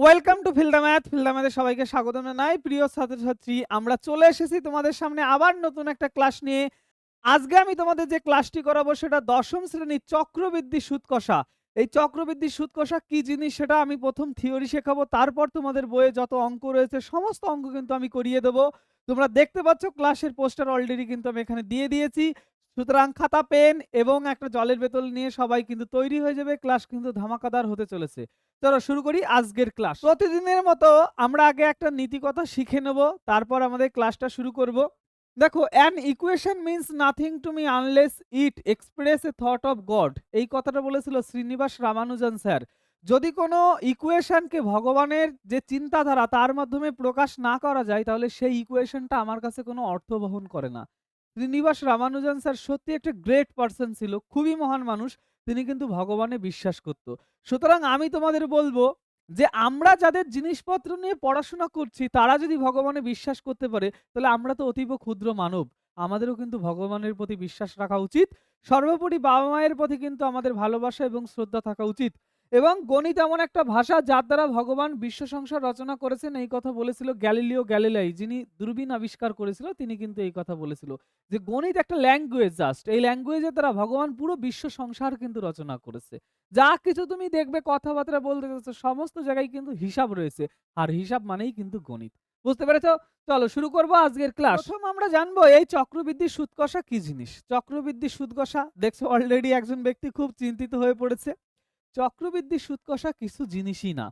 Welcome to feel the math. Feel the ম্যাথে সবাইকে স্বাগতম জানাই। প্রিয় ছাত্রছাত্রী, আমরা চলে এসেছি তোমাদের সামনে আবার নতুন একটা ক্লাস নিয়ে। আজকে আমি তোমাদের যে ক্লাসটি করাবো সেটা দশম শ্রেণীর চক্রবৃদ্ধি সুদ কষা। এই চক্রবৃদ্ধি সুদ কষা কি জিনিস সেটা আমি প্রথম থিওরি শেখাবো, তারপর তোমাদের বইয়ে যত অঙ্ক রয়েছে সমস্ত অঙ্ক কিন্তু আমি করিয়ে দেবো। তোমরা দেখতে পাচ্ছ ক্লাসের পোস্টার অলরেডি কিন্তু আমি এখানে দিয়ে দিয়েছি। সুতরাং খাতা পেন এবং একটা জলের বোতল নিয়ে সবাই কিন্তু তৈরি হয়ে যাবে। ক্লাস কিন্তু ধামাকাদার হতে চলেছে। চলো শুরু করি আজকের ক্লাস। প্রতিদিনের মতো আমরা আগে একটা নীতিকথা শিখে নেব, তারপর আমাদের ক্লাসটা শুরু করব। দেখো, an equation means nothing to me unless it express A thought of god. এই কথাটা বলেছিল শ্রীনিবাস রামানুজন স্যার। যদি কোনো ইকুয়েশনকে ভগবানের যে চিন্তাধারা তার মাধ্যমে প্রকাশ না করা যায়, তাহলে সেই ইকুয়েশনটা আমার কাছে কোনো অর্থ বহন করে না। শ্রীনিবাস রামানুজন স্যার সত্যি একটা গ্রেট পার্সন ছিল, খুবই মহান মানুষ। তিনি কিন্তু ভগবানে বিশ্বাস করত। সুতরাং আমি তোমাদের বলবো যে আমরা যাদের জিনিসপত্র নিয়ে পড়াশোনা করছি তারা যদি ভগবানে বিশ্বাস করতে পারে, তাহলে আমরা তো অতীব ক্ষুদ্র মানব। আমাদেরও কিন্তু ভগবানের প্রতি বিশ্বাস রাখা উচিত। সর্বোপরি বাবা মায়ের প্রতি কিন্তু আমাদের ভালোবাসা এবং শ্রদ্ধা থাকা উচিত। এবং গণিত এমন একটা ভাষা যার দ্বারা ভগবান বিশ্ব সংসার রচনা করেছেন, এই কথা বলেছিল গ্যালিলিও গ্যালিলাই, যিনি দূরবীন আবিষ্কার করেছিল। তিনি কিন্তু এই কথা বলেছিল যে গণিত একটা ল্যাঙ্গুয়েজ, জাস্ট এই ল্যাঙ্গুয়েজের দ্বারা ভগবান পুরো বিশ্ব সংসার কিন্তু রচনা করেছে। যা কিছু তুমি দেখবে কথাবার্তা বলতে যাচ্ছ সমস্ত জায়গায় কিন্তু হিসাব রয়েছে, আর হিসাব মানেই কিন্তু গণিত। বুঝতে পেরেছো? চলো শুরু করবো আজকের ক্লাস। প্রথম আমরা জানবো এই চক্রবৃদ্ধি সুদ কষা কি জিনিস। চক্রবৃদ্ধি সুদ কষা, দেখছো অলরেডি একজন ব্যক্তি খুব চিন্তিত হয়ে পড়েছে। চক্রবৃদ্ধি সুদ কষা কিছু জিনিসই না।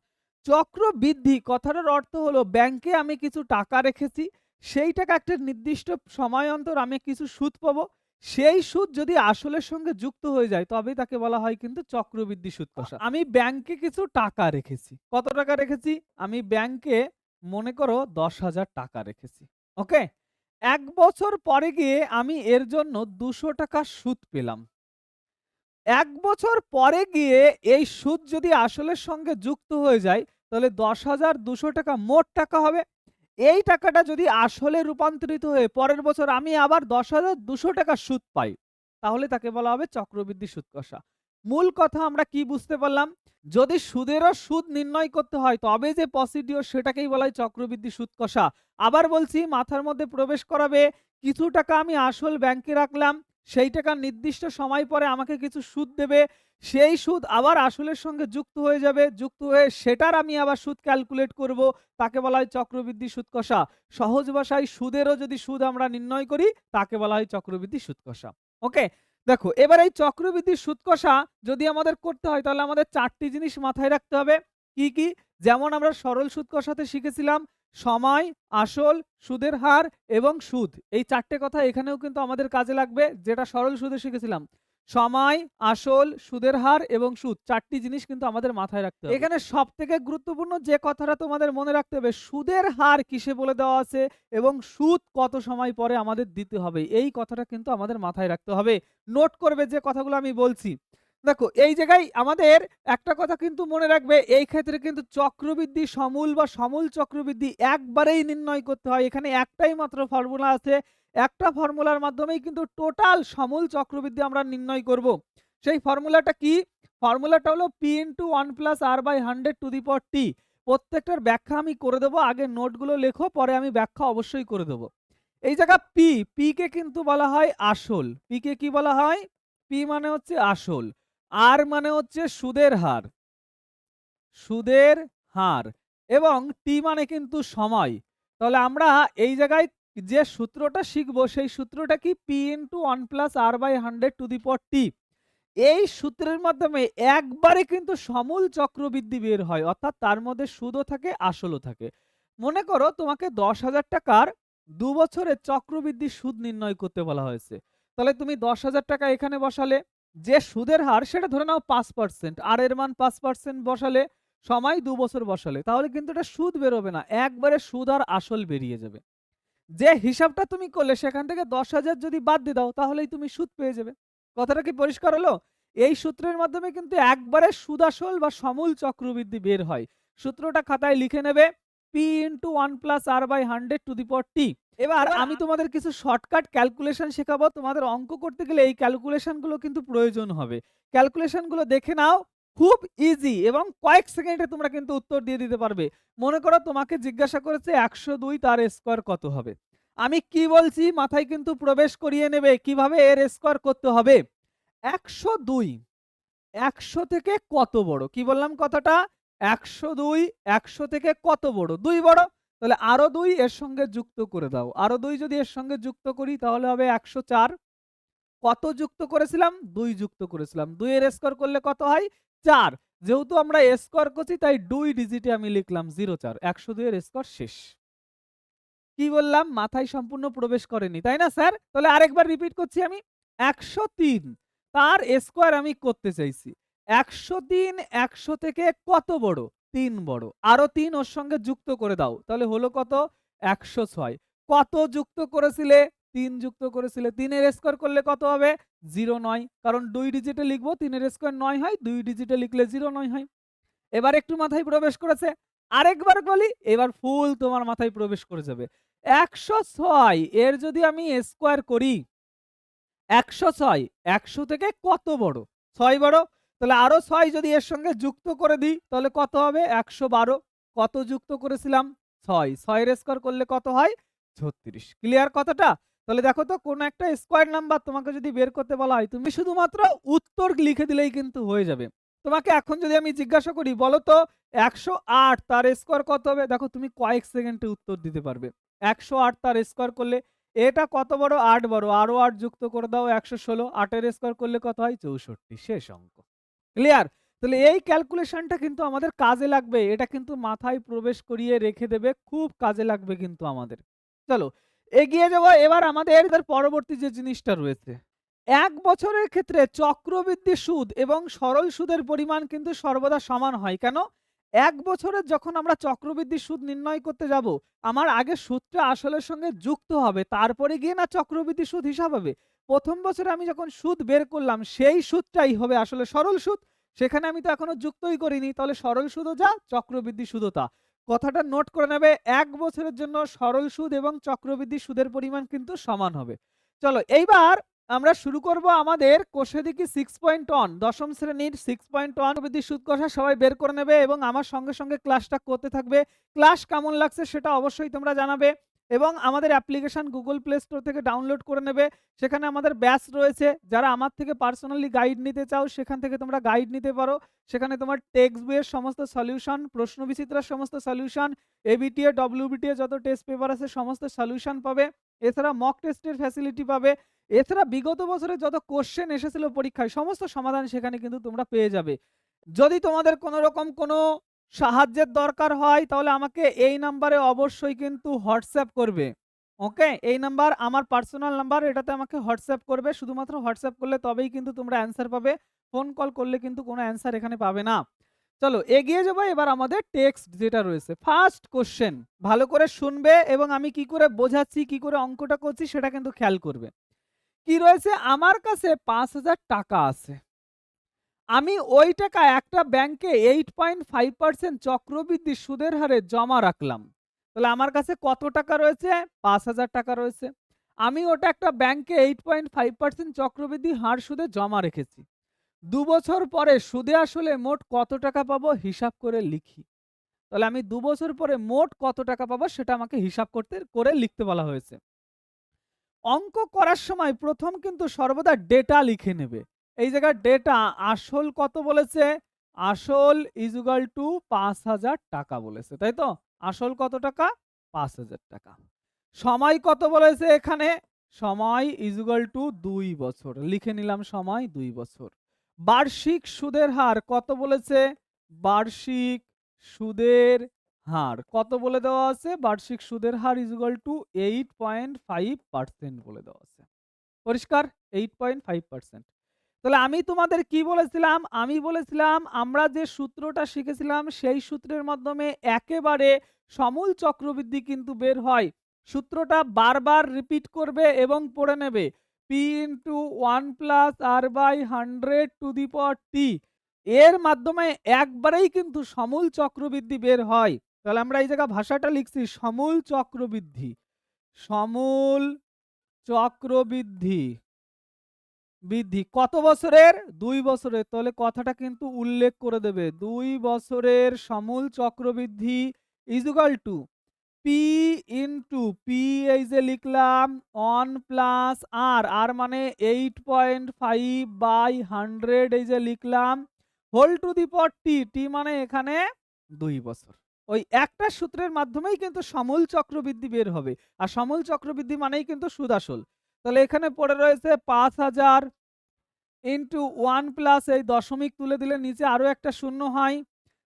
চক্রবৃদ্ধি কথাটার অর্থ হলো ব্যাংকে আমি কিছু টাকা রেখেছি, সেই টাকা একটা নির্দিষ্ট সময় অন্তর আমি কিছু সুদ পাবো। সেই সুদ যদি আসলের সঙ্গে যুক্ত হয়ে যায় তবে তাকে বলা হয় কিন্তু চক্রবৃদ্ধি সুদ কষা। আমি ব্যাংকে কিছু টাকা রেখেছি। কত টাকা রেখেছি? আমি ব্যাংকে মনে করো 10,000 টাকা রেখেছি। ওকে, 1 বছর পরে গিয়ে আমি এর জন্য 200 টাকা সুদ পেলাম। 1 বছর পরে গিয়ে এই সুদ যদি আসলের সঙ্গে যুক্ত হয়ে যায়, তাহলে 10,200 টাকা মোট টাকা হবে। এই টাকাটা যদি আসলে রূপান্তরিত হয়ে পরের বছর আমি আবার 10,200 টাকা সুদ পাই, তাহলে তাকে বলা হবে চক্রবৃদ্ধি সুদ কষা। মূল কথা আমরা কি বুঝতে পারলাম? যদি সুদেরও সুদ নির্ণয় করতে হয় তবে যে প্রসিডিওর, সেটাকেই বলা হয় চক্রবৃদ্ধি সুদ কষা। আবার বলছি, মাথার মধ্যে প্রবেশ করাবে, কিছু টাকা আমি আসল ব্যাংকে রাখলাম, সেই টাকা নির্দিষ্ট সময় পরে আমাকে কিছু সুদ দেবে, সেই সুদ আবার আসলের সঙ্গে যুক্ত হয়ে যাবে, যুক্ত হয়ে সেটার আমি আবার সুদ ক্যালকুলেট করব, তাকে বলা হয় চক্রবৃদ্ধি সুদ কষা। সহজ ভাষায় সুদেরও যদি সুদ আমরা নির্ণয় করি তাকে বলা হয় চক্রবৃদ্ধি সুদ কষা। ওকে, দেখো এবার এই চক্রবৃদ্ধি সুদ কষা যদি আমাদের করতে হয় তাহলে আমাদের 4টি জিনিস মাথায় রাখতে হবে। কি কি? যেমন আমরা সরল সুদ কষাতে শিখেছিলাম সময়, আসল, সুদের হার এবং সুদ। এই 4টে কথা এখানেও কিন্তু আমাদের কাজে লাগবে, যেটা সরল সুদে শিখেছিলাম। সময়, আসল, সুদের হার এবং সুদ, 4টি জিনিস কিন্তু আমাদের মাথায় রাখতে হবে। এখানে সবথেকে গুরুত্বপূর্ণ যে কথাটা তোমাদের মনে রাখতে হবে, সুদের হার কিসে বলে দেওয়া আছে এবং সুদ কত সময় পরে আমাদের দিতে হবে, এই কথাটা কিন্তু আমাদের মাথায় রাখতে হবে। নোট করবে যে কথাগুলো আমি বলছি। দেখো এই জায়গায় আমাদের একটা কথা কিন্তু মনে রাখবে, এই ক্ষেত্রে কিন্তু চক্রবৃদ্ধি সমূল বা সমূল চক্রবৃদ্ধি একবারেই নির্ণয় করতে হয়। এখানে একটাই মাত্র ফর্মুলা আছে, একটা ফর্মুলার মাধ্যমেই কিন্তু টোটাল সমূল চক্রবৃদ্ধি আমরা নির্ণয় করব। সেই ফর্মুলাটা কি? ফর্মুলাটা হলো পি ইন্টু 1+r/100 প্রত্যেকটার ব্যাখ্যা আমি করে দেবো, আগে নোটগুলো লেখো, পরে আমি ব্যাখ্যা অবশ্যই করে দেবো। এই জায়গা পি কে কিন্তু বলা হয় আসল। পি কে কি বলা হয়? পি মানে হচ্ছে আসল, আর মানে হচ্ছে সুদের হার, সুদের হার, এবং টি মানে কিন্তু সময়। তাহলে আমরা এই জায়গায় যে সূত্রটা শিখবো সেই সূত্রটা কি? পি ইন্টু 1+r/100 এই সূত্রের মাধ্যমে একবারে কিন্তু সমূল চক্রবৃদ্ধি বের হয়, অর্থাৎ তার মধ্যে সুদও থাকে আসলও থাকে। মনে করো তোমাকে 10,000 টাকার 2 বছরের চক্রবৃদ্ধি সুদ নির্ণয় করতে বলা হয়েছে। তাহলে তুমি 10,000 টাকা এখানে বসালে, যে সুদের হার সেটা ধরে নাও 5%, আর এর মান 5% বসালে, সময় 2 বছর বসালে, তাহলে কিন্তু এটা সুদ বেরোবে না, একবারে সুদ আর আসল বেরিয়ে যাবে। যে হিসাবটা তুমি করলে সেখান থেকে 10,000 যদি বাদ দিয়ে দাও তাহলেই তুমি সুদ পেয়ে যাবে। কথাটা কি পরিষ্কার হলো? এই সূত্রের মাধ্যমে কিন্তু একবারে সুদ আসল বা সমূল চক্রবৃদ্ধি বের হয়। সূত্রটা খাতায় লিখে নেবে, পি ইন্টু 1+r/100 এবার আমি তোমাদের কিছু শর্টকাট ক্যালকুলেশন শেখাবো। তোমাদের অঙ্ক করতে গেলে এই ক্যালকুলেশন গুলো কিন্তু প্রয়োজন হবে। ক্যালকুলেশন গুলো দেখে নাও, খুব ইজি এবং কয়েক সেকেন্ডে তোমরা কিন্তু উত্তর দিয়ে দিতে পারবে। মনে করো তোমাকে জিজ্ঞাসা করেছে ১০২ তার স্কয়ার কত হবে? আমি কি বলছি মাথায় কিন্তু প্রবেশ করিয়ে নেবে কিভাবে এর স্কয়ার করতে হবে। ১০২ ১০০ থেকে কত বড়? কি বললাম কথাটা? ১০২ ১০০ থেকে কত বড়? ২ বড়। তাহলে আরো ২ এর সঙ্গে যুক্ত করে দাও। আরো ২ যদি এর সঙ্গে যুক্ত করি তাহলে হবে ১০৪। কত যুক্ত করেছিলাম? ২ যুক্ত করেছিলাম। ২ এর স্কয়ার করলে কত হয়? ৪। যেহেতু আমরা স্কয়ার করছি তাই ২ ডিজিটে আমি লিখলাম ০৪। ১০২ এর স্কয়ার শেষ। কি বললাম? মাথায় সম্পূর্ণ প্রবেশ করেনি, তাই না স্যার? তাহলে আরেকবার রিপিট করছি আমি। ১০৩ তার স্কয়ার আমি করতে চাইছি। ১০৩ ১০০ থেকে কত বড়? ৩ বড়। আরো ৩ ওর সঙ্গে যুক্ত করে দাও। তাহলে হলো কত? ১০৬। কত যুক্ত করেছিলে? ৩ যুক্ত করেছিলে। ৩ এর স্কয়ার করলে কত হবে? ০৯। কারণ ২ ডিজিটে লিখব, ৩ এর স্কয়ার ৯ হয়, ২ ডিজিটে লিখলে ০৯ হয়। এবার একটু মাথায় প্রবেশ করেছে। আরেকবার বলি, এবার ফুল তোমার মাথায় প্রবেশ করে যাবে। ১০৬ এর যদি আমি স্কয়ার করি, ১০৬ ১০০ থেকে কত বড়? ৬ বড়। তাহলে আরো ৬ যদি এর সঙ্গে যুক্ত করে দিই তাহলে কত হবে? ১১২। কত যুক্ত করেছিলাম? ৬। ৬ এর স্কয়ার করলে কত হয়? ৩৬। ক্লিয়ার কথাটা? তাহলে দেখো তো কোন একটা স্কয়ার নাম্বার তোমাকে যদি বের করতে বলা হয় তুমি শুধুমাত্র উত্তর লিখে দিলেই কিন্তু হয়ে যাবে। তোমাকে এখন যদি আমি জিজ্ঞাসা করি বলো তো ১০৮ তার স্কয়ার কত হবে? দেখো তুমি কয়েক সেকেন্ডে উত্তর দিতে পারবে। ১০৮ তার স্কয়ার করলে এটা কত বড়? ৮ বড়। আরো ৮ যুক্ত করে দাও ১১৬। ৮ এর স্কয়ার করলে কত হয়? ৬৪। শেষ অঙ্ক। ক্লিয়ার? তাহলে এই ক্যালকুলেশনটা কিন্তু আমাদের কাজে লাগবে। এটা কিন্তু মাথায় প্রবেশ করিয়ে রেখে দেবে। খুব কাজে লাগবে কিন্তু আমাদের। চলো এগিয়ে যাবো। এবার আমাদের পরবর্তী যে জিনিসটা রয়েছে। ১ বছরের ক্ষেত্রে চক্রবৃদ্ধি সুদ এবং সরল সুদের পরিমাণ কিন্তু সর্বদা সমান হয়। কেন? ১ বছরের যখন আমরা চক্রবৃদ্ধি সুদ নির্ণয় করতে যাব, আমার আগে সুদটা আসলের সঙ্গে যুক্ত হবে। তারপরে গিয়ে না চক্রবৃদ্ধি সুদ হিসাব হবে। ১ম বছরে আমি যখন সুদ বের করলাম সেই সুদটাই হবে আসলে সরল সুদ। সেখানে আমি তো এখনো যুক্তই করিনি। তাহলে সরল সুদও যা, চক্রবৃদ্ধি সুদও তা। কথাটা নোট করে নেবে। ১ বছরের জন্য সরল সুদ এবং চক্রবৃদ্ধি সুদের পরিমাণ কিন্তু সমান হবে। চলো এইবার আমরা শুরু করব আমাদের কোষে দেখি 6.1 দশম শ্রেণীর 6.1 বৃদ্ধি সুদ কষা সবাই বের করে নেবে এবং আমার সঙ্গে সঙ্গে ক্লাসটা করতে থাকবে। ক্লাস কেমন লাগছে সেটা অবশ্যই তোমরা জানাবে এবং আমাদের অ্যাপ্লিকেশন গুগল প্লে স্টোর থেকে ডাউনলোড করে নেবে। সেখানে আমাদের ব্যাচ রয়েছে। যারা আমার থেকে পার্সোনালি গাইড নিতে চাও সেখান থেকে তোমরা গাইড নিতে পারো। সেখানে তোমার টেক্সট বইয়ের সমস্ত সলিউশন, প্রশ্ন বিচিত্রার সমস্ত সলিউশন, এবিটিএ, ডব্লিউবিটিএ যত টেস্ট পেপার আছে সমস্ত সলিউশন পাবে। এছাড়া মক টেস্টের ফ্যাসিলিটি পাবে। এছাড়া বিগত বছরে যত কোশ্চেন এসেছিল পরীক্ষায় সমস্ত সমাধান সেখানে কিন্তু তোমরা পেয়ে যাবে। যদি তোমাদের কোনো রকম কোনো সাহায্যের দরকার হয় তাহলে আমাকে এই নাম্বারে অবশ্যই কিন্তু হোয়াটসঅ্যাপ করবে। ওকে? এই নাম্বার আমার পার্সোনাল নাম্বার, এটাতে আমাকে হোয়াটসঅ্যাপ করবে। শুধুমাত্র হোয়াটসঅ্যাপ করলে তবেই কিন্তু তোমরা অ্যান্সার পাবে। ফোন কল করলে কিন্তু কোনো অ্যান্সার এখানে পাবে না। চলো এগিয়ে যাবো এবার আমাদের টেক্সট যেটা রয়েছে। ফার্স্ট কোশ্চেন ভালো করে শুনবে এবং আমি কি করে বোঝাচ্ছি, কি করে অঙ্কটা করছি সেটা কিন্তু খেয়াল করবে। কি রয়েছে? আমার কাছে ৫,০০০ টাকা আছে। আমি ওই টাকা একটা ব্যাংকে 8.5% চক্রবৃদ্ধি সুদের হারে জমা রাখলাম। তাহলে আমার কাছে কত টাকা রয়েছে? ৫,০০০ টাকা রয়েছে। আমি ওটা একটা ব্যাংকে 8.5% চক্রবৃদ্ধি হার সুদে জমা রেখেছি। ২ বছর পরে সুদে আসলে মোট কত টাকা পাবো হিসাব করে লিখি। তাহলে আমি ২ বছর পরে মোট কত টাকা পাবো সেটা আমাকে হিসাব করে লিখতে বলা হয়েছে। অঙ্ক করার সময় প্রথম কিন্তু সর্বদা ডেটা লিখে নেবে। এই জায়গায় ডেটা আসল কত বলেছে? আসল ইকুয়াল টু ৫,০০০ টাকা বলেছে, তাই তো? আসল কত টাকা? ৫,০০০ টাকা। সময় কত বলেছে এখানে? সময় ইকুয়াল টু ২ বছর। লিখে নিলাম সময় ২ বছর। বার্ষিক সুদের হার কত বলেছে? বার্ষিক সুদের হার কত বলে দেওয়া আছে? বার্ষিক সুদের হার ইকুয়াল টু 8.5% বলে দেওয়া আছে। পরিষ্কার? 8.5%। তাহলে আমি তোমাদের কি বলেছিলাম? আমি বলেছিলাম আমরা যে সূত্রটা শিখেছিলাম সেই সূত্রের মাধ্যমে একেবারে সমূল চক্রবৃদ্ধি কিন্তু বের হয়। সূত্রটা বারবার রিপিট করবে এবং পড়ে নেবে। P * 1 + R/100⁴ এর মাধ্যমে একবারেই কিন্তু সমূল চক্রবৃদ্ধি বের হয়। তাহলে আমরা এই জায়গায় ভাষাটা লিখছি সমূল চক্রবৃদ্ধি। সমূল চক্রবৃদ্ধি বৃদ্ধি কত বছরের? ২ বছরের। তাহলে কথাটা কিন্তু উল্লেখ করে দেবে। ২ বছরের সমূল চক্রবৃদ্ধি is equal two P into P, এই যে লিখলাম 1 প্লাস আর, আর মানে 8.5/100, এই যে লিখলাম হোল টু দি পাওয়ার টি, টি মানে এখানে ২ বছর। ওই একটা সূত্রের মাধ্যমেই কিন্তু সমূল চক্রবৃদ্ধি বের হবে। আর সমূল চক্রবৃদ্ধি মানেই কিন্তু সুদ আসল। তাহলে এখানে পড়ে রয়েছে ৫০০০ ইনটু 1 প্লাস, এই দশমিক তুলে দিলে নিচে আরো একটা শূন্য হয়।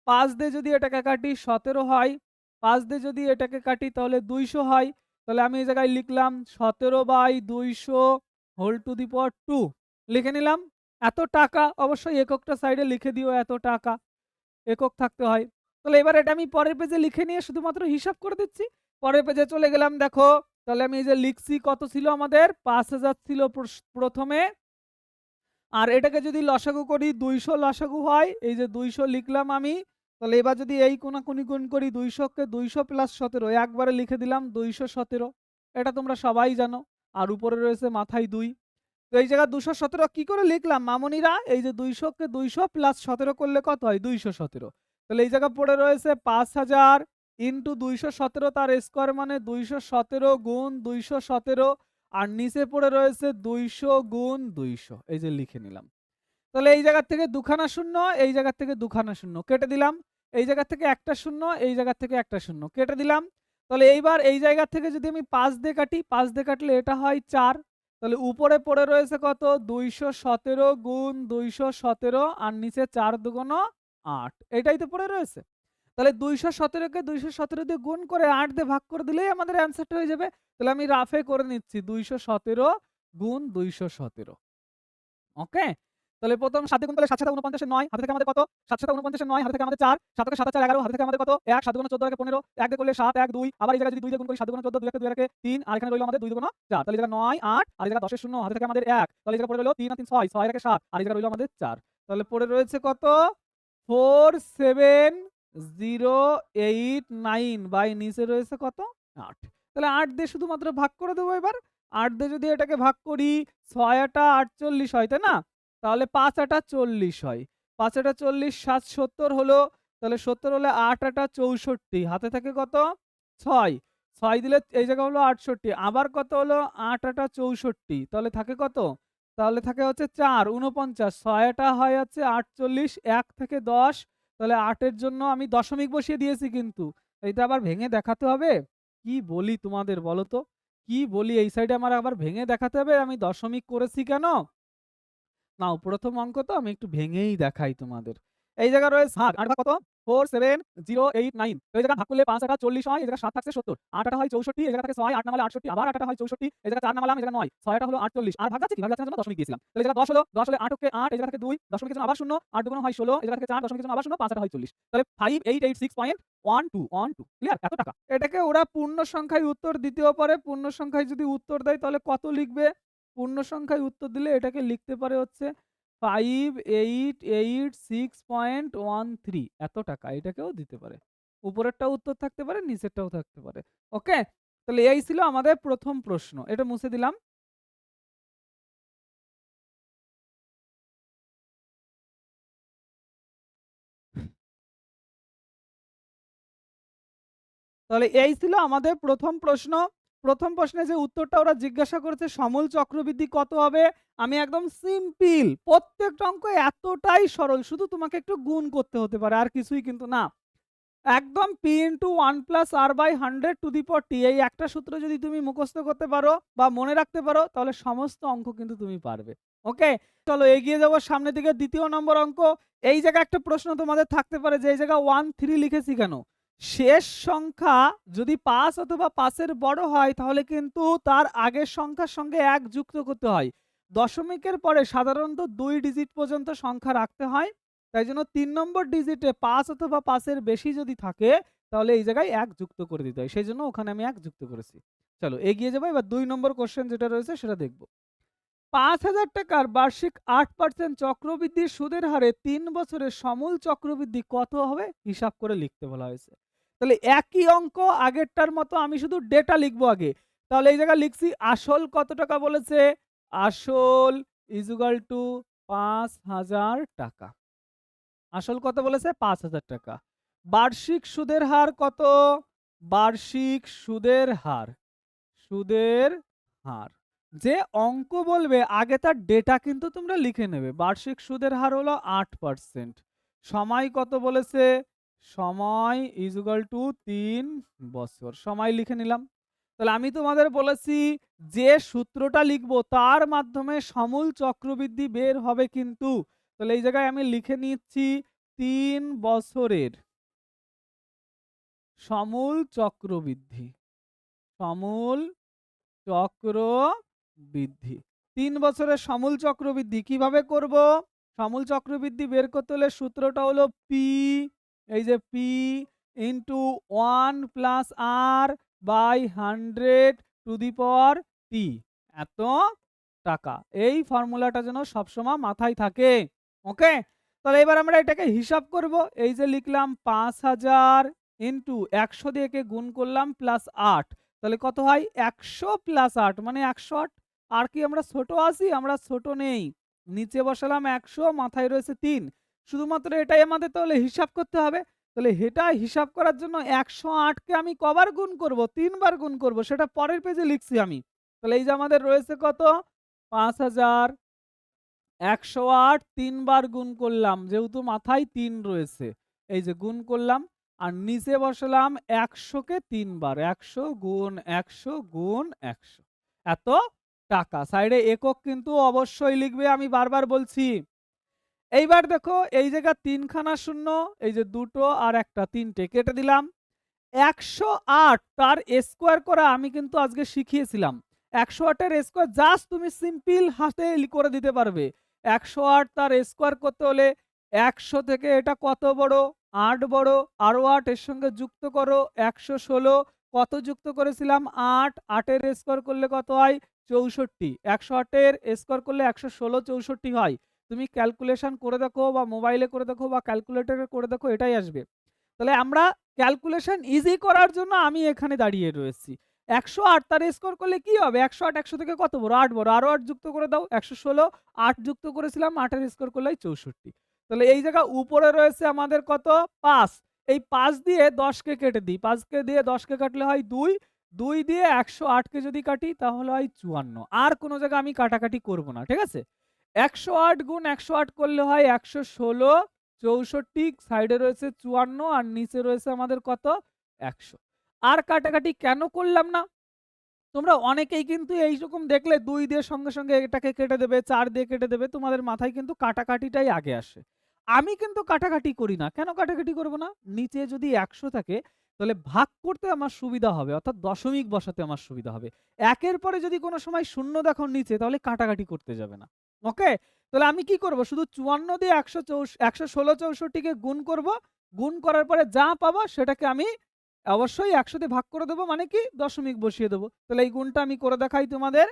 ৫ দিয়ে যদি এটাকে কাটি ১৭ হয়। ৫ দিয়ে যদি এটাকে কাটি তাহলে ২০০ হয়। তাহলে আমি এই জায়গায় লিখলাম ১৭/২০০ হোল টু দি পাওয়ার 2 লিখে নিলাম। এত টাকা, অবশ্যই এককটা সাইডে লিখে দিও, এত টাকা একক থাকতে হয়। তাহলে এবার এটা আমি পরের পেজে লিখে নিয়ে শুধুমাত্র হিসাব করে দিচ্ছি। পরের পেজে চলে গেলাম, দেখো তাহলে আমি এই যে লিখছি কত ছিল আমাদের ৫০০০ ছিল প্রথমে, আর এটাকে যদি লসাগু করি ২০০ লসাগু হয়, এই যে ২০০ লিখলাম আমি। তাহলে এবার যদি এই কোনাকুনি গুণ করি ২০০ কে ২০০ প্লাস ১৭ একবারে লিখে দিলাম ২১৭। এটা তোমরা সবাই জানো। আর উপরে রয়েছে মাথায় ২। তো এই জায়গায় ২১৭ কি করে লিখলাম মামুনিরা? এই যে ২০০ কে ২০০ প্লাস ১৭ করলে কত হয়? ২১৭। তাহলে এই জায়গায় পড়ে রয়েছে ৫০০০ ইনটু ২১৭, তার স্কয়ার মানে ২১৭ গুণ ২১৭, আর নিচে পড়ে রয়েছে ২০০ গুণ ২০০, এই যে লিখে নিলাম। তাহলে এই জায়গা থেকে দুখানা শূন্য, এই জায়গা থেকে দুখানা শূন্য কেটে দিলাম। এই জায়গা থেকে একটা শূন্য, এই জায়গা থেকে একটা শূন্য কেটে দিলাম। তাহলে এইবার এই জায়গা থেকে যদি আমি ৫ দিয়ে কাটি, ৫ দিয়ে কাটলে এটা হয় ৪। তাহলে উপরে পড়ে রয়েছে কত? ২১৭ গুণ ২১৭, আর নিচে ৪ দুগুণ ৮, এটাই তো পড়ে রয়েছে। তাহলে ২১৭ কে ২১৭ দিয়ে গুণ করে ৮ দিয়ে ভাগ করে দিলেই আমাদের অ্যান্সারটা হয়ে যাবে। তাহলে আমি রাফে করে নিচ্ছি ২১৭ গুণ ২১৭। ওকে? তাহলে প্রথম ৭ দিয়ে গুণ করলে ৭ ৭ ৪৯ এর ৯, হাতে থেকে আমাদের কত? ৭ ৭ ৪৯ এর ৯, হাতে থেকে আমাদের ৪, ৭ কে ৭ আর ৪ ১১, হাতে থেকে আমাদের কত? ১, ৭ দুগুণ ১৪ আর ১৫, ১ দিয়ে করলে ৭, ১ ২, আবার এই জায়গায় যদি ২ দিয়ে গুণ করি ৭ দুগুণ ১৪, ২ একে ২ আর একে ৩, আর এখানে রইল আমাদের ২ দুগুণ ৪। তাহলে এই জায়গায় ৯ ৮, আর এই জায়গায় ১০ এর শূন্য, হাতে থেকে আমাদের ১, তাহলে এই জায়গায় পড়ে রইল ৩ আর ৩ ৬, ৬ আর একে ৭, আর এই জায়গায় রইল আমাদের ৪। তাহলে পড়ে রয়েছে কত? 47089, বাই নিচে রয়েছে কত? ৮। তাহলে ৮ দিয়ে শুধুমাত্র ভাগ করে দেবো এবার। ৮ দিয়ে যদি এটাকে ভাগ করি ৬ আটা ৪৮ হয়, তাই না? তাহলে ৫ আটা ৪০ হয়। ৫ আটা ৪০, ৭ ৭০ হলো। তাহলে ৭০ হলে ৮ আটা ৬৪, হাতে থাকে কত? ৬। ৬ দিলে এই জায়গা হলো ৬৮। আবার কত হলো? ৮ আটা ৬৪। তাহলে থাকে কত? তাহলে থাকে হচ্ছে ৪ ৪৯। ৬ আটা হয় হচ্ছে ৪৮, ১ থেকে ১০। তাহলে ৮ এর জন্য আমি দশমিক বসিয়ে দিয়েছি কিন্তু। এইটা আবার ভেঙে দেখাতে হবে? কি বলি তোমাদের বলো তো? কি বলি? এই সাইডে আমার আবার ভেঙে দেখাতে হবে আমি দশমিক করেছি কেন? নাও প্রথম অঙ্ক তো আমি একটু ভেঙেই দেখাই তোমাদের। এই জায়গায় রয়েছে ভাগ, ৮ ভাগ কত? 47089। তো এই জায়গায় ভাগ করলে ৫ আটা ৪০ হয়, এই জায়গায় ৭ থাকছে ৭০। ৮ আটা হয় ৬৪, এই জায়গা থেকে ৬, ৮ নামালে ৬৮, আবার ৮ আটা হয় ৬৪, এই জায়গায় ৪ নামালাম, এই জায়গায় ৯, ৬ আটা হলো ৪৮, আর ভাগ যাচ্ছে কি? ভাগ যাচ্ছে না জন্য দশমিক দিয়েছিলাম। তাহলে এই জায়গায় ১০ হলো, ১০ হলে ৮ কে ৮, এই জায়গা থেকে ২, দশমিকের জন্য আবার ০, ৮ দুগুণ হয় ১৬, এই জায়গা থেকে ৪, দশমিকের জন্য আবার ০, ৫ আটা হয় ৪০। তাহলে 5886.12 ক্লিয়ার? এত টাকা। এটাকে ওরা পূর্ণ সংখ্যায় উত্তর দিতেও পারে। পূর্ণ সংখ্যায় যদি উত্তর দেয় তাহলে কত লিখবে? পূর্ণ সংখ্যায় উত্তর দিলে এটাকে লিখতে পারে হচ্ছে 5886.13, এত টাকা। এটাকেও দিতে পারে। উপরেরটাও উত্তর থাকতে পারে, নিচেরটাও থাকতে পারে। ওকে? তাহলে এই ছিল আমাদের প্রথম প্রশ্ন। এটা মুছে দিলাম। তাহলে এই ছিল আমাদের প্রথম প্রশ্ন। প্রথম প্রশ্নে যে উত্তরটা ওরা জিজ্ঞাসা করেছে সমূল চক্রবৃদ্ধি কত হবে? আমি একদম সিম্পল, প্রত্যেকটা অঙ্ক এতটাই সরল, শুধু তোমাকে একটু গুণ করতে হতে পারে, আর কিছুই কিন্তু না। একদম p into 1 plus r by 100 to the power t, এই একটা সূত্র যদি তুমি মুখস্থ করতে পারো বা মনে রাখতে পারো তাহলে সমস্ত অঙ্ক কিন্তু তুমি পারবে। ওকে? চলো এগিয়ে যাবো সামনের দিকে। দ্বিতীয় নম্বর অঙ্ক। এই জায়গায় একটা প্রশ্ন তোমাদের থাকতে পারে যে এই জায়গায় 1 3 লিখেছি কেন? শেষ সংখ্যা যদি ৫ অথবা ৫ এর বড় হয় তাহলে কিন্তু তার আগের সংখ্যার সঙ্গে ১ যুক্ত করতে হয়। দশমিকের পরে সাধারণত ২ ডিজিট পর্যন্ত সংখ্যা রাখতে হয়। তাই জন্য ৩ নম্বর ডিজিটে ৫ অথবা ৫ এর বেশি যদি থাকে তাহলে এই জায়গায় ১ যুক্ত করে দিতে হয়। সেজন্য ওখানে আমি ১ যুক্ত করেছি। চলো এগিয়ে যাবো। এবার ২ নম্বর কোয়েশ্চেন যেটা রয়েছে সেটা দেখব। ৫,০০০ টাকার বার্ষিক ৮% চক্রবৃদ্ধির সুদের হারে ৩ বছরের সমূল চক্রবৃদ্ধি কত হবে? হিসাব করে লিখতে বলা হয়েছে। তাহলে একই অঙ্ক আগেরটার মতো আমি শুধু ডেটা লিখবো আগে। তাহলে এই জায়গায় লিখছি আসল কত টাকা বলেছে? আসল ইজুগাল টু ৫,০০০ টাকা। আসল কত বলেছে? ৫,০০০ টাকা। বার্ষিক সুদের হার কত? বার্ষিক সুদের হার, সুদের হার। যে অঙ্ক বলবে আগে তার ডেটা কিন্তু তোমরা লিখে নেবে। বার্ষিক সুদের হার হলো ৮%। সময় কত বলেছে? সময় ইজুগাল টু ৩ বছর। সময় লিখে নিলাম। তাহলে আমি তোমাদের বলেছি যে সূত্রটা লিখবো তার মাধ্যমে সমূল চক্রবৃদ্ধি বের হবে কিন্তু। তাহলে এই জায়গায় আমি লিখে নিচ্ছি ৩ বছরের সমূল চক্রবৃদ্ধি। সমূল চক্রবৃদ্ধি। ৩ বছরের সমূল চক্রবৃদ্ধি কিভাবে করব? সমূল চক্রবৃদ্ধি বের করতে হলে সূত্রটা হলো পি, এই যে P into 1 plus R by 100 to the power T, এত টাকা। এই ফর্মুলাটা যেন সবসময় মাথায় থাকে। ওকে, তাহলে এবার আমরা এটাকে হিসাব করব। এই যে লিখলাম ৫,০০০ ইনটু ১০০ দিয়ে একে গুণ করলাম প্লাস ৮, তাহলে কত হয়? ১০০ প্লাস ৮ মানে ১০৮। আর কি আমরা ছোট আছি? আমরা ছোট নেই। নিচে বসালাম ১০০, মাথায় রয়েছে ৩। শুধুমাত্র এটাই আমাদের তাহলে হিসাব করতে হবে। তাহলে এটা হিসাব করার জন্য ১০৮ কে আমি কবার গুণ করব? ৩ বার গুণ করব। সেটা পরের পেজে লিখছি আমি। তাহলে এই যে আমাদের রয়েছে কত? ৫,০০০, ১০৮ ৩ বার গুণ করলাম, যেহেতু মাথায় ৩ রয়েছে। এই যে গুণ করলাম আর নিচে বসালাম ১০০ কে ৩ বার। ১০০ গুণ ১০০ গুণ ১০০, এত টাকা। সাইডে একক কিন্তু অবশ্যই লিখবে, আমি বারবার বলছি। এইবার দেখো এই জায়গা ৩ খানা শূন্য, এই যে দুটো আর একটা, ৩টে কেটে দিলাম। ১০৮ তার স্কোয়ার করা আমি কিন্তু আজকে শিখিয়েছিলাম। ১০৮ এর স্কোয়ার জাস্ট তুমি সিম্পল হাতে করে দিতে পারবে। ১০৮ তার স্কোয়ার করতে হলে ১০০ থেকে এটা কত বড়? ৮ বড়। আরো ৮ এর সঙ্গে যুক্ত করো, ১১৬। কত যুক্ত করেছিলাম? ৮। ৮ এর স্কোয়ার করলে কত হয়? ৬৪। ১০৮ এর স্কোয়ার করলে ১১৬ ৬৪ হয়। তুমি ক্যালকুলেশন করে দেখো বা মোবাইলে করে দেখো বা ক্যালকুলেটরে করে দেখো, এটাই আসবে। তাহলে আমরা ক্যালকুলেশন ইজি করার জন্য আমি এখানে দাঁড়িয়ে রয়েছি। ১০৮ তার স্কোর করলে কি হবে? ১০৮ ১০০ থেকে কত বড়? ৮ বড়। আরো ৮ যুক্ত করে দাও। ১১৬। ৮ যুক্ত করেছিলাম, ৮ এর স্কোর করলে ৬৪। তাহলে এই জায়গা উপরে রয়েছে আমাদের কত? ৫। এই ৫ দিয়ে ১০ কে কেটে দিই। ৫ কে দিয়ে ১০ কে কাটলে হয় ২। ২ দিয়ে ১০৮ কে যদি কাটি তাহলে হয় ৫৪। আর কোন জায়গায় আমি কাটাকাটি করব না। ঠিক আছে? ১০৮ গুণ ১০৮ করলে হয় ১১৬। ৬৪, সাইডে রয়েছে ৫৪ আর নিচে রয়েছে আমাদের কত? ১০০। আর কাটাকাটি কেন করলাম না? তোমরা অনেকেই কিন্তু এইরকম দেখলে ২ দিয়ে সঙ্গে, সঙ্গে এটাকে কেটে দেবে, ৪ দিয়ে কেটে দেবে। তোমাদের মাথায় কিন্তু কাটাকাটিটাই আগে আসে। আমি কিন্তু কাটাকাটি করি না। কেন কাটাকাটি করব না? নিচে যদি ১০০ থাকে তাহলে ভাগ করতে আমার সুবিধা হবে। অর্থাৎ দশমিক বসাতে আমার সুবিধা হবে। ১ এর পরে যদি কোনো সময় শূন্য দেখো নিচে তাহলে কাটাকাটি করতে যাবে না। ওকে? তাহলে আমি কি করব? শুধু ৫৪ দিয়ে ১১৬ ৬৪ কে গুণ করব। গুণ করার পরে যা পাবো সেটাকে আমি অবশ্যই ১০০ দিয়ে ভাগ করে দেবো, মানে কি দশমিক বসিয়ে দেবো। তাহলে এই গুণটা আমি করে দেখাই তোমাদের।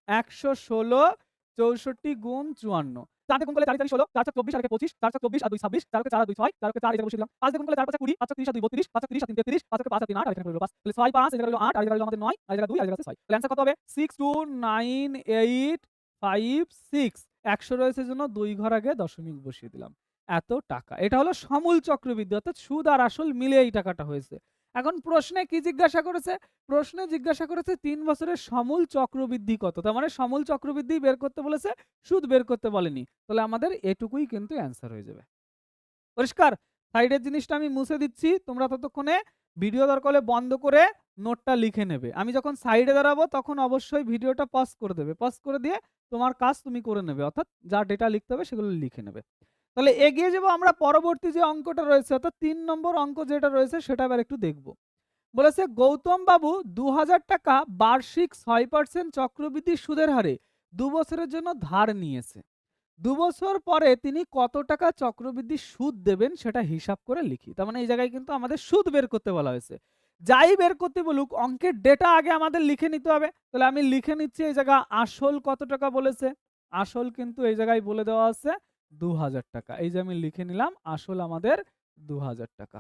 ১১৬ ৬৪ গুণ ৫৪। ৪ দিয়ে গুণ করলে ৪ ৪ ১৬, ৪ ৪ ২৪ আর ২৫, ৪ ৪ ২৪ আর ২ ২৬, ৪ ৪ আর ২ ৬, ৪ ৪ এটা বসিয়ে দিলাম। ৫ দিয়ে গুণ করলে ৪ ৫ ২০, ৫ ৩০ আর ২ ৩২, ৫ ৩০ আর ৩ ৩৩, ৫ ৫ আর ৩ ৮ আর এখানে হলো ৫। তাহলে ৬ ৫ এটা হলো ৮ আর এটা হলো আমাদের ৯ আর এটা ২ আর এটা হচ্ছে ৬। তাহলে অ্যানসার কত হবে? 629856। ১০০ রয়েছে জন্য ২ ঘর আগে দশমিক বসিয়ে দিলাম। এত টাকা। এটা হলো সমূল চক্রবৃদ্ধি, অর্থাৎ সুদ আর আসল মিলে এই টাকাটা হয়েছে। এখন প্রশ্নে কি জিজ্ঞাসা করেছে? প্রশ্নে জিজ্ঞাসা করেছে ৩ বছরের সমূল চক্রবৃদ্ধি কত? তার মানে সমূল চক্রবৃদ্ধি বের করতে বলেছে, সুদ বের করতে বলেনি। তাহলে আমাদের এটুকুই কিন্তু অ্যান্সার হয়ে যাবে। পরিষ্কার? সাইডের জিনিসটা আমি মুছে দিচ্ছি। তোমরা ততক্ষণে ভিডিও দরকার হলে বন্ধ করে নোটটা লিখে নেবে। আমি যখন সাইডে দাঁড়াবো তখন অবশ্যই ভিডিওটা পজ করে দেবে। পজ করে দিয়ে তোমার কাজ তুমি করে নেবে। অর্থাৎ যা ডেটা লিখতে হবে সেগুলো লিখে নেবে। তাহলে এগিয়ে যাবো আমরা পরবর্তী যে অঙ্কটা রয়েছে, অর্থাৎ ৩ নম্বর অঙ্ক যেটা রয়েছে সেটা এবার একটু দেখব। বলেছে গৌতম বাবু ২০০০ টাকা বার্ষিক ৬% চক্রবৃদ্ধি সুদের হারে ২ বছরের জন্য ধার নিয়েছে। ২ বছর পরে তিনি কত টাকা চক্রবৃদ্ধি সুদ দেবেন সেটা হিসাব করে লিখি। তার মানে এই জায়গায় কিন্তু আমাদের সুদ বের করতে বলা হয়েছে। যাই বের করতে বলুক অঙ্কের ডেটা আগে আমাদের লিখে নিতে হবে। তাহলে আমি লিখে নিচ্ছি এই জায়গা আসল কত টাকা বলেছে। আসল কিন্তু এই জায়গায় বলে দেওয়া আছে ২০০০ টাকা। এই যে আমি লিখে নিলাম আসল আমাদের ২০০০ টাকা।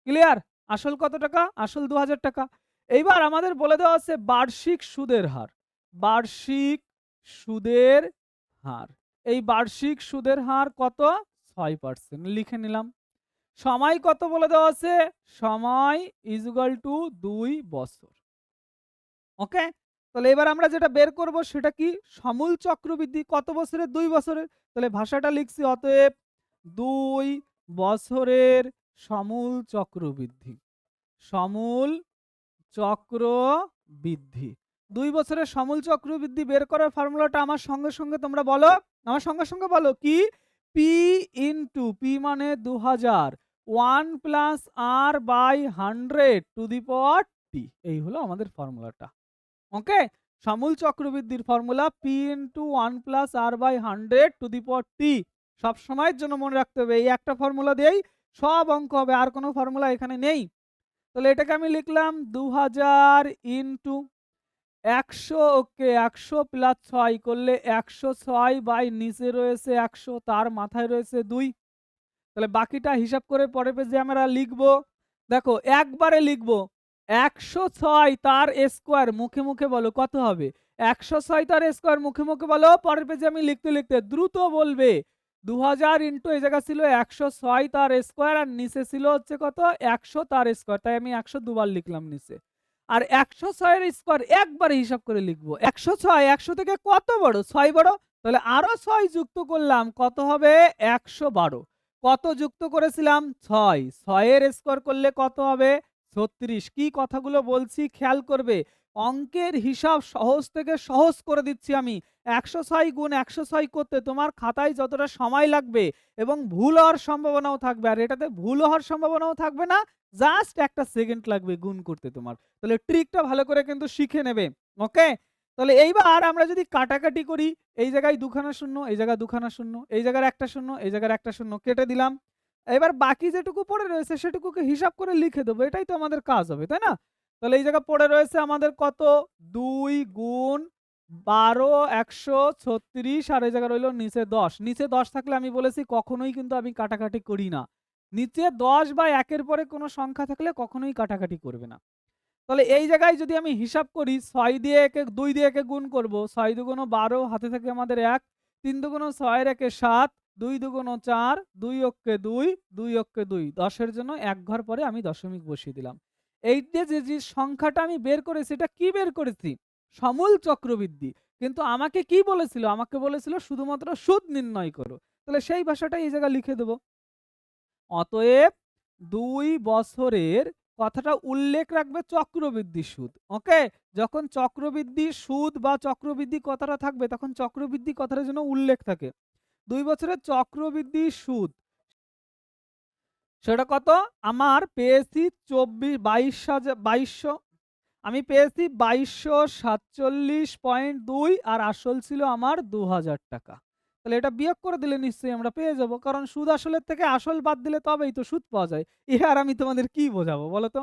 ক্লিয়ার? আসল কত টাকা? আসল ২০০০ টাকা। এইবার আমাদের বলে দেওয়া আছে বার্ষিক সুদের হার। বার্ষিক সুদের হার। এই বার্ষিক সুদের হার কত? 6%, লিখে নিলাম। সময় কত বলে দেওয়া আছে? সময় = 2 বছর। ওকে? তাহলে এবার আমরা যেটা বের করব সেটা কি? সমূল চক্রবৃদ্ধি। কত বছরের? 2 বছরের। তাহলে ভাষাটা লিখছি, অতএব 2 বছরের সমূল চক্রবৃদ্ধি। সমূল চক্রবৃদ্ধি। ২ বছরের সমূল চক্রবৃদ্ধি বের করার ফর্মুলাটা আমার সঙ্গে, সঙ্গে তোমরা বলো। আমার সঙ্গে, সঙ্গে বলো কি? P ইনটু P মানে ২০০০ 1 plus R by 100 to the power T। এই হলো আমাদের ফর্মুলাটা। ওকে? সমূল চক্রবৃদ্ধির formula P into 1 plus R by 100 to the power T। সব সময়ের জন্য মনে রাখতে হবে এই একটা ফর্মুলা দিয়েই সব অঙ্ক হবে, আর কোনো ফর্মুলা এখানে নেই। তাহলে এটাকে আমি লিখলাম ২০০০ ইনটু ১০০। ওকে, ১০০ প্লাস ৬ করলে ১০৬ বাই নিচে রয়েছে ১০০, তার মাথায় রয়েছে ২। তাহলে বাকিটা হিসাব করে পরের পেজে আমরা লিখব। দেখো একবারে লিখব। ১০৬ তার স্কোয়ার, মুখে মুখে বলো কত হবে? ১০৬ তার স্কোয়ার, মুখে মুখে বলো। পরের পেজে আমি লিখতে লিখতে দ্রুত বলবে। ২০০০ ইনটু এই জায়গা ছিল ১০৬ তার স্কোয়ার, আর নিচে ছিল হচ্ছে কত? ১০০ তার স্কোয়ার। তাই আমি ১০০ দুবার লিখলাম নিচে। আর ১০৬ এর স্কোয়ার একবারে হিসাব করে লিখব। ১০৬ ১০০ থেকে কত বড়? ৬ বড়। তাহলে আরো ৬ যুক্ত করলাম, কত হবে? ১১২। কত যুক্ত করেছিলাম? ৬। ৬ এর স্কোয়ার করলে কত হবে? ৩৬। কি কথাগুলো বলছি খেয়াল করবে। অঙ্কের হিসাব সহজ থেকে সহজ করে দিচ্ছি আমি। ১০৬ গুণ ১০৬ করতে তোমার খাতায় যতটা সময় লাগবে এবং ভুল হওয়ার সম্ভাবনাও থাকবে, আর এটাতে ভুল হওয়ার সম্ভাবনাও থাকবে না। জাস্ট ১ সেকেন্ড লাগবে গুণ করতে তোমার। তাহলে ট্রিকটা ভালো করে কিন্তু শিখে নেবে। ওকে? তাহলে এইবার আমরা যদি কাটাকাটি করি, এই জায়গায় ২ খানা শূন্য, এই জায়গায় ২ খানা শূন্য, এই জায়গার একটা শূন্য, এই জায়গার একটা শূন্য কেটে দিলাম। এবার বাকি যেটুকু পড়ে রয়েছে সেটুকুকে হিসাব করে লিখে দেবো। এটাই তো আমাদের কাজ হবে, তাই না? তাহলে এই জায়গা পড়ে রয়েছে আমাদের কত? ২ গুণ ১২ ১৩৬, আর এই জায়গা রইল নিচে ১০। নিচে ১০ থাকলে আমি বলেছি কখনোই কিন্তু আমি কাটাকাটি করি না। নিচে ১০ বা ১ এর পরে কোনো সংখ্যা থাকলে কখনোই কাটাকাটি করবে না। তাহলে এই জায়গায় যদি আমি হিসাব করি, ৬ দিয়ে একে ২ দিয়ে একে গুণ করব। ৬ দুগুণ ১২, হাতে থাকে আমাদের ১। ৩ দুগুণ ৬ এর একে ৭, ২ দুগুণ ৪, ২ অক্কে ২, ২ অক্কে ২। ১০ এর জন্য এক ঘর পরে আমি দশমিক বসিয়ে দিলাম। এই যে সংখ্যাটা আমি বের করেছি, এটা কি বের করেছি? সমূল চক্রবৃদ্ধি। কিন্তু আমাকে কি বলেছিল? আমাকে বলেছিল শুধুমাত্র সুদ নির্ণয় করো। তাহলে সেই ভাষাটাই এই জায়গায় লিখে দেব। অতএব ২ বছরের, কথাটা উল্লেখ রাখবে চক্রবৃদ্ধি সুদ। ওকে? যখন চক্রবৃদ্ধি সুদ বা চক্রবৃদ্ধি কথাটা থাকবে তখন চক্রবৃদ্ধি কথাটার জন্য উল্লেখ থাকে। ২ বছরের চক্রবৃদ্ধি সুদ সেটা কত? আমার পেয়েছি ২২০০। আমি পেয়েছি ২২৪৭.২, আর আসল ছিল আমার ২০০০ টাকা। তাহলে এটা বিয়োগ করে দিলে নিশ্চয়ই আমরা পেয়ে যাব। কারণ সুদ আসলের থেকে আসল বাদ দিলে তবেই তো সুদ পাওয়া যায়। এ আর আমি তোমাদের কি বোঝাবো বলো তো?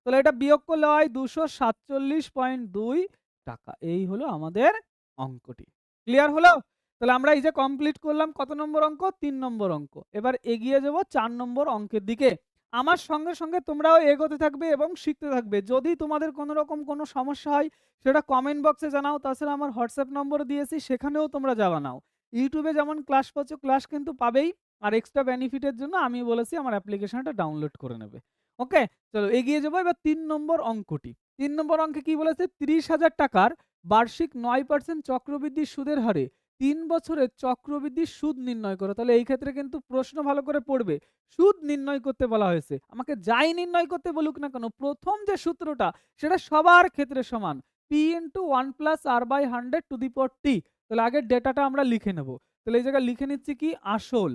তাহলে এটা বিয়োগ করলে হয় ২৪৭.২ টাকা। এই হলো আমাদের অঙ্কটি। ক্লিয়ার হলো? তাহলে আমরা এই যে কমপ্লিট করলাম কত নম্বর অঙ্ক? ৩ নম্বর অঙ্ক। এবার এগিয়ে যাব ৪ নম্বর অঙ্কের দিকে। আমার সঙ্গে, সঙ্গে তোমরাও এগোতে থাকবে এবং শিখতে থাকবে। যদি তোমাদের কোনো রকম কোনো সমস্যা হয় সেটা কমেন্ট বক্সে জানাও। তাছাড়া আমার হোয়াটসঅ্যাপ নম্বর দিয়েছি, সেখানেও তোমরা জানাও। ইউটিউবে যেমন ক্লাস পাচ্ছ, ক্লাস কিন্তু পাবেই। আর এক্সট্রা বেনিফিটের জন্য আমি বলেছি আমার অ্যাপ্লিকেশনটা ডাউনলোড করে নেবে। ওকে? চলো এগিয়ে যাবো এবার ৩ নম্বর অঙ্কটি। ৩ নম্বর অঙ্কে কি বলেছে? ৩০,০০০ টাকার বার্ষিক ৯% চক্রবৃদ্ধি সুদের হারে ৩ বছরের চক্রবৃদ্ধি সুদ নির্ণয় করো। তাহলে এই ক্ষেত্রে কিন্তু প্রশ্ন ভালো করে পড়বে। সুদ নির্ণয় করতে বলা হয়েছে। আমাকে যাই নির্ণয় করতে বলুক না কেন, প্রথম যে সূত্রটা সেটা সবার ক্ষেত্রে সমান। P into 1 plus R by 100 to the power T। তাহলে আগের ডেটাটা আমরা লিখে নেব। তাহলে এই জায়গায় লিখে নিচ্ছি কি? আসল।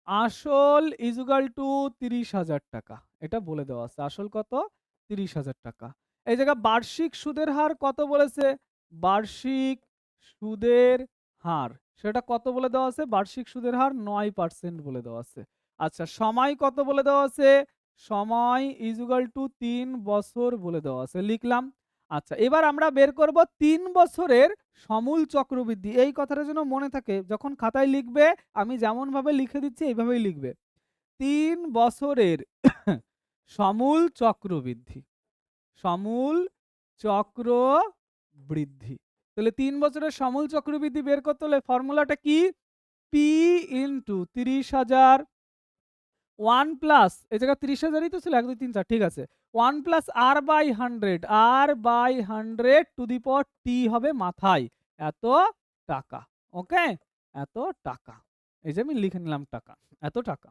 আসল is equal to ৩০,০০০ টাকা। এটা বলে দেওয়া আছে। আসল কত? ৩০,০০০ টাকা। এই জায়গায় বার্ষিক সুদের হার কত বলেছে? বার্ষিক সুদের হার সেটা কত বলে দেওয়া আছে? বার্ষিক সুদের হার ৯% বলে দেওয়া আছে। আচ্ছা, সময় কত বলে দেওয়া আছে? সময় is equal to ৩ বছর বলে দেওয়া আছে। লিখলাম। আচ্ছা, এবার আমরা বের করব ৩ বছরের সমূল চক্রবৃদ্ধি। এই কথাটা যেন মনে থাকে, যখন খাতায় লিখবে আমি যেমনভাবে লিখে দিচ্ছি এইভাবেই লিখবে। ৩ বছরের সমূল চক্রবৃদ্ধি। সমূল চক্রবৃদ্ধি। তাহলে 3 বছরের সমূল চক্রবৃদ্ধি বের করতে হলে ফর্মুলাটা কি? পি ইনটু 30,000 1 প্লাস এই জায়গায় 30,000ই তো ছিল 1 2 3 4 ঠিক আছে 1 plus R by 100 to the power T হবে মাথায় এত টাকা। ওকে, এত টাকা। এই যে আমি লিখে নিলাম টাকা, এত টাকা।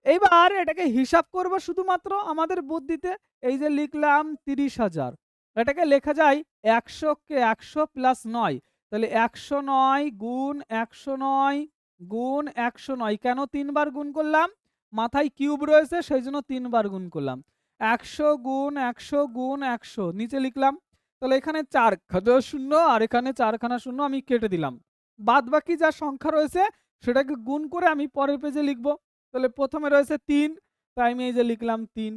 এইবার এটাকে হিসাব করব শুধুমাত্র আমাদের বুদ্ধিতে। এই যে লিখলাম 30,000, এটাকে লেখা যায় 100 কে 100 প্লাস 9, তাহলে 109 গুণ 109 গুণ 109। কেন 3 বার গুণ করলাম? মাথায় কিউব রয়েছে সেই জন্য 3 বার গুণ করলাম। 100 গুণ 100 গুণ 100 নিচে লিখলাম। তাহলে এখানে 4 খানা শূন্য আর এখানে 4 খানা শূন্য আমি কেটে দিলাম। বাদ বাকি যা সংখ্যা রয়েছে সেটাকে গুণ করে আমি পরের পেজে লিখব। তাহলে প্রথমে রয়েছে 3, তাই আমি এই যে লিখলাম 3।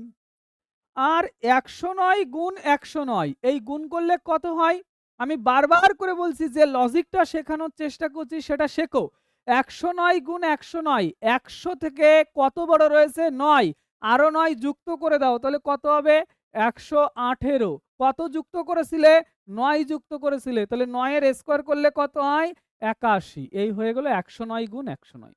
আর 109 গুণ 109 এই গুণ করলে কত হয়? আমি বারবার করে বলছি যে লজিকটা শেখানোর চেষ্টা করছি সেটা শেখো। 109 গুণ 109, 100 থেকে কত বড় রয়েছে? 9, আরো 9 যুক্ত করে দাও, তাহলে কত হবে? 118। কত যুক্ত করেছিলে? 9 যুক্ত করেছিলে, তাহলে 9 এর স্কয়ার করলে কত হয়? 81। এই হয়ে গেল 109 গুণ 109।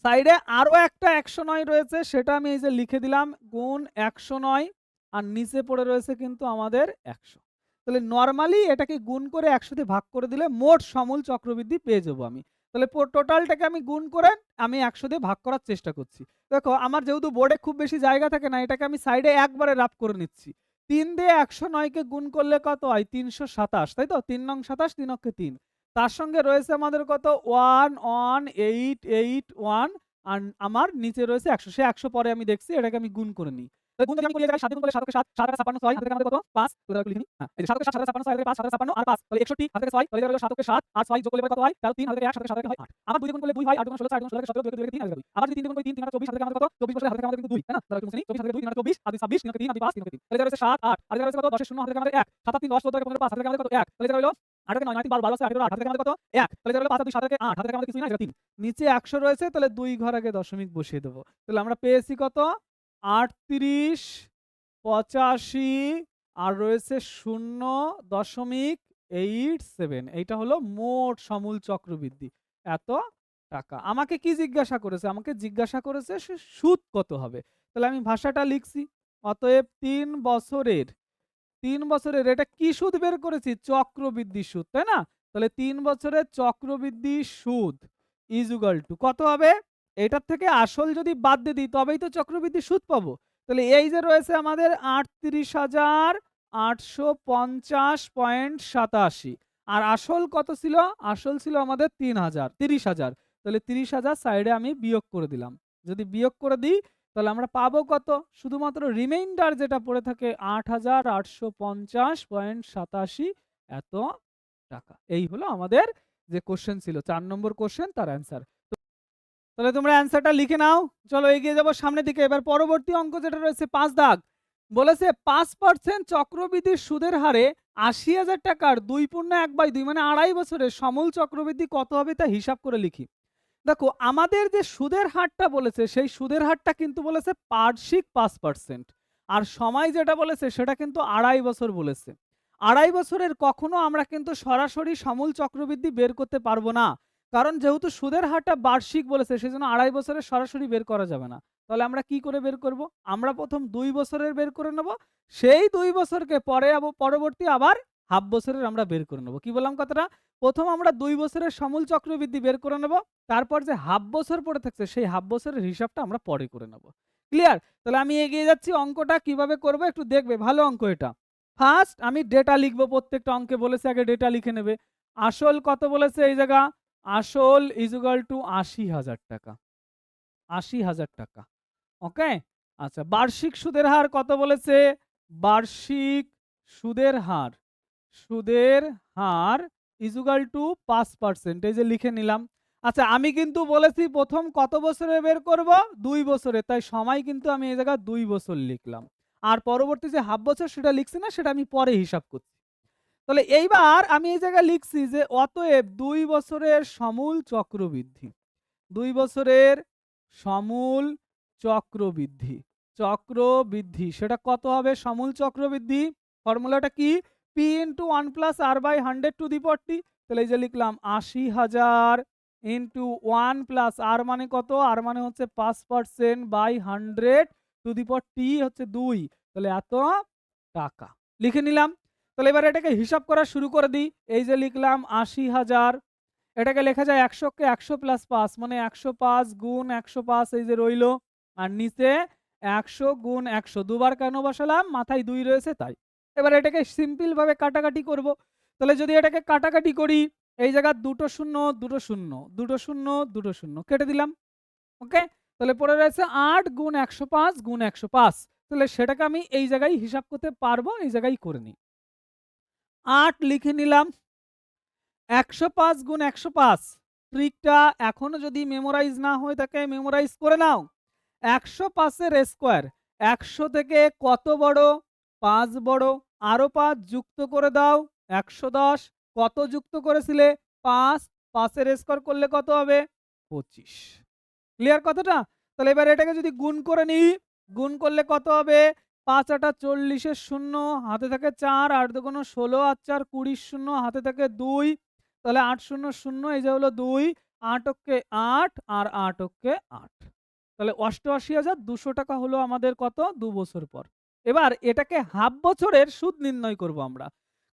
সাইডে আরো একটা 109 রয়েছে সেটা আমি এই যে লিখে দিলাম গুণ 109, আর নিচে পড়ে রয়েছে কিন্তু আমাদের 100। তাহলে নরমালি এটাকে গুণ করে 100 দিয়ে ভাগ করে দিলে মোট সমূল চক্রবৃদ্ধি পেয়ে যাবো আমি। তাহলে টোটালটাকে আমি গুণ করে আমি 100 দিয়ে ভাগ করার চেষ্টা করছি। দেখো আমার যেহেতু বোর্ডে খুব বেশি জায়গা থাকে না, এটাকে আমি সাইডে একবারে রাফ করে নিচ্ছি। 3 দিয়ে 109 কে গুণ করলে কত হয়? 327, তাই তো? 3 নং 27, 3 অক্ষে 3। তার সঙ্গে রয়েছে আমাদের কত? 11881, আর আমার নিচে রয়েছে 100। সে 100 পরে আমি দেখছি, এটাকে আমি গুণ করে নিই। তাহলে গুণ যদি আমি করি, এই জায়গায় 7 দিয়ে গুণ করলে 7 কে 7, 7 আর 56 6, হাতে থেকে আমাদের কত? 5। তাহলে একটু লিখে নিই। হ্যাঁ, এই যে 7 কে 7, 7 আর 56 6 থেকে 5, 7 আর 56 আর 5, তাহলে 61, হাতে থেকে 6, তাহলে এটা হলো 7 কে 7 আর 6 যোগ করলে কত হয়? তাহলে 3, হাতে থেকে 1, 7 কে 7 হয় 8। আবার 2 দিয়ে গুণ করলে 2 হয়, 8 গুণ 16, 4 গুণ 16 কে 17, 2 কে 2 কে 3, 2 আবার যদি 3 দিয়ে গুণ করি 3, 3 আর 24, হাতে থেকে আমাদের কত? 24 বসলে হাতে থেকে আমাদের কিন্তু 2, তাই না? তাহলে একটু মুছে নিই। 24 হাতে থেকে 2, 3 আর 24, আর 26, 3 আর 3, 5, 3 তাহলে এটা হচ্ছে 7 8, আর এটা হচ্ছে কত? 10 এর শূন্য, হাতে থেকে আমাদের 1, 7 আর 3 10, 14 থেকে 15 5, হাতে থেকে আমাদের কত? 1, তাহলে এটা হলো 8 কে 9, 9 3 12, 12 আছে 8 8, হাতে থেকে আমাদের কত? 1, তাহলে এটা হলো 5 আর 2 7 থেকে 8, হাতে থেকে আমাদের কিছুই না, এটা 3। নিচে 100 রয়েছে, তাহলে 2 ঘর আগে দশমিক বসিয়ে দেব। তাহলে আমরা পেয়েছি কত? 38 85, আর রয়েছে 0.87। এইটা হলো মোট সমূল চক্রবৃদ্ধি, এত টাকা। আমাকে কি জিজ্ঞাসা করেছে? আমাকে জিজ্ঞাসা করেছে সুদ কত হবে। তাহলে আমি ভাষাটা লিখছি। অতএব 3 বছরের এটা কি সুদ বের করেছি? চক্রবৃদ্ধি সুদ, তাই না? তাহলে 3 বছরের চক্রবৃদ্ধি সুদ ইজুগাল টু কত হবে? এটার থেকে আসল যদি বাদ দিয়ে দিই তবেই তো চক্রবৃদ্ধি সুদ পাবো। তাহলে এই যে রয়েছে আমাদের 38,850.87, আর আসল কত ছিল? আসল ছিল আমাদের 30,000। তাহলে 30,000 সাইডে আমি বিয়োগ করে দিলাম। যদি বিয়োগ করে দিই তাহলে আমরা পাবো কত? শুধুমাত্র রিমাইন্ডার যেটা পড়ে থাকে 8,850.87 এত টাকা। এই হলো আমাদের যে কোশ্চেন ছিল 4 নম্বর কোশ্চেন, তার অ্যান্সার। তাহলে তোমরা অ্যান্সারটা লিখে নাও। চলো এগিয়ে যাবো সামনের দিকে। এবার পরবর্তী অঙ্ক যেটা রয়েছে 5 দাগ, বলেছে 5% চক্রবৃদ্ধির সুদের হারে 80,000 টাকার 2/1/2 মানে 2.5 বছরের সমূল চক্রবৃদ্ধি কত হবে তা হিসাব করে লিখি। দেখো আমাদের যে সুদের হারটা বলেছে সেই সুদের হারটা কিন্তু বলেছে বার্ষিক 5%, আর সময় যেটা বলেছে সেটা কিন্তু 2.5 বছর বলেছে। 2.5 বছরের কখনো আমরা কিন্তু সরাসরি সমূল চক্রবৃদ্ধি বের করতে পারবো না, কারণ যেহেতু সুদের হারটা বার্ষিক বলেছে সেজন্য 2.5 বছরের সরাসরি বের করা যাবে না। তাহলে আমরা কি করে বের করব? আমরা প্রথম 2 বছরের বের করে নেব, সেই 2 বছরকে পরবর্তী আবার হাফ বছরের আমরা বের করে নেব। কি বললাম কথাটা? প্রথম আমরা 2 বছরের সমূল চক্রবৃদ্ধি বের করে নেব, তারপর যে হাফ বছর পড়ে থাকছে সেই হাফ বছরের হিসাবটা আমরা পরে করে নেব। ক্লিয়ার? তাহলে আমি এগিয়ে যাচ্ছি, অঙ্কটা কিভাবে করব একটু দেখবে, ভালো অঙ্ক এটা। ফার্স্ট আমি ডেটা লিখব, প্রত্যেকটা অঙ্কে বলেছে আগে ডেটা লিখে নেবে। আসল কত বলেছে এই জায়গা? আসল ইজুগাল টু 80,000 টাকা। 80,000 টাকা। ওকে? আচ্ছা, বার্ষিক সুদের হার কত বলেছে? বার্ষিক সুদের হার, সুদের হার ইজুগাল টু 5%, এই যে লিখে নিলাম। আচ্ছা আমি কিন্তু বলেছি প্রথম কত বছরে বের করব? 2 বছরে, তাই সময় কিন্তু আমি এই জায়গায় 2 বছর লিখলাম। আর পরবর্তী যে হাফ বছর সেটা লিখছি না, সেটা আমি পরে হিসাব করছি। তাহলে এইবার আমি এই জায়গায় লিখছি যে অতএব 2 বছরের সমূল চক্রবৃদ্ধি, 2 বছরের সমূল চক্রবৃদ্ধি, চক্রবৃদ্ধি সেটা কত হবে? সমূল চক্রবৃদ্ধি ফর্মুলাটা কি? P into 1 plus R by 100 to the power T. তাহলে এই যে লিখলাম ৮০,০০০ ইন্টু 1 প্লাস আর মানে কত, আর মানে হচ্ছে 5% বাই 100 টু দি পাওয়ার টি হচ্ছে 2, তাহলে এত টাকা লিখে নিলাম। তাহলে এবার এটাকে হিসাব করা শুরু করে দিই। এই যে লিখলাম ৮০,০০০, এটাকে লেখা যায় ১০০ কে ১০০ প্লাস ৫ মানে ১০৫ গুণ ১০৫ এই যে রইল, আর নিচে ১০০ গুণ ১০০ দুবার কেন বসালাম, মাথায় ২ রয়েছে তাই। এবার এটাকে সিম্পল ভাবে কাটাকাটি করব। তাহলে যদি এটাকে কাটাকাটি করি, এই জায়গায় দুটো শূন্য দুটো শূন্য দুটো শূন্য দুটো শূন্য কেটে দিলাম। ওকে, তাহলে পড়ে রয়েছে ৮ গুণ ১০৫ গুণ ১০৫। তাহলে সেটাকে আমি এই জায়গায় হিসাব করতে পারবো, এই জায়গায় করে নিই। ৮ লিখে নিলাম, ১০৫ গুণ ১০৫ ট্রিকটা এখনো যদি মেমোরাইজ না হয়ে থাকে মেমোরাইজ করে নাও। ১০৫ এর স্কোয়ার, ১০০ থেকে কত বড়, ৫ বড়, আরো ৫ যুক্ত করে দাও ১১০। কত যুক্ত করেছিলে, ৫, ৫ এর স্কোয়ার করলে কত হবে, ২৫। ক্লিয়ার কথাটা? তাহলে এবার এটাকে যদি গুণ করে নিই, গুণ করলে কত হবে, ৫ ৮ ৪০ এর শূন্য, হাতে থাকে ৪, ৮ ২ ১৬ আর ৪ ২০ শূন্য, হাতে থাকে ২, তাহলে ৮ শূন্য শূন্য, এই যে হলো ২, ৮ অক্কে ৮ আর ৮ অক্কে ৮। তাহলে ৮৮,২০০ টাকা হলো আমাদের কত, ২ বছর পর। এবার এটাকে হাফ বছরের সুদ নির্ণয় করব আমরা।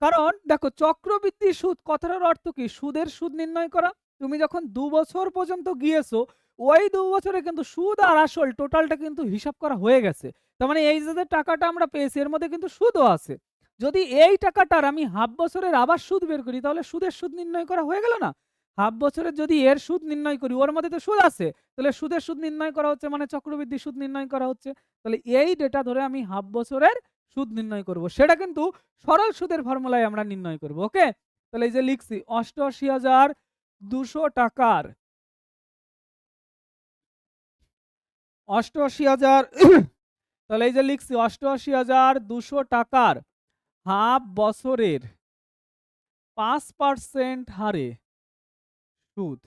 কারণ দেখো চক্রবৃদ্ধি সুদ কথাটার অর্থ কি, সুদের সুদ নির্ণয় করা। তুমি যখন ২ বছর পর্যন্ত গিয়েছো, ওই ২ বছরে কিন্তু সুদ আর আসল টোটালটা কিন্তু হিসাব করা হয়ে গেছে। তার মানে এই যে টাকাটা আমরা পেয়েছি এর মধ্যে কিন্তু সুদও আছে। যদি এই টাকাটার আমি হাফ বছরের আবার সুদ বের করি, তাহলে সুদের সুদ নির্ণয় করা হয়ে গেল না? হাফ বছরের যদি এর সুদ নির্ণয় করি, ওর মধ্যে তো সুদ আছে, তাহলে সুদের সুদ নির্ণয় করা হচ্ছে মানে চক্রবৃদ্ধি সুদ নির্ণয় করা হচ্ছে। তাহলে এই ডেটা ধরে আমি হাফ বছরের সুদ নির্ণয় করব, সেটা কিন্তু সরল সুদের ফর্মুলায় আমরা নির্ণয় করব। ওকে, তাহলে এই যে লিখছি ৮৮,২০০ টাকার ৮৮,০০০ তাহলে এই যে লিখছি ৮৮,২০০ টাকার হাফ বছরের ৫% হারে সুদ,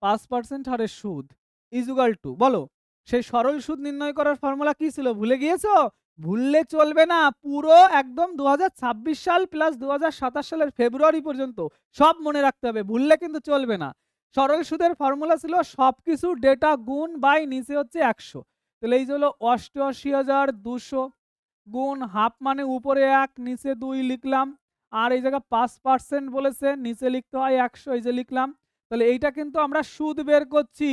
৫% হারে সুদ ইজুগাল টু, বলো সেই সরল সুদ নির্ণয় করার ফর্মুলা কি ছিল, ভুলে গিয়েছো? ভুললে চলবে না, পুরো একদম ২০২৬ সাল প্লাস ২০২৭ সালের ফেব্রুয়ারি পর্যন্ত সব মনে রাখতে হবে, ভুললে কিন্তু চলবে না। সরল সুদের ফর্মুলা ছিল সবকিছু ডেটা গুণ বাই নিচে হচ্ছে ১০০। তাহলে এই যে হলো ৮৮,২০০ গুণ হাফ মানে উপরে ১ নিচে ২ লিখলাম, আর এই জায়গায় ৫% বলেছে নিচে লিখতে হয় ১০০, এই যে লিখলাম। তাহলে এইটা কিন্তু আমরা সুদ বের করছি,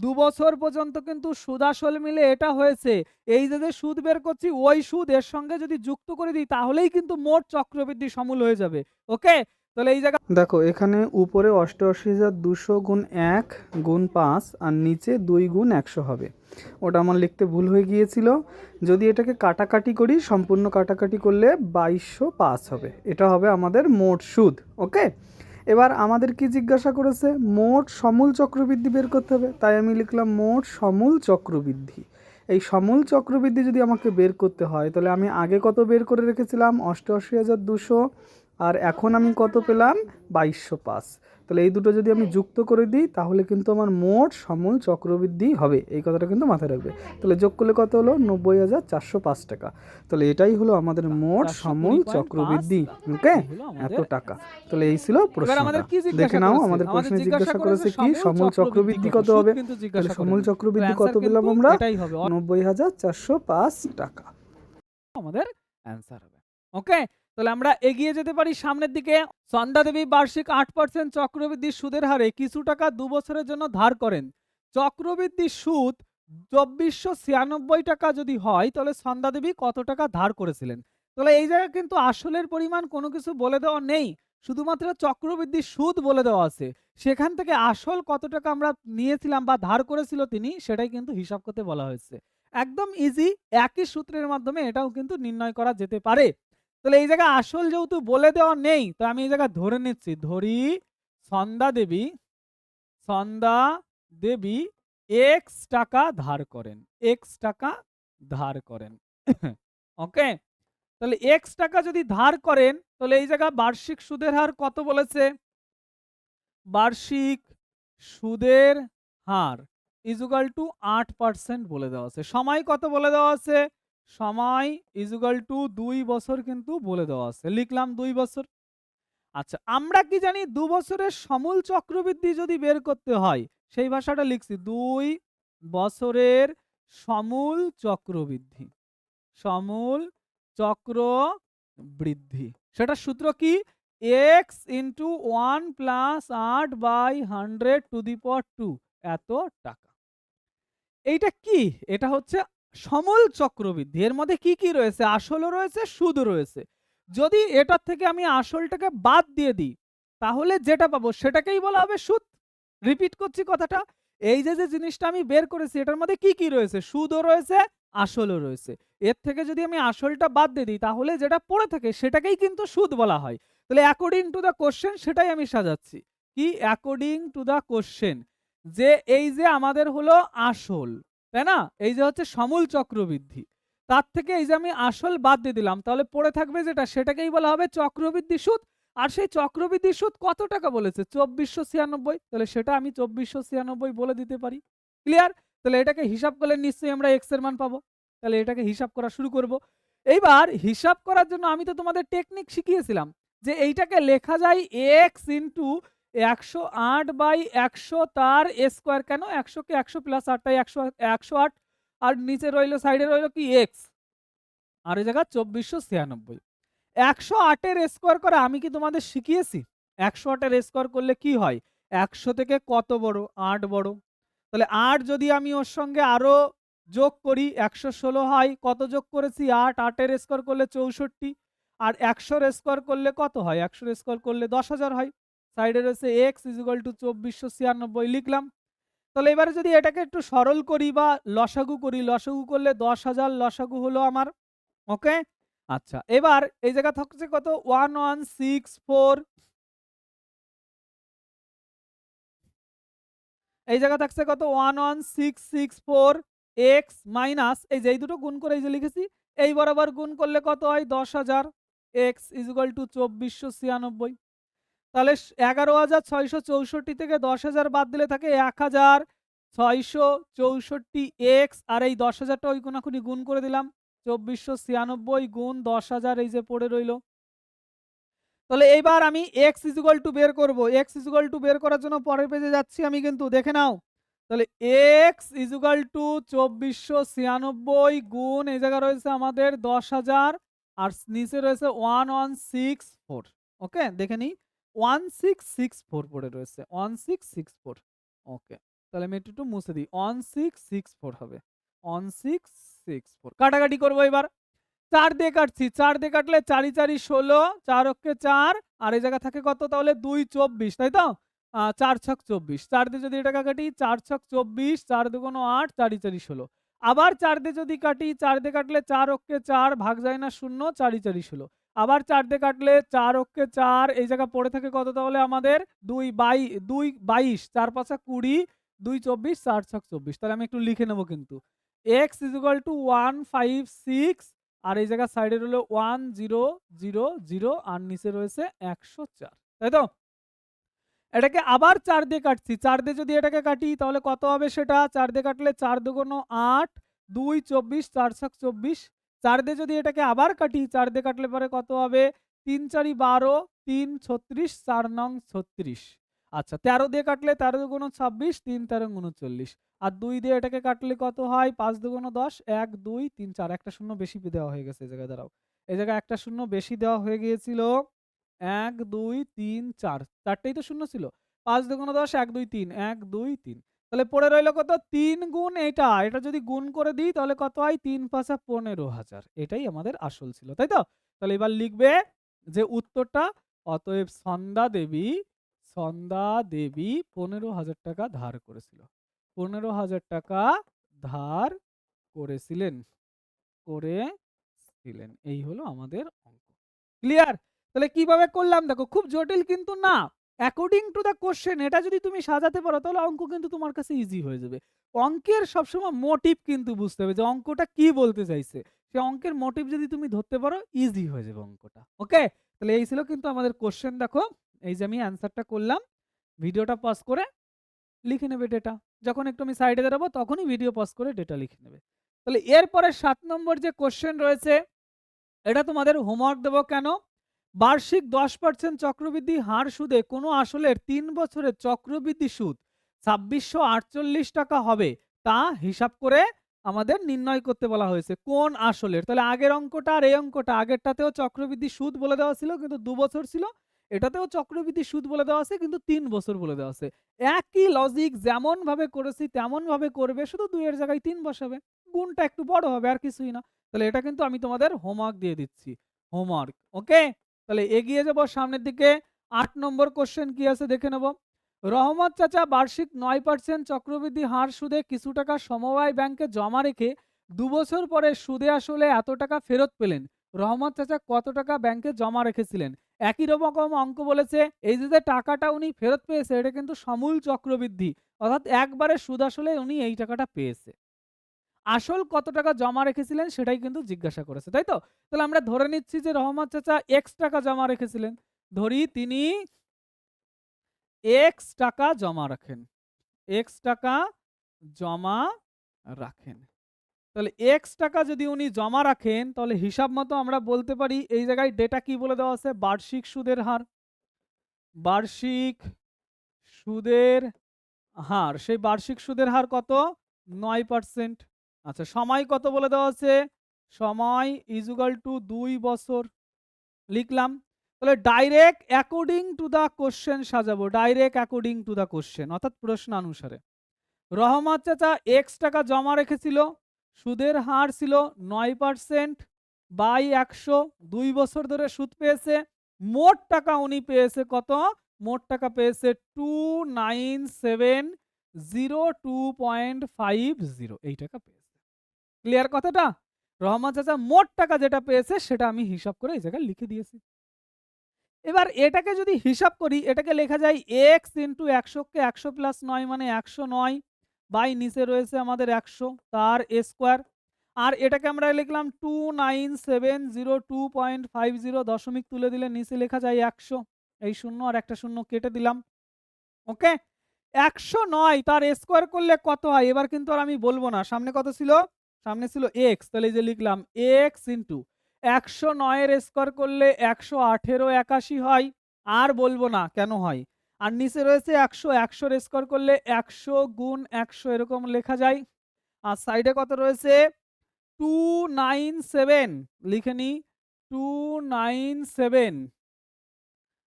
২ বছর পর্যন্ত কিন্তু সুদ আসল মিলে এটা হয়েছে। এই যে সুদ বের করছি ওই সুদ এর সঙ্গে যদি যুক্ত করে দিই তাহলেই কিন্তু মোট চক্রবৃদ্ধি সমূল হয়ে যাবে। ওকে, তাহলে এই জায়গা দেখো এখানে উপরে ৮৮,২০০ গুণ ১ গুণ ৫ আর নিচে ২ গুণ ১০০ হবে, ওটা আমার লিখতে ভুল হয়ে গিয়েছিল। যদি এটাকে কাটাকাটি করি, সম্পূর্ণ কাটাকাটি করলে ২২০৫ হবে, এটা হবে আমাদের মোট সুদ। ওকে, এবার আমাদের কি জিজ্ঞাসা করেছে, মোট সমূল চক্রবৃদ্ধি বের করতে হবে, তাই আমি লিখলাম মোট সমূল চক্রবৃদ্ধি। এই সমূল চক্রবৃদ্ধি যদি আমাকে বের করতে হয়, তাহলে আমি আগে কত বের করে রেখেছিলাম ৮৮,২০০, আর এখন আমি কত পেলাম ২২০৫। তাহলে এই দুটো যদি আমি যুক্ত করে দিই তাহলে কিন্তু আমার মোট সমূল চক্রবৃদ্ধি হবে, এই কথাটা কিন্তু মাথায় রাখবে। তাহলে যোগ করলে কত হলো, ৯০,৪০৫ টাকা। তাহলে এটাই হলো আমাদের মোট সমূল ৪২০.৫ চক্রবৃদ্ধি। ওকে, এই হলো এত আমাদের টাকা। অ্যান্সার। তাহলে এই ছিল এবার আমাদের প্রশ্নটা, কি দেখে জিজ্ঞাসা নাও। করেছে, আমাদের আমাদের প্রশ্নে জিজ্ঞাসা করেছে কি, সমূল সমূল চক্রবৃদ্ধি কত হবে। সুদ কিন্তু তাহলে জিজ্ঞাসা সমূল করেনি। তো চক্রবৃদ্ধি কত অ্যান্সার পেলাম কিন্তু আমরা, এটাই হবে, ৯০,৪০৫ টাকা। আমাদের অ্যান্সার হবে। ওকে, তাহলে আমরা এগিয়ে যেতে পারি সামনের দিকে। সন্ধ্যা দেবী বার্ষিক ৮% চক্রবৃদ্ধি সুদের হারে কিছু টাকা ২ বছরের জন্য ধার করেন। চক্রবৃদ্ধি সুদ ২৪৯৬ টাকা যদি হয় তাহলে সন্ধ্যা দেবী কত টাকা ধার করেছিলেন। তাহলে এই জায়গায় কিন্তু আসলের পরিমাণ কোনো কিছু বলে দেওয়া নেই, শুধুমাত্র চক্রবৃদ্ধি সুদ বলে দেওয়া আছে। সেখান থেকে আসল কত টাকা আমরা নিয়েছিলাম বা ধার করেছিল তিনি, সেটাই কিন্তু হিসাব করতে বলা হয়েছে। একদম ইজি, একই সূত্রের মাধ্যমে এটাও কিন্তু নির্ণয় করা যেতে পারে। তাহলে এই জায়গায় আসল যেহেতু বলে দেওয়া নেই, তো আমি এই জায়গায় ধরে নিচ্ছি, ধরি সন্ধ্যা দেবী এক্স টাকা ধার করেন, এক্স টাকা ধার করেন। ওকে, তাহলে এক্স টাকা যদি ধার করেন তাহলে এই জায়গায় বার্ষিক সুদের হার কত বলেছে, বার্ষিক সুদের হার ইজুগাল টু ৮% বলে দেওয়া আছে। সময় কত বলে দেওয়া আছে, সময় ইজুগাল টু 2 বছর কিন্তু বলে দেওয়া আছে, লিখলাম 2 বছর। আচ্ছা, আমরা কি জানি 2 বছরের সমূল চক্রবৃদ্ধি যদি বের করতে হয়, সেই ভাষাটা লিখছি 2 বছরের সমূল চক্রবৃদ্ধি, সমূল চক্রবৃদ্ধি। সেটার সূত্র কি? x ইন্টু 1 প্লাস 8/100 এত টাকা। এইটা কি? এটা হচ্ছে সমূল চক্রবৃদ্ধি। এর মধ্যে কি কি রয়েছে? আসলও রয়েছে, সুদও রয়েছে। যদি এটার থেকে আমি আসলটাকে বাদ দিয়ে দিই, তাহলে যেটা পাবো সেটাকেই বলা হবে সুদ। রিপিট করছি কথাটা। এই যে জিনিসটা আমি বের করেছি, এটার মধ্যে কি কি রয়েছে? সুদও রয়েছে, আসলও রয়েছে। এর থেকে যদি আমি আসলটা বাদ দিয়ে দিই, তাহলে যেটা পড়ে থাকে সেটাকেই কিন্তু সুদ বলা হয়। তাহলে অ্যাকর্ডিং টু দ্য কোশ্চেন সেটাই আমি সাজাচ্ছি। কি? অ্যাকর্ডিং টু দ্য কোশ্চেন, যে এই যে আমাদের হলো আসল, তাই না? এই যে হচ্ছে সমূল চক্রবৃদ্ধি, তার থেকে এই যে আমি আসল বাদ দিয়ে দিলাম, তাহলে পড়ে থাকবে যেটা সেটাকেই বলা হবে চক্রবৃদ্ধি সুদ। আর সেই চক্রবৃদ্ধি সুদ কত টাকা বলেছে? 2496। তাহলে সেটা আমি 2496 বলে দিতে পারি। ক্লিয়ার? তাহলে এটাকে হিসাব করলে নিশ্চয়ই আমরা এক্স এর মান পাবো। তাহলে এটাকে হিসাব করা শুরু করব। এইবার হিসাব করার জন্য আমি তো তোমাদের টেকনিক শিখিয়েছিলাম যে এইটাকে লেখা যায় এক্স ইন্টু 108/100 তার স্কোয়ার। কেন? 100 কে 100 প্লাস 8, তাই 108। আর নিচে রইলো, সাইডে রইলো কি? এক্স। আর এই জায়গা 2496। 108 এর স্কোয়ার করা আমি কি তোমাদের শিখিয়েছি? 108 এর স্কোয়ার করলে কি হয়? 100 থেকে কত বড়? 8 বড়। তাহলে 8 যদি আমি ওর সঙ্গে আরো যোগ করি, 116 হয়। কত যোগ করেছি? 8। 8 এর স্কোয়ার করলে 64। আর 100 এর স্কোয়ার করলে কত হয়? 100 এর স্কোয়ার করলে 10,000 হয়। সাইডে রয়েছে x ইকুয়াল টু 2496 লিখলাম। তাহলে এবারে যদি এটাকে একটু সরল করি বা লসাগু করি, লসাগু করলে 10,000 লসাগু হলো আমার। ওকে? আচ্ছা, এবার এই জায়গা থাকছে কত? 1164। এই জায়গা থাকছে কত? 11664 এক্স মাইনাস এই যে এই দুটো গুণ করে এই যে লিখেছি, এই বরাবর গুণ করলে কত হয়? 10,000 এক্স ইকুয়াল টু 2496। তাহলে 11,664 থেকে 10,000 বাদ দিলে থাকে 1,664 এক্স। আর এই 10,000টা ওই কোনাকুনি গুণ করে দিলাম। 2496 গুণ 10,000 এই যে পড়ে রইলো। তাহলে এইবার আমি x ইকুয়াল টু বের করব। x ইকুয়াল টু বের করার জন্য পরের পেজে যাচ্ছি আমি, কিন্তু দেখে নাও। তাহলে x ইকুয়াল টু 2496 গুণ এই জায়গা রয়েছে আমাদের 10,000 আর নিচে রয়েছে 1164। ওকে, দেখে নিই। 1664 পড়ে রয়েছে, 1664। ওকে, তাহলে আমি একটু মুছে দিই। 1664 হবে, 1664। কাটাকাটি করবো এবার। 4 দিয়ে কাটছি, 4 দিয়ে কাটলে 4 × 4 = 16, 4 অক্ষে 4। আর এই জায়গা থাকে কত? তাহলে 2 24, তাই তো? 4 ছক 24। 4 দিয়ে যদি এটাকে কাটি, 4 ছক 24, 4 দুগুণ 8, 4 × 4 = 16। আবার 4 দিয়ে যদি কাটি, 4 দিয়ে কাটলে 4 অক্ষে 4, ভাগ যায় না শূন্য, 4 × 4 = 16। আবার 4 দিয়ে কাটলে 4 অক্ষে 4, এই জায়গা পড়ে থাকে কত তাহলে আমাদের? 2 22, 4 × 5 = 20, 2 24, 4 ছক 24। তাহলে আমি একটু লিখে নেব কিন্তু। x = 156 আর এই জায়গার সাইডে রইলো 1000 আর নিচে রয়েছে 104, তাই তো? এটাকে আবার 4 দিয়ে কাটছি। 4 দিয়ে যদি এটাকে কাটি তাহলে কত হবে সেটা? 4 দিয়ে কাটলে 4 দুগুণ 8, 2 24, 4 ছক 24। 4 দিয়ে যদি এটাকে আবার কাটি, 4 দিয়ে কাটলে পরে কত হবে? 3 4 12, 3 36, 4 নং 36। আচ্ছা, 13 দিয়ে কাটলে 13 দুগুণ 26, 3 13 39। আর 2 দিয়ে এটাকে কাটলে কত হয়? 5 দুগুণ 10, 1 2 3 4। একটা শূন্য বেশি দেওয়া হয়ে গেছে এই জায়গায়, দাঁড়াও। এই জায়গায় একটা শূন্য বেশি দেওয়া হয়ে গিয়েছিল। 1 2 3 4, 4টেই তো শূন্য ছিল। 5 দুগুণ 10, 1 2 3, 1 2 3। তাহলে পড়ে রইল কত? 3 গুণ এটা। এটা যদি গুণ করে দিই তাহলে কত হয়? 3 5 15,000। এটাই আমাদের আসল ছিল, তাই তো? তাহলে এবার লিখবে যে উত্তরটা, অতএব সন্ধ্যা দেবী 15,000 টাকা ধার করেছিল। 15,000 টাকা ধার করেছিলেন, করেছিলেন। এই হলো আমাদের অঙ্ক। ক্লিয়ার? তাহলে কিভাবে করলাম দেখো, খুব জটিল কিন্তু না। অ্যাকর্ডিং টু দ্য কোশ্চেন এটা যদি তুমি সাজাতে পারো তাহলে অঙ্ক কিন্তু তোমার কাছে ইজি হয়ে যাবে। অঙ্কের সবসময় মোটিভ কিন্তু বুঝতে হবে যে অঙ্কটা কি বলতে চাইছে। সে অঙ্কের মোটিভ যদি তুমি ধরতে পারো, ইজি হয়ে যাবে অঙ্কটা। ওকে? তাহলে এই ছিল কিন্তু আমাদের কোশ্চেন। দেখো এই যে আমি অ্যান্সারটা করলাম, ভিডিওটা পজ করে লিখে নেবে ডেটা। যখন একটু আমি সাইডে দাঁড়াবো তখনই ভিডিও পজ করে ডেটা লিখে নেবে। তাহলে এরপরে 7 নম্বর যে কোশ্চেন রয়েছে এটা তোমাদের হোমওয়ার্ক দেবো কেন? বার্ষিক 10% চক্রবৃদ্ধি হার সুদে কোনো আসলের ৩ বছরের চক্রবৃদ্ধি সুদ ২৬৪৮ টাকা হবে তা হিসাব করে আমাদের নির্ণয় করতে বলা হয়েছে। কোন আসলের? তাহলে আগের অঙ্কটা আর এই অঙ্কটা, আগেরটাতেও চক্রবৃদ্ধি সুদ বলে দেওয়া ছিল কিন্তু ২ বছর ছিল। এটাতেও চক্রবৃদ্ধি সুদ বলে দেওয়া আছে কিন্তু ৩ বছর বলে দেওয়া আছে। একই লজিক যেমন ভাবে করেছি তেমন ভাবে করবে, শুধু ২ এর জায়গায় ৩ বসাবে। গুণটা একটু বড় হবে আর কিছুই না। তাহলে এটা কিন্তু আমি তোমাদের হোমওয়ার্ক দিয়ে দিচ্ছি। হোমওয়ার্ক। ওকে? তাহলে এগিয়ে যাব সামনের দিকে। ৮ নম্বর কোশ্চেন কি আছে দেখে নেব। রহমত চাচা বার্ষিক ৯% চক্রবৃদ্ধি হার সুদে কিছু টাকা সমবায় ব্যাংকে জমা রেখে ২ বছর পরে সুদে আসলে এত টাকা ফেরত পেলেন। রহমত চাচা কত টাকা ব্যাংকে জমা রেখেছিলেন? একই রকম অঙ্ক বলেছে। এই যে টাকাটা উনি ফেরত পেয়েছে এটা কিন্তু সমূল চক্রবৃদ্ধি। অর্থাৎ একবারে সুদ আসলে উনি এই টাকাটা পেয়েছে। আসল কত টাকা জমা রেখেছিলেন সেটাই কিন্তু জিজ্ঞাসা করেছে, তাই তো? তাহলে আমরা ধরে নিচ্ছি যে রহমত চাচা এক্স টাকা জমা রেখেছিলেন। ধরি তিনি এক্স টাকা জমা রাখেন। এক্স টাকা জমা রাখেন। তাহলে এক্স টাকা যদি উনি জমা রাখেন তাহলে হিসাব মতো আমরা বলতে পারি এই জায়গায় ডেটা কি বলে দেওয়া আছে? বার্ষিক সুদের হার। বার্ষিক সুদের হার। সেই বার্ষিক সুদের হার কত? ৯%। আচ্ছা, সময় কত বলে দেওয়া আছে? সময় ইকুয়াল টু ২ বছর। লিখলাম। তাহলে direct according to the question সাজাবো। Direct according to the question অর্থাৎ প্রশ্নানুসারে। রহমত চাচা এক্স টাকা জমা রেখেছিল। সুদের হার ছিল ৯% বাই ১০০। ২ বছর ধরে সুদ পেয়েছে। মোট টাকা উনি পেয়েছে কত? মোট টাকা পেয়েছে 297002.50। এই টাকা পেয়েছে। ক্লিয়ার কথাটা? রহমান চাচা মোট টাকা যেটা পেয়েছে সেটা আমি হিসাব করে এই জায়গায় লিখে দিয়েছি। এবার এটাকে যদি হিসাব করি এটাকে লেখা যায় x ইন্টু ১০০ কে ১০০ প্লাস ৯ মানে ১০৯ বাই নিচে রয়েছে আমাদের ১০০ তার স্কোয়ার। আর এটাকে আমরা লিখলাম 297002.50 দশমিক তুলে দিলে নিচে লেখা যায় ১০০। এই শূন্য আর একটা শূন্য কেটে দিলাম। ওকে? ১০৯ তার স্কোয়ার করলে কত হয়? এবার কিন্তু আর আমি বলব না। সামনে কত ছিল? সামনে ছিল x। তাহলে এই যে লিখলাম x ইন্টু ১০৯ এর স্কোয়ার করলে ১১৮ ৮১ হয়। আর বলবো না কেন হয়। আর নিচে রয়েছে ১০০, ১০০ এর স্কোয়ার করলে ১০০ গুণ ১০০ এরকম লেখা যায়। আর সাইডে কত রয়েছে? 297 লিখে নিই। 297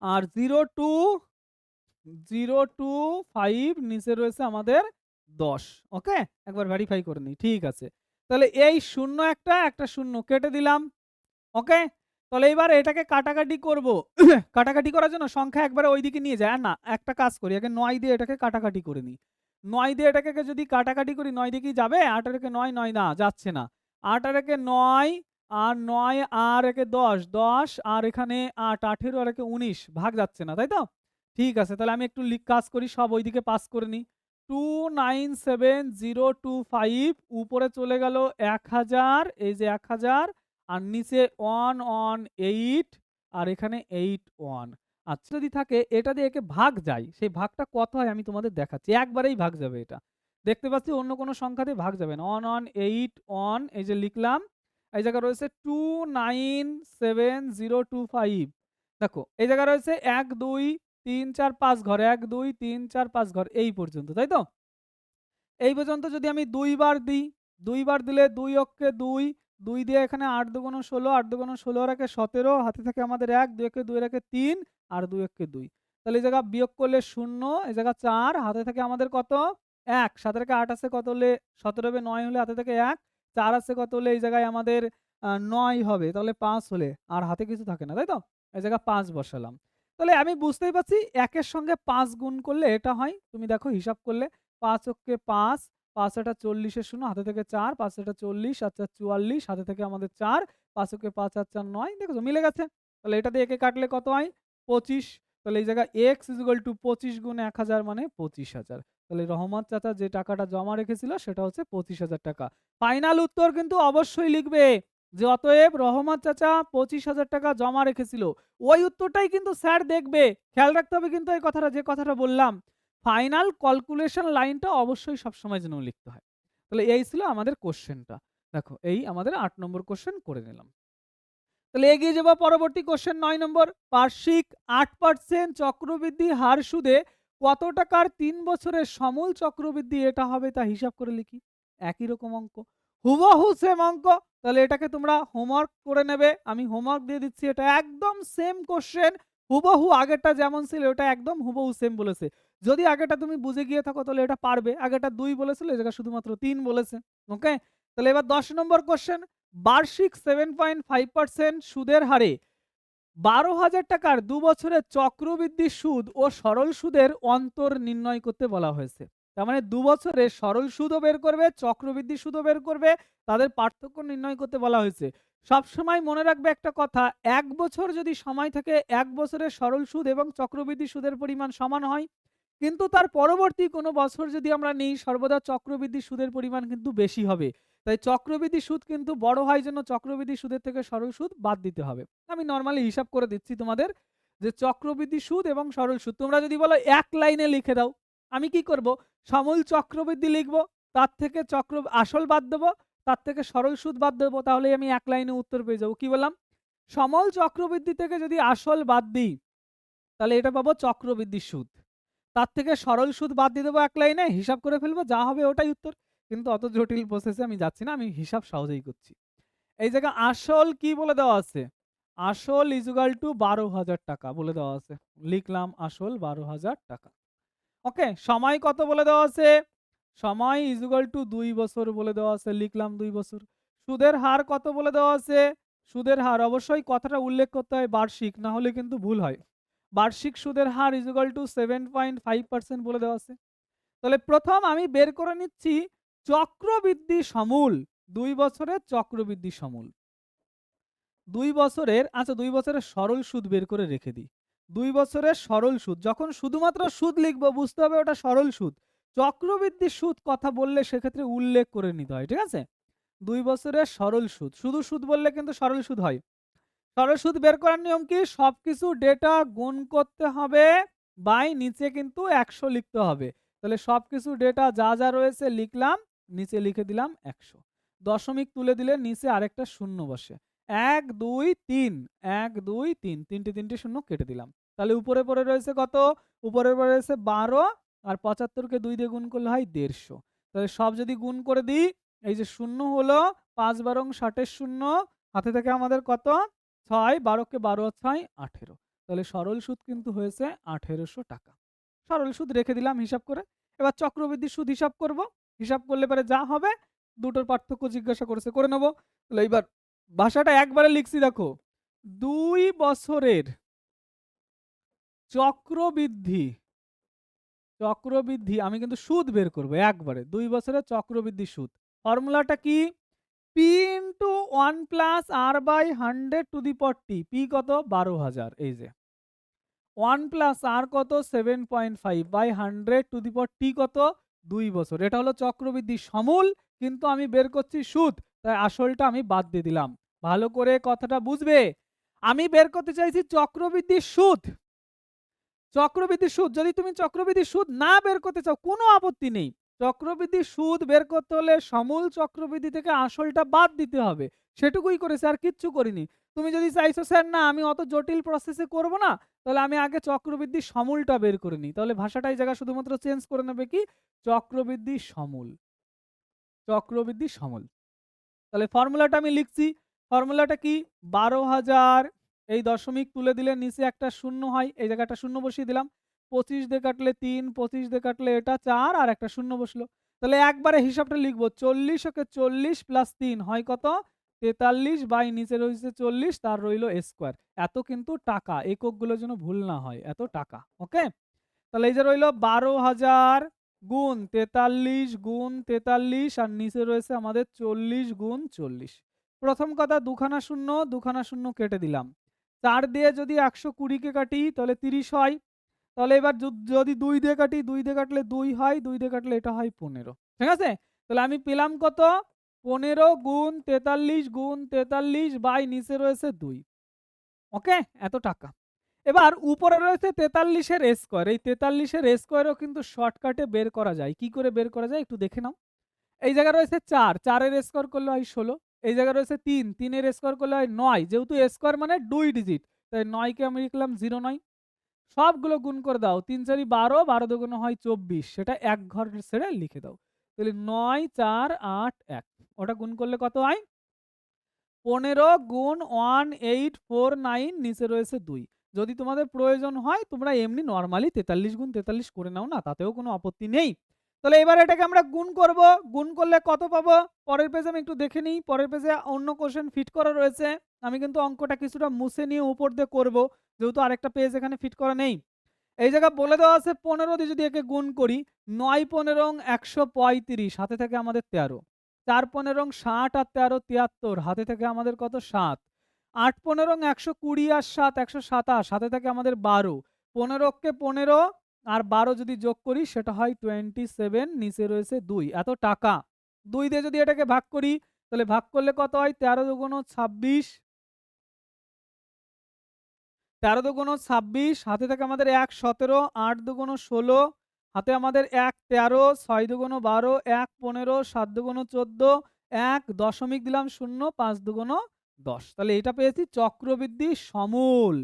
আর 025 নিচে রয়েছে আমাদের ১০। ওকে? একবার ভেরিফাই করে নিই। ঠিক আছে। তাহলে এই শূন্য একটা, একটা শূন্য কেটে দিলাম। ওকে? তাহলে এবার এটাকে কাটাকাটি করব। কাটাকাটি করার জন্য সংখ্যা একবারে ওইদিকে নিয়ে যায়। আর না, একটা কাজ করি। আগে ৯ দিয়ে এটাকে কাটাকাটি করে নিই। ৯ দিয়ে এটাকে যদি কাটাকাটি করি ৯ দিয়ে কি যাবে? ৮ আর একে ৯, ৯ না যাচ্ছে না। ৮ আর একে ৯ আর ৯ আর একে ১০, ১০ আর এখানে ৮, ১৮ আর একে ১৯ ভাগ যাচ্ছে না, তাই তো? ঠিক আছে। তাহলে আমি একটু কাজ করি, সব ওইদিকে পাস করে নিই। 297025 উপরে চলে গেল ১০০০, এই যে ১০০০ আর নিচে 118 আর এখানে 81। আচ্ছা, যদি থাকে এটা দিয়ে একে ভাগ যায়, সেই ভাগটা কত হয় আমি তোমাদের দেখাচ্ছি। একবারেই ভাগ যাবে এটা। দেখতে পাচ্ছি অন্য কোনো সংখ্যা দিয়ে ভাগ যাবে না। 118 এই যে লিখলাম। এই জায়গায় রয়েছে 297025। দেখো এই জায়গায় রয়েছে ১ ২ ৩ ৪ ৫ ঘর, ১ ২ ৩ ৪ ৫ ঘর এই পর্যন্ত, তাই তো? এই পর্যন্ত যদি আমি ২ বার দিই, ২ বার দিলে ২ অক্ষে ২, ২ দিয়ে এখানে ৮ দুগুণ ১৬, ৮ দুগুণ ১৬ আর একে ১৭, হাতে থাকে আমাদের ১, ২ একে ২ এর একে ৩ আর ২ একে ২। তাহলে এই জায়গা বিয়োগ করলে ০, এই জায়গা ৪, হাতে থাকে আমাদের কত? ১, ৭ এর একে ৮ আছে কত হলে? ১৭ হবে ৯ হলে হাতে থাকে ১, ৪ আছে কত হলে? এই জায়গায় আমাদের ৯ হবে, তাহলে ৫ হলে আর হাতে কিছু থাকে না, তাই তো? এই জায়গায় ৫ বসালাম। তাহলে আমি বুঝতেই পারছি ১ এর সঙ্গে ৫ গুণ করলে এটা হয়। তুমি দেখো হিসাব করলে ৫ অক্ষে ৫, ৫ আটা ৪০ এর শূন্য, হাতে থেকে ৪, ৫ আটা ৪০, আর ৪ ৪৪, হাতে থেকে আমাদের ৪, ৫ অক্ষে ৫ আর ৪ ৯। দেখেছো মিলে গেছে। তাহলে এটা দিয়ে একে কাটলে কত হয়? ২৫। তাহলে এই জায়গায় x = ২৫ গুণ ১০০০ মানে ২৫,০০০। তাহলে রহমত চাচা যে টাকাটা জমা রেখেছিল সেটা হচ্ছে ২৫,০০০ টাকা। ফাইনাল উত্তর কিন্তু অবশ্যই লিখবে যে অতএব রহমত চাচা ২৫,০০০ টাকা জমা রেখেছিল। ওই উত্তরটাই কিন্তু স্যার দেখবে। খেয়াল রাখতে হবে কিন্তু এই কথাটা, যে কথাটা বললাম। ফাইনাল ক্যালকুলেশন লাইনটা অবশ্যই সবসময় যেন লিখতে হয়। তাহলে এই ছিল আমাদের কোশ্চেনটা। দেখো এই আমাদের ৮ নম্বর কোশ্চেন করে নিলাম। তাহলে এগিয়ে যাবো পরবর্তী কোশ্চেন ৯ নম্বর। বার্ষিক ৮% চক্রবৃদ্ধি হার সুদে কত টাকার ৩ বছরের সমূল চক্রবৃদ্ধি এটা হবে তা হিসাব করে লিখি। একই রকম অঙ্ক, হুবহু সেম অঙ্ক। তাহলে এটাকে তোমরা হোমওয়ার্ক করে নেবে, আমি হোমওয়ার্ক দিয়ে দিচ্ছি। এটা একদম সেম কোশ্চেন, হুবহু আগেরটা যেমন ছিল ওটা একদম হুবহু সেম বলেছে। যদি আগেরটা তুমি বুঝে গিয়ে থাকো তাহলে এটা পারবে। আগেরটা ২ বলেছিল, এই জায়গায় শুধুমাত্র ৩ বলেছে। ওকে, তাহলে এবার ১০ নম্বর কোশ্চেন। বার্ষিক 7.5% সুদের হারে ১২,০০০ টাকার ২ বছরের চক্রবৃদ্ধি সুদ ও সরল সুদের অন্তর নির্ণয় করতে বলা হয়েছে। তার মানে ২ বছরে সরল সুদও বের করবে, চক্রবৃদ্ধি সুদও বের করবে, তাদের পার্থক্য নির্ণয় করতে বলা হয়েছে। সবসময় মনে রাখবে একটা কথা, ১ বছর যদি সময় থাকে, ১ বছরের সরল সুদ এবং চক্রবৃদ্ধি সুদের পরিমাণ সমান হয়। কিন্তু তার পরবর্তী কোনো বছর যদি আমরা নিই, সর্বদা চক্রবৃদ্ধি সুদের পরিমাণ কিন্তু বেশি হবে। তাই চক্রবৃদ্ধি সুদ কিন্তু বড় হয় জন্য চক্রবৃদ্ধি সুদের থেকে সরল সুদ বাদ দিতে হবে। আমি নরমালি হিসাব করে দিচ্ছি তোমাদের যে চক্রবৃদ্ধি সুদ এবং সরল সুদ। তোমরা যদি বলো এক লাইনে লিখে দাও, আমি কি করব? সমূল চক্রবৃদ্ধি লিখব, তার থেকে আসল বাদ দেবো, তার থেকে সরল সুদ বাদ দেবো, তাহলেই আমি এক লাইনে উত্তর পেয়ে যাবো। কি বললাম? সমল চক্রবৃদ্ধি থেকে যদি আসল বাদ দিই তাহলে এটা পাবো চক্রবৃদ্ধি সুদ। তার থেকে সরল সুদ বাদ দিয়ে দেবো এক লাইনে, হিসাব করে ফেলবো, যা হবে ওটাই উত্তর। কিন্তু অত জটিল প্রসেসে আমি যাচ্ছি না, আমি হিসাব সহজেই করছি। এই জায়গায় আসল কি বলে দেওয়া আছে? আসল ইজুগাল টু ১২,০০০ টাকা বলে দেওয়া আছে। লিখলাম আসল ১২,০০০ টাকা। ওকে, সময় কত বলে দেওয়া আছে? সময় ইজুগাল টু ২ বছর বলে দেওয়া আছে, লিখলাম ২ বছর। সুদের হার কত বলে দেওয়া আছে? সুদের হার অবশ্যই কথাটা উল্লেখ করতে হয় বার্ষিক, না হলে কিন্তু ভুল হয়। বার্ষিক সুদের হার ইজুগাল টু 7.5% বলে দেওয়া আছে। তাহলে প্রথম আমি বের করে নিচ্ছি চক্রবৃদ্ধি সমূল। ২ বছরের চক্রবৃদ্ধি সমূল। ২ বছরের, আচ্ছা ২ বছরের সরল সুদ বের করে রেখে দিই। ২ বছরের সরল সুদ, যখন শুধুমাত্র সুদ লিখব বুঝতে হবে ওটা সরল সুদ। চক্রবৃদ্ধি সুদ কথা বললে সেক্ষেত্রে উল্লেখ করে নিতে হয়, ঠিক আছে? ২ বছরের সরল সুদ, শুধু সুদ বললে কিন্তু সরল সুদ হয়। সরল সুদ বের করার নিয়ম কি? সবকিছু ডেটা গুণ করতে হবে, বাই নিচে কিন্তু ১০০ লিখতে হবে। তাহলে সবকিছু ডেটা যা যা রয়েছে লিখলাম, নিচে লিখে দিলাম ১০০। দশমিক তুলে দিলে নিচে আরেকটা শূন্য বসে। ১ ২ ৩, ১ ২ ৩, তিনটে তিনটে শূন্য কেটে দিলাম। তাহলে উপরে পড়ে রয়েছে কত? উপরে পড়ে রয়েছে ১২, আর ৭৫ কে ২ দিয়ে গুণ করলে হয় ১৫০। তাহলে সব যদি গুণ করে দিই, এই যে শূন্য হলো, ৫ বারং ৬০-এর শূন্য, হাতে থেকে আমাদের কত? ৬, ১২ কে ১২ আর ৬ ১৮। তাহলে সরল সুদ কিন্তু হয়েছে ১৮০০ টাকা। সরল সুদ রেখে দিলাম হিসাব করে। এবার চক্রবৃদ্ধি সুদ হিসাব করব। হিসাব করলে পরে যা হবে, দুটোর পার্থক্য জিজ্ঞাসা করেছে, করে নেব। তাহলে এইবার ভাষাটা একবারে লিখছি দেখো। ২ বছরের চক্রবৃদ্ধি, চক্রবৃদ্ধি আমি কিন্তু সুদ বের করব একবারে। ২ বছরের চক্রবৃদ্ধি সুদ। ফর্মুলাটা কি? P into 1 plus R by 100 to the power T। P কত? ১২,০০০। এই যে 1 প্লাস R কত? 7.5 by 100 to the power T কত? ২ বছর। এটা হলো চক্রবৃদ্ধি সমূল, কিন্তু আমি বের করছি সুদ, তাই আসলটা আমি বাদ দিয়ে দিলাম। ভালো করে কথাটা বুঝবে। আমি বের করতে চাইছি চক্রবৃদ্ধি সুদ। চক্রবৃদ্ধি সুদ, যদি তুমি চক্রবৃদ্ধি সুদ না বের করতে চাও কোনো আপত্তি নেই। চক্রবৃদ্ধি সুদ বের করতে হলে সমূল চক্রবৃদ্ধি থেকে আসলটা বাদ দিতে হবে। সেটুকুই করেছে, আর কিচ্ছু করিনি। তুমি যদি চাইছো স্যার না আমি অত জটিল প্রসেসে করব না, তাহলে আমি আগে চক্রবৃদ্ধি সমূলটা বের করে নিই। তাহলে ভাষাটা এই জায়গা শুধুমাত্র চেঞ্জ করে নেবে কি? চক্রবৃদ্ধি সমূল। চক্রবৃদ্ধি সমূল। তাহলে ফর্মুলাটা আমি লিখছি। ফর্মুলাটা কি? ১২,০০০, এই দশমিক তুলে দিলে নিচে একটা শূন্য হয়, এই জায়গায় একটা শূন্য বসিয়ে দিলাম। ২৫ দিয়ে কাটলে ৩, ২৫ দিয়ে কাটলে এটা ৪, আর একটা শূন্য বসলো। তাহলে একবারে হিসাবটা লিখবো। ৪০ ওকে ৪০ প্লাস ৩ হয় কত? ৪৩ বাই নিচে রয়েছে ৪০, তার রইল স্কোয়ার। এত কিন্তু টাকা, এককগুলো যেন ভুল না হয়, এত টাকা। ওকে, তাহলে এই যে রইল ১২,০০০ গুণ ৪৩ গুণ ৪৩, আর নিচে রয়েছে আমাদের ৪০ গুণ ৪০। প্রথম কথা, দুখানা শূন্য, দুখানা শূন্য কেটে দিলাম। ৪ দিয়ে যদি ১২০ কে কাটি তাহলে ৩০ হয়। তাহলে এবার যদি ২ দিয়ে কাটি, ২ দিয়ে কাটলে ২ হয়, ২ দিয়ে কাটলে এটা হয় ১৫। ঠিক আছে? তাহলে আমি পেলাম কত? ১৫ গুণ ৪৩ গুণ ৪৩ বাই নিচে রয়েছে ২। ওকে, এত টাকা। এবার উপরে রয়েছে ৪৩ এর স্কয়ার। এই ৪৩ এর স্কয়ারও কিন্তু শর্টকাটে বের করা যায়। কি করে বের করা যায় একটু দেখে নাও। এই জায়গায় রয়েছে ৪, ৪ এর স্কোয়ার করলে হয় ১৬। এই জায়গায় রয়েছে ৩, ৩ এর স্কোয়ার করলে হয় ৯। যেহেতু স্কোয়ার মানে ২ ডিজিট, তাই ৯ কে আমি লিখলাম ০৯। সবগুলো গুণ করে দাও। ৩ ৪ই ১২, ১২ দুগুণ হয় ২৪। সেটা এক ঘর ছেড়ে লিখে দাও। তাহলে ৯ ৪ ৮ ১। ওটা গুণ করলে কত হয়? ১৫ গুণ 1849, নিচে রয়েছে ২। যদি তোমাদের প্রয়োজন হয় তোমরা এমনি নরমালি ৪৩ গুণ ৪৩ করে নাও না, তাতেও কোনো আপত্তি নেই। তাহলে এবার এটাকে আমরা গুণ করব। গুণ করলে কত পাবো? পরের পেজে আমি একটু দেখে নিই। পরের পেজে অন্য কোশ্চেন ফিট করা রয়েছে। আমি কিন্তু অঙ্কটা কিছুটা মুছে নিয়ে উপর দিয়ে করব, যেহেতু আরেকটা পেজ এখানে ফিট করা নেই। এই জায়গায় বলে দেওয়া আছে ১৫ দিয়ে যদি একে গুণ করি, ৯ ১৫ ১৩৫, হাতে থাকে আমাদের ১৩। ৪ ১৫ ৬০ আর ১৩ ৭৩, হাতে থেকে আমাদের কত? ৭। ৮ ১৫ ১২০ আর ৭ ১২৭, হাতে থাকে আমাদের ১২। ১৫ কে ১৫ আর ১২ যদি যোগ করি সেটা হয় 27, নিচে রয়েছে ২। এত টাকা। ২ দিয়ে যদি এটাকে ভাগ করি, তাহলে ভাগ করলে কত হয়? ১৩ দুগুণ ২৬, ১৩ দুগুণ ২৬, হাতে থাকে আমাদের ১ ১৭, ৮ দুগুণ ১৬, হাতে আমাদের ১ ১৩, ৬ দুগুণ ১২, ১ ১৫, ৭ দুগুণ ১৪, ১ দশমিক দিলাম ০, ৫ দুগুণ ১০। তাহলে এটা পেয়েছি চক্রবৃদ্ধি সমূল।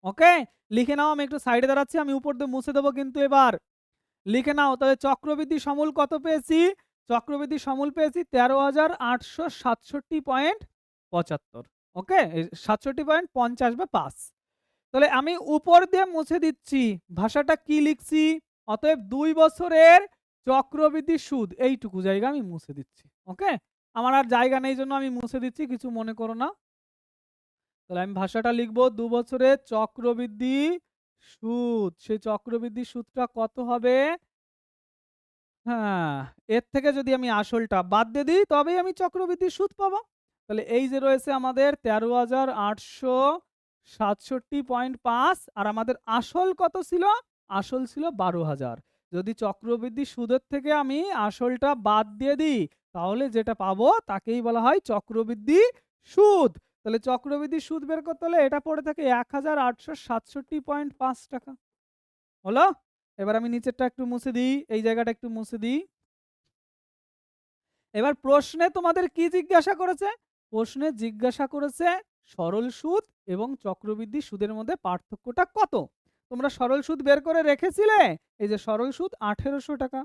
ওকে? লিখে নাও, আমি একটু সাইডে দাঁড়াচ্ছি, আমি উপর দিয়ে মুছে দেবো কিন্তু এবার। লিখে নাও, তাহলে চক্রবৃদ্ধি সমূল কত পেয়েছি? চক্রবৃদ্ধি সমূল পেয়েছি ১৩,৮৬৭.৭৫। ওকে? ৬৭.৫০ বা ৫। তাহলে আমি উপর দিয়ে মুছে দিচ্ছি। ভাষাটা কি লিখছি? অতএব ২ বছরের চক্রবৃদ্ধি সুদ, এইটুকু জায়গা আমি মুছে দিচ্ছি। ওকে? আমার আর জায়গা নেই জন্য আমি মুছে দিচ্ছি, কিছু মনে করো না। তাহলে আমি ভাষাটা লিখব ২ বছরের চক্রবৃদ্ধি সুদ। সেই চক্রবৃদ্ধি সুদটা কত হবে? হ্যাঁ, এর থেকে যদি আমি আসলটা বাদ দিয়ে দিই তবেই আমি চক্রবৃদ্ধি সুদ পাবো। তাহলে এই যে রয়েছে আমাদের ১৩,৮৬৭.৫, আর আমাদের আসল কত ছিল? আসল ছিল ১২,০০০। যদি চক্রবৃদ্ধি সুদের থেকে আমি আসলটা বাদ দিয়ে দিই, তাহলে যেটা পাবো তাকেই বলা হয় চক্রবৃদ্ধি সুদ। তাহলে চক্রবৃদ্ধি সুদ বের করতে হলে এটা পড়ে থাকে ১,৮৬৭.৫ টাকা। হলো? এবার আমি নিচেরটা একটু মুছে দিই, এই জায়গাটা একটু মুছে দিই। এবার প্রশ্নে তোমাদের কি জিজ্ঞাসা করেছে? প্রশ্নে জিজ্ঞাসা করেছে সরল সুদ এবং চক্রবৃদ্ধি সুদের মধ্যে পার্থক্যটা কত? তোমরা সরল সুদ বের করে রেখেছিলে? এই যে সরল সুদ ১৮০০ টাকা।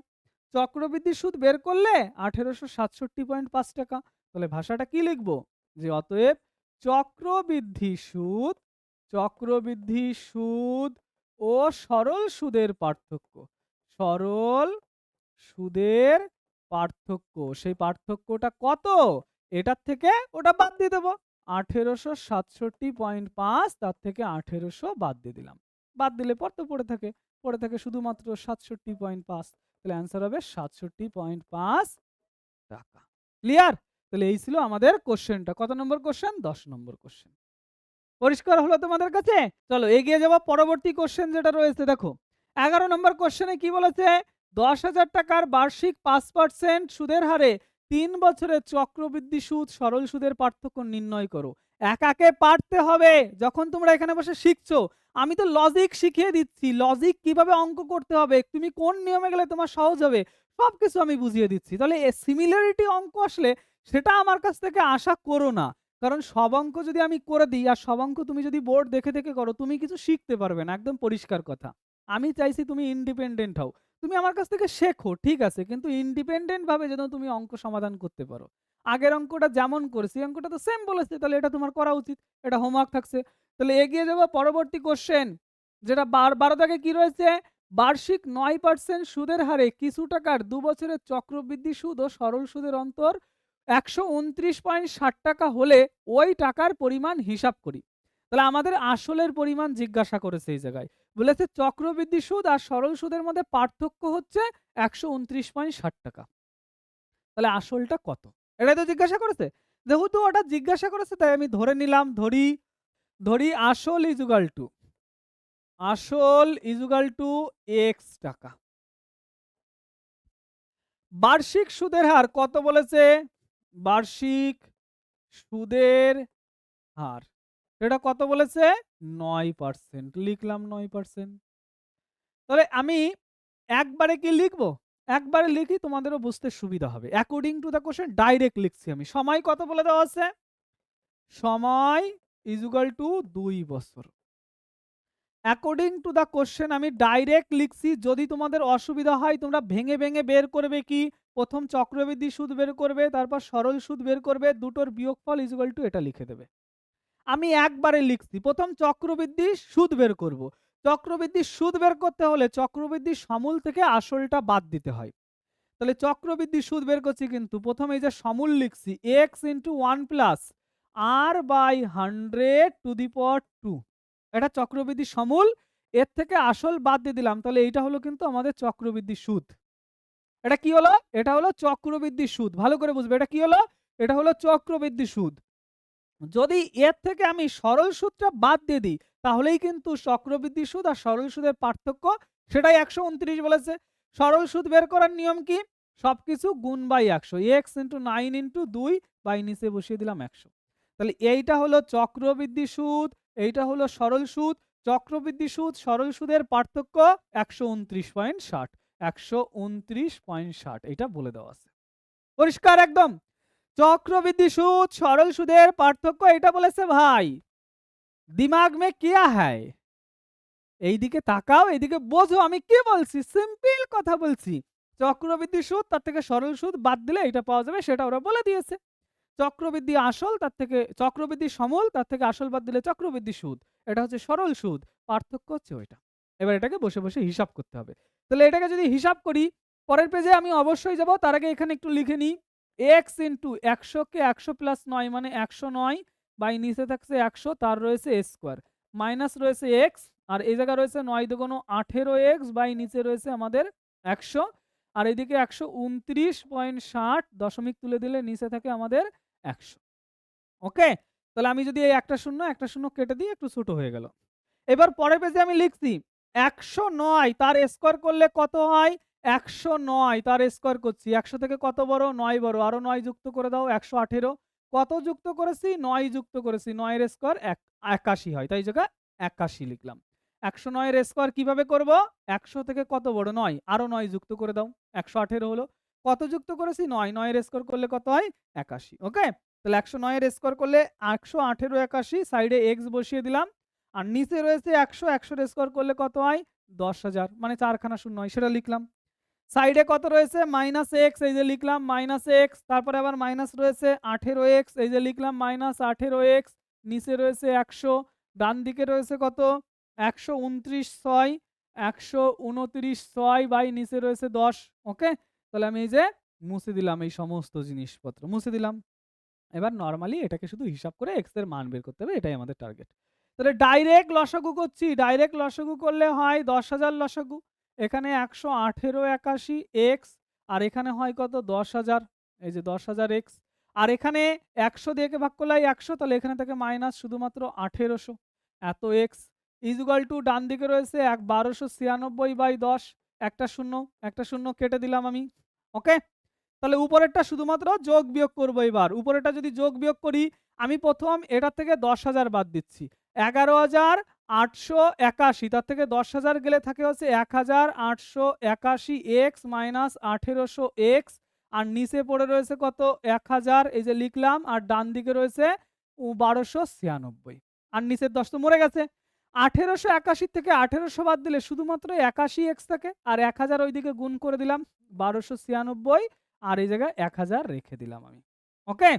চক্রবৃদ্ধি সুদ বের করলে ১৮৬৭.৫ টাকা। তাহলে ভাষাটা কি লিখব? যে অতএব চক্রবৃদ্ধি সুদ, চক্রবৃদ্ধি সুদ ও সরল সুদের পার্থক্য। সরল সুদের পার্থক্য, সেই পার্থক্যটা কত? এটার থেকে ওটা বাদ দিয়ে দেবো। ১৮৬৭.৫, তার থেকে ১৮০০ বাদ দিয়ে দিলাম। বাদ দিলে পর তো পড়ে থাকে। পড়ে থাকে শুধুমাত্র ৬৭.৫। তাহলে অ্যান্সার হবে ৬৭.৫ টাকা। ক্লিয়ার? তাহলে এই ছিল আমাদের কোশ্চেনটা। কত নম্বর কোশ্চেন? ১০ নম্বর কোশ্চেন। পরিষ্কার হলো তোমাদের কাছে? চলো এগিয়ে যাব, পরবর্তী কোশ্চেন যেটা রয়েছে দেখো। ১১ নম্বর কোশ্চেনে কি বলেছে? ১০,০০০ টাকার বার্ষিক ৫% সুদের হারে ৩ বছরের চক্রবৃদ্ধি সুদ সরল সুদের পার্থক্য নির্ণয় করো। একাকে পারতে হবে। যখন তোমরা এখানে বসে শিখছো, আমি তো লজিক শিখিয়ে দিচ্ছি। লজিক কিভাবে অঙ্ক করতে হবে, তুমি কোন নিয়মে গেলে তোমার সহজ হবে, সবকিছু আমি বুঝিয়ে দিচ্ছি। তাহলে সিমিলারিটি অঙ্ক আসলে সেটা আমার কাছ থেকে আশা করো না। কারণ সব অঙ্ক যদি আমি করে দিই আর সব অঙ্ক তুমি যদি বোর্ড দেখে দেখে করো, তুমি কিছু শিখতে পারবে না। একদম পরিষ্কার কথা। আমি চাইছি তুমি ইন্ডিপেন্ডেন্ট হও। তুমি আমার কাছ থেকে শেখো, ঠিক আছে, কিন্তু ইন্ডিপেন্ডেন্ট ভাবে যেন তুমি অঙ্ক সমাধান করতে পারো। আগের অঙ্কটা যেমন করেছি, অঙ্কটা তো সেম বলেছে, তাহলে এটা তোমার করা উচিত। এটা হোমওয়ার্ক থাকছে। তাহলে এগিয়ে যাবো পরবর্তী কোশ্চেন, যেটা ১২ দাগে কি রয়েছে? বার্ষিক ৯% সুদের হারে কিছু টাকার ২ বছরের চক্রবৃদ্ধি সুদ ও সরল সুদের অন্তর ১২৯.৬০ টাকা হলে ওই টাকার পরিমাণ হিসাব করি। তাহলে আমাদের আসলের পরিমাণ জিজ্ঞাসা করেছে এই জায়গায়। বলেছে চক্রবৃদ্ধি সুদ আর সরল সুদের মধ্যে পার্থক্য হচ্ছে ১২৯.৬০ টাকা। তাহলে আসলটা কত? এটাই তো জিজ্ঞাসা করেছে। যেহেতু ওটা জিজ্ঞাসা করেছে তাই আমি ধরে নিলাম, ধরি আসল ইজুগাল টু এক্স টাকা। বার্ষিক সুদের হার কত বলেছে? বার্ষিক সুদের হার এটা কত বলেছে? ৯%। লিখলাম ৯%। তাহলে আমি একবারে কি লিখবো? একবারে লিখি, তোমাদেরও বুঝতে সুবিধা হবে। According to the question direct লিখছি আমি। সময় কত বলে দেওয়া আছে? সময় ইকুয়াল টু 2 বছর। অ্যাকর্ডিং টু দ্য কোশ্চেন আমি ডাইরেক্ট লিখছি। যদি তোমাদের অসুবিধা হয় তোমরা ভেঙে ভেঙে বের করবে কি, প্রথম চক্রবৃদ্ধি সুদ বের করবে, তারপর সরল সুদ বের করবে, দুটোর বিয়োগফল ইকুয়াল টু এটা লিখে দেবে। আমি একবারে লিখছি, প্রথম চক্রবৃদ্ধি সুদ বের করব। চক্রবৃদ্ধি সুদ বের করতে হলে চক্রবৃদ্ধি সমূল থেকে আসলটা বাদ দিতে হয়। তাহলে চক্রবৃদ্ধি সুদ বের করছি, কিন্তু প্রথমে এই যে সমূল লিখছি X into 1 plus R by 100 to the power 2, এটা চক্রবৃদ্ধি সমূল, এর থেকে আসল বাদ দিয়ে দিলাম, তাহলে এইটা হলো কিন্তু আমাদের চক্রবৃদ্ধি সুদ। এটা কি হলো? এটা হলো চক্রবৃদ্ধি সুদ। ভালো করে বুঝবে, এটা কি হলো? এটা হলো চক্রবৃদ্ধি সুদ। যদি এর থেকে আমি সরল সুদটা বাদ দিয়ে দিই, তাহলেই কিন্তু চক্রবৃদ্ধি সুদ আর সরল সুদের পার্থক্য, সেটাই 129 বলেছে। সরল সুদ বের করার নিয়ম কি? সবকিছু গুণ by 100, x into 9 into 2 by নিচে বসিয়ে দিলাম 100। তাহলে এইটা হলো চক্রবৃদ্ধি সুদ, এইটা হলো সরল সুদ। চক্রবৃদ্ধি সুদ সরল সুদের পার্থক্য 129.60, 129.60 এটা বলে দেওয়া আছে। পরিষ্কার একদম। চক্রবৃদ্ধি সুদ সরল সুদের পার্থক্য এটা বলেছে ভাই। দিমাগ মে কিয়া হ্যায়? এইদিকে তাকাও, এইদিকে বোঝো আমি কি বলছি, সিম্পল কথা বলছি। চক্রবৃদ্ধি সুদ তার থেকে সরল সুদ বাদ দিলে এটা পাওয়া যাবে, সেটা ওরা বলে দিয়েছে। চক্রবৃদ্ধি আসল তার থেকে চক্রবৃদ্ধি সমূল, তার থেকে আসল বাদ দিলে চক্রবৃদ্ধি সুদ, এটা হচ্ছে সরল সুদ। পার্থক্য হচ্ছে ওইটা। এবার এটাকে বসে বসে হিসাব করতে হবে। তাহলে এটাকে যদি হিসাব করি, পরের পেজে আমি অবশ্যই যাব, তার আগে এখানে একটু লিখে নিই। এক্স ইন্টু 100 কে 100 প্লাস 9 মানে 109 বাই নিচে থাকছে 100, তার রয়েছে স্কোয়ার, মাইনাস রয়েছে এক্স, আর এই জায়গা রয়েছে 9 দুগুণ 18 এক্স বাই নিচে রয়েছে আমাদের 100, আর এদিকে 129.60 দশমিক তুলে দিলে নিচে থাকে আমাদের 100। ওকে, তাহলে আমি যদি এই একটা শূন্য কেটে দিই, একটু ছোট হয়ে গেল। এবার পরের পেজে আমি লিখছি 109 তার স্কোয়ার করলে কত হয়? 109 তার স্কোয়ার করছি, 100 থেকে কত বড়? 9 বড়, আরো 9 যুক্ত করে দাও, 118। কত যুক্ত করেছি? 9 যুক্ত করেছি, 9 এর স্কোয়ার 81 হয়, তাই জায়গা 81 লিখলাম। 109 এর স্কোয়ার কিভাবে করব? 100 থেকে কত বড়? 9, আরো 9 যুক্ত করে দাও, 118 হলো। কত যুক্ত করেছি? 9, 9 এর স্কোয়ার করলে কত হয়? 81। ওকে, তাহলে 109 এর স্কোয়ার করলে 118 81, সাইডে এক্স বসিয়ে দিলাম, আর নিচে রয়েছে 100, 100 এর স্কোয়ার করলে কত হয়? 10,000, মানে 4খানা শূন্য হয়, সেটা লিখলাম। সাইডে কত রয়েছে? মাইনাস এক্স, এই যে লিখলাম মাইনাস এক্স, তারপরে আবার মাইনাস রয়েছে 18 এক্স, এই যে লিখলাম মাইনাস 18 এক্স, নিচে রয়েছে 100, ডান দিকে রয়েছে কত? 129.6, 129.6 বাই নিচে রয়েছে 10। ওকে, তাহলে আমি এই যে মুছে দিলাম, এই সমস্ত জিনিসপত্র মুছে দিলাম। এবার নরমালি এটাকে শুধু হিসাব করে এক্স এর মান বের করতে হবে, এটাই আমাদের টার্গেট। তাহলে ডাইরেক্ট লসাগু করছি, ডাইরেক্ট লসাগু করলে হয় 10,000 লসাগু। এখানে 118.81 এক্স, আর এখানে হয় কত? 10,000, এই যে 10,000 এক্স, আর এখানে 100 দিয়ে ভাগ করলে 100, তাহলে এখানে থেকে মাইনাস শুধুমাত্র 1800 এত এক্স ইকুয়াল টু ডান দিকে রয়েছে 1296/10, একটা শূন্য কেটে দিলাম আমি। ওকে, তাহলে উপরেরটা শুধুমাত্র যোগ বিয়োগ করবো। এবার উপরেরটা যদি যোগ বিয়োগ করি, আমি প্রথম এটার থেকে 10,000 বাদ দিচ্ছি, 11,881, তার থেকে 10,000 গেলে থাকে হচ্ছে 1,881 এক্স মাইনাস 1800 এক্স, আর নিচে পড়ে রয়েছে কত? 1000, এই যে লিখলাম, আর ডান দিকে রয়েছে 1296, আর নিচের 10 তো মরে গেছে। 1881 থেকে 1800 বাদ দিলে শুধুমাত্র 81 এক্স থাকে, আর 1000 ওইদিকে গুণ করে দিলাম 1296, আর এই জায়গায় 1000 রেখে দিলাম আমি। ওকে,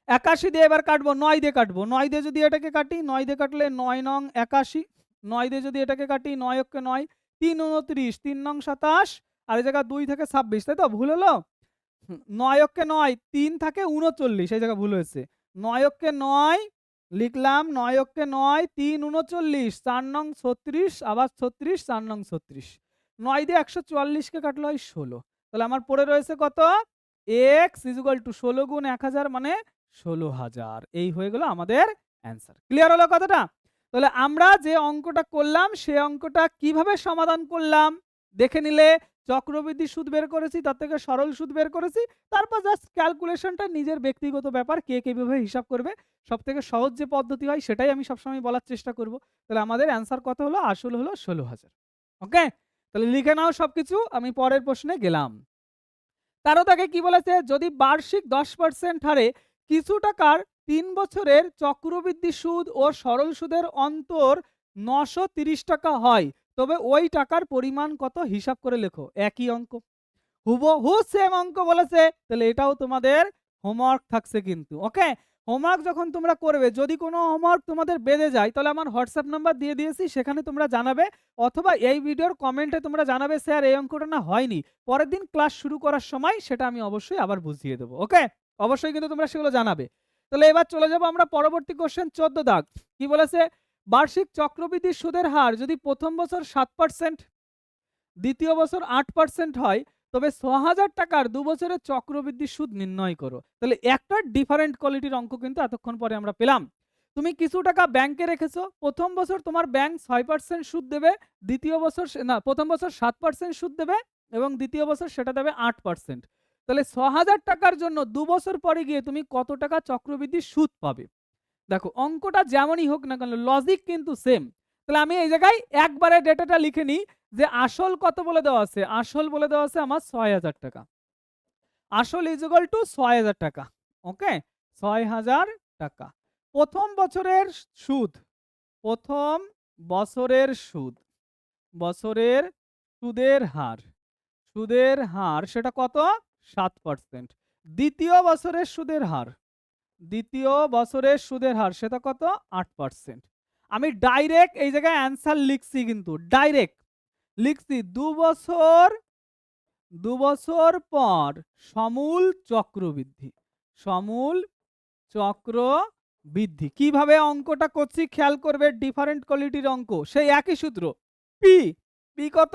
81 দিয়ে এবার কাটবো, 9 দিয়ে কাটবো। 9 দিয়ে যদি এটাকে কাটি, 9 দিয়ে কাটলে 9 নং 81, 9 দিয়ে যদি এটাকে কাটি, 9 অক্ষে 9, 3 29, 3 নং 27, আর এই জায়গা 2 থেকে 26, তাই তো? ভুল হলো? 9 অক্ষে 9, 3 থাকে 39, এই জায়গা ভুল হয়েছে। 9 অক্ষে 9 লিখলাম, 9 অক্ষে 9, 3 39, 4 নং 36, আবার 36, 4 নং 36। 9 দিয়ে 144 কে কাটলে হয় 16। তাহলে আমার পড়ে রয়েছে কত? এক্স ইকুয়াল টু 16 গুণ 1000 মানে 16,000। এই হয়ে গেল আমাদের অ্যান্সার। ক্লিয়ার হলো কথাটা? তাহলে আমরা যে অঙ্কটা করলাম, সে অঙ্কটা কিভাবে সমাধান করলাম দেখে নিলে। চক্রবৃদ্ধি সুদ বের করেছি, তার থেকে সরল সুদ বের করেছি, তারপর জাস্ট ক্যালকুলেশনটা নিজের ব্যক্তিগত ব্যাপার, কে কিভাবে হিসাব করবে। সব থেকে সহজ যে পদ্ধতি হয় সেটাই আমি সবসময় বলার চেষ্টা করব। তাহলে আমাদের অ্যান্সার কত হলো? আসল হলো 16,000। ওকে, তাহলে লিখে নাও সবকিছু, আমি পরের প্রশ্নে গেলাম। ১৩ দাগে কি বলেছে, যদি বার্ষিক 10% হারে কিছু টাকার ৩ বছরের চক্রবৃদ্ধি সুদ ও সরল সুদের অন্তর ৯৩০ টাকা হয়, তবে ওই টাকার পরিমাণ কত হিসাব করে লেখো। একই অঙ্ক, হুবহু সেম অঙ্ক বলেছে, তাহলে এটাও তোমাদের হোমওয়ার্ক থাকছে কিন্তু। ওকে, হোমওয়ার্ক যখন তোমরা করবে, যদি কোনো হোমওয়ার্ক তোমাদের বেঁধে যায়, তাহলে আমার হোয়াটসঅ্যাপ নাম্বার দিয়ে দিয়েছি, সেখানে তোমরা জানাবে, অথবা এই ভিডিওর কমেন্টে তোমরা জানাবে স্যার এই অঙ্কটা না হয়নি, পরের দিন ক্লাস শুরু করার সময় সেটা আমি অবশ্যই আবার বুঝিয়ে দেবো। ওকে, অবশ্যই কিন্তু তোমরা সেগুলো জানাবে। তাহলে এবার চলে যাবো আমরা পরবর্তী কোশ্চেন 14 দাগ। কি বলেছে, বার্ষিক চক্রবৃদ্ধি সুদের হার যদি প্রথম বছর 7%, দ্বিতীয় বছর 8% হয়, তবে ৬০০০ টাকার ২ বছরের চক্রবৃদ্ধি সুদ নির্ণয় করো। তাহলে একটা ডিফারেন্ট কোয়ালিটির অঙ্ক কিন্তু এতক্ষণ পরে আমরা পেলাম। তুমি কিছু টাকা ব্যাংকে রেখেছো, প্রথম বছর তোমার ব্যাংক ৬% সুদ দেবে, দ্বিতীয় বছর প্রথম বছর ৭% সুদ দেবে এবং দ্বিতীয় বছর সেটা দেবে 8%। তাহলে ৬০০০ টাকার জন্য ২ বছর পরে গিয়ে তুমি কত টাকা চক্রবৃদ্ধি সুদ পাবে? দেখো অঙ্কটা যেমনই হোক না কেন লজিক কিন্তু সেম। তাহলে আমি এই জায়গায় একবারে ডেটাটা লিখে নিই যে আসল কত বলে দেওয়া আছে, আসল বলে দেওয়া আছে আমার ৬০০০ টাকা, আসল ইজ ইকুয়াল টু ৬০০০ টাকা। ওকে, ৬০০০ টাকা। প্রথম বছরের সুদ, প্রথম বছরের সুদ, বছরের সুদের হার, সুদের হার সেটা কত? 7%। দ্বিতীয় বছরের সুদের হার, দ্বিতীয় বছরের সুদের হার সেটা কত? 8%। আমি ডাইরেক্ট এই জায়গায় অ্যান্সার লিখছি, কিন্তু ডাইরেক্ট লিখছি ২ বছর পর সমূল চক্রবৃদ্ধি, সমূল চক্রবৃদ্ধি। কিভাবে অঙ্কটা করছি খেয়াল করবে, ডিফারেন্ট কোয়ালিটির অঙ্ক, সেই একই সূত্র, পি, পি কত?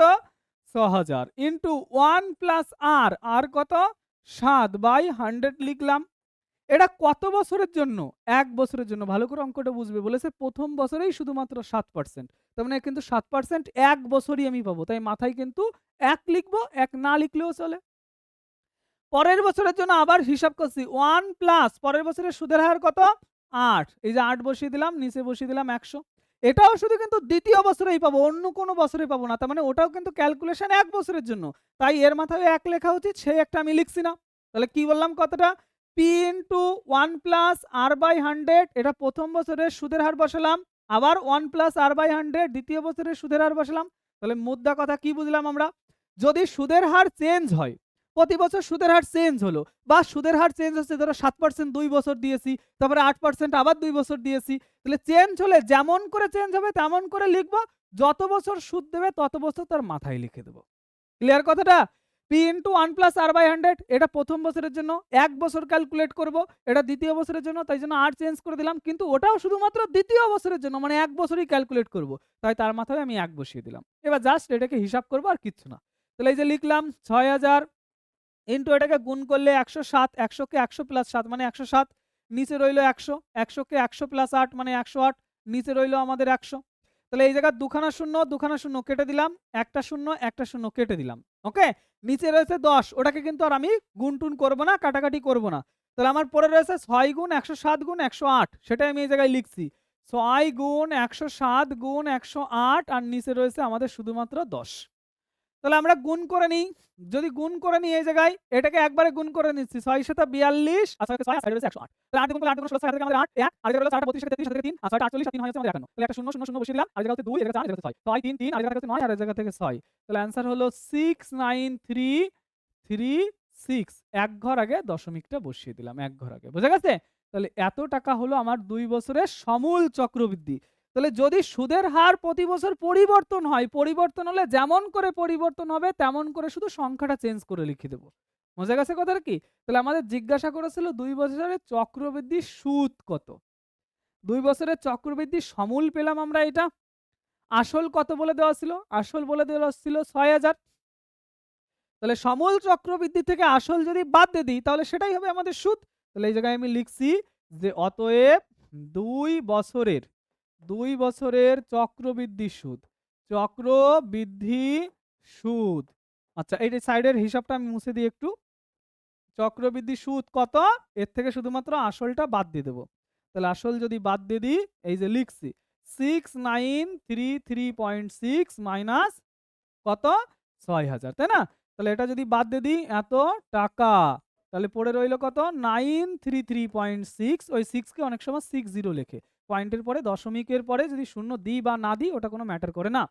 ৬০০০ ইন্টু 1 প্লাস আর, আর কত? 7/100 লিখলাম। এটা কত বছরের জন্য? ১ বছরের জন্য। ভালো করে অঙ্কটা বুঝবে, বলেছে প্রথম বছরেই শুধুমাত্র 7%, তার মানে কিন্তু 7% ১ বছরই আমি পাবো, তাই মাথায় কিন্তু ১ লিখবো, ১ না লিখলেও চলে। পরের বছরের জন্য আবার হিসাব করছি, 1 প্লাস পরের বছরের সুদের হার কত? ৮, এই যে ৮ বসিয়ে দিলাম, নিচে বসিয়ে দিলাম ১০০। এটাও শুধু কিন্তু দ্বিতীয় বছরেই পাবো, অন্য কোনো বছরে পাবো না, তার মানে ওটাও কিন্তু ক্যালকুলেশন ১ বছরের জন্য, তাই এর মাথায় ১ লেখা উচিত, সেই একটা আমি লিখছি না। তাহলে কি বললাম কতটা? P into 1 plus R by 100, এটা প্রথম বছরের সুদের হার বসালাম, আবার 1 প্লাস আর বাই 100 দ্বিতীয় বছরের সুদের হার বসালাম। তাহলে মুদ্রা কথা কি বুঝলাম আমরা, যদি সুদের হার চেঞ্জ হয়, প্রতি বছর সুদের হার চেঞ্জ হলো, বা সুদের হার চেঞ্জ হচ্ছে, ধরো 7% 2 বছর দিয়েছি, তারপরে 8% আবার 2 বছর দিয়েছি, তাহলে চেঞ্জ হলে যেমন করে চেঞ্জ হবে তেমন করে লিখবো, যত বছর সুদ দেবে তত বছর তার মাথায় লিখে দেবো। ক্লিয়ার কথাটা? P into 1 plus R by 100, এটা প্রথম বছরের জন্য 1 বছর ক্যালকুলেট করব, এটা দ্বিতীয় বছরের জন্য, তাই জন্য আর চেঞ্জ করে দিলাম, কিন্তু ওটাও শুধুমাত্র দ্বিতীয় বছরের জন্য, মানে 1 বছরই ক্যালকুলেট করব, তাই তার মাথায় আমি 1 বসিয়ে দিলাম। এবার জাস্ট এটাকে হিসাব করবো আর কিচ্ছু না। তাহলে এই যে লিখলাম ৬০০০ ইন্টু এটাকে গুণ করলে ১০৭, ১০০ কে ১০০ প্লাস ৭ মানে ১০৭, নিচে রইল ১০০, ১০০ কে ১০০ প্লাস ৮ মানে ১০৮, নিচে রইল আমাদের ১০০। তাহলে এই জায়গায় দুখানা শূন্য, দুখানা শূন্য কেটে দিলাম, একটা শূন্য, একটা শূন্য কেটে দিলাম। ওকে, নিচে রয়েছে ১০, ওটাকে কিন্তু আর আমি গুণ টুন করবো না, কাটাকাটি করব না। তাহলে আমার পরে রয়েছে ৬ গুণ ১০৭ গুণ ১০৮, সেটাই আমি এই জায়গায় লিখছি, ৬ গুণ ১০৭ গুণ ১০৮, আর নিচে রয়েছে আমাদের শুধুমাত্র ১০। তাহলে আমরা গুণ করে নিই, যদি গুণ করে নিই এই জায়গায় এটাকে একবারে গুণ করে নিচ্ছি, ৬ 7 ৪২, আর ৬ 6 আর ১০৮, তাহলে ৮ গুণ করলে ৮ গুণ ১৬ থেকে আমাদের ৮ 1, আর এটা হলো 4 32 থেকে 33 থেকে 3, আর 6 48 আর 3 হয় আমাদের ৫১, তাহলে একটা ০ ০ ০ বসিয়ে দিলাম, আর জায়গা হচ্ছে ২, এর জায়গা ৪, এর জায়গা ৬, ৬ ৩ ৩, আর জায়গা থেকে ৯, আর এর জায়গা থেকে ৬, তাহলে অ্যানসার হলো 69336, এক ঘর আগে দশমিকটা বসিয়ে দিলাম, এক ঘর আগে। বোঝা গেছে? তাহলে এত টাকা হলো আমার ২ বছরের সমূল চক্রবৃদ্ধি। তাহলে যদি সুদের হার প্রতি বছর পরিবর্তন হয়, পরিবর্তন হলে যেমন করে পরিবর্তন হবে তেমন করে শুধু সংখ্যাটা চেঞ্জ করে লিখে দেবো। বোঝা গেছে কথাটা কি? তাহলে আমাদের জিজ্ঞাসা করেছিল ২ বছরের চক্রবৃদ্ধি সুদ কত, ২ বছরের চক্রবৃদ্ধি সমূল পেলাম আমরা এটা। আসল কত বলে দেওয়া ছিল? আসল বলে দেওয়া ছিল ৬০০০। তাহলে সমূল চক্রবৃদ্ধি থেকে আসল যদি বাদ দিয়ে দিই তাহলে সেটাই হবে আমাদের সুদ। তাহলে এই জায়গায় আমি লিখছি যে অতএব ২ বছরের চক্রবৃদ্ধি সুদ, চক্রবৃদ্ধি সুদ। আচ্ছা, এই যে সাইডের হিসাবটা আমি মুছে দিই একটু। চক্রবৃদ্ধি সুদ কত, এর থেকে শুধুমাত্র আসলটা বাদ দিয়ে দেবো। তাহলে আসল যদি বাদ দিয়ে দিই, এই যে লিখছি 6933.6 মাইনাস কত ৬,০০০, তাই না? তাহলে এটা যদি বাদ দিয়ে দিই এত টাকা, তাহলে পড়ে রইল কত 933.6। ওই 6 কে অনেক সময় 60 লেখে, পয়েন্টের পরে দশমিকের পরে যদি শূন্য দিই বা না দিই ওটা কোনো ম্যাটার করে না।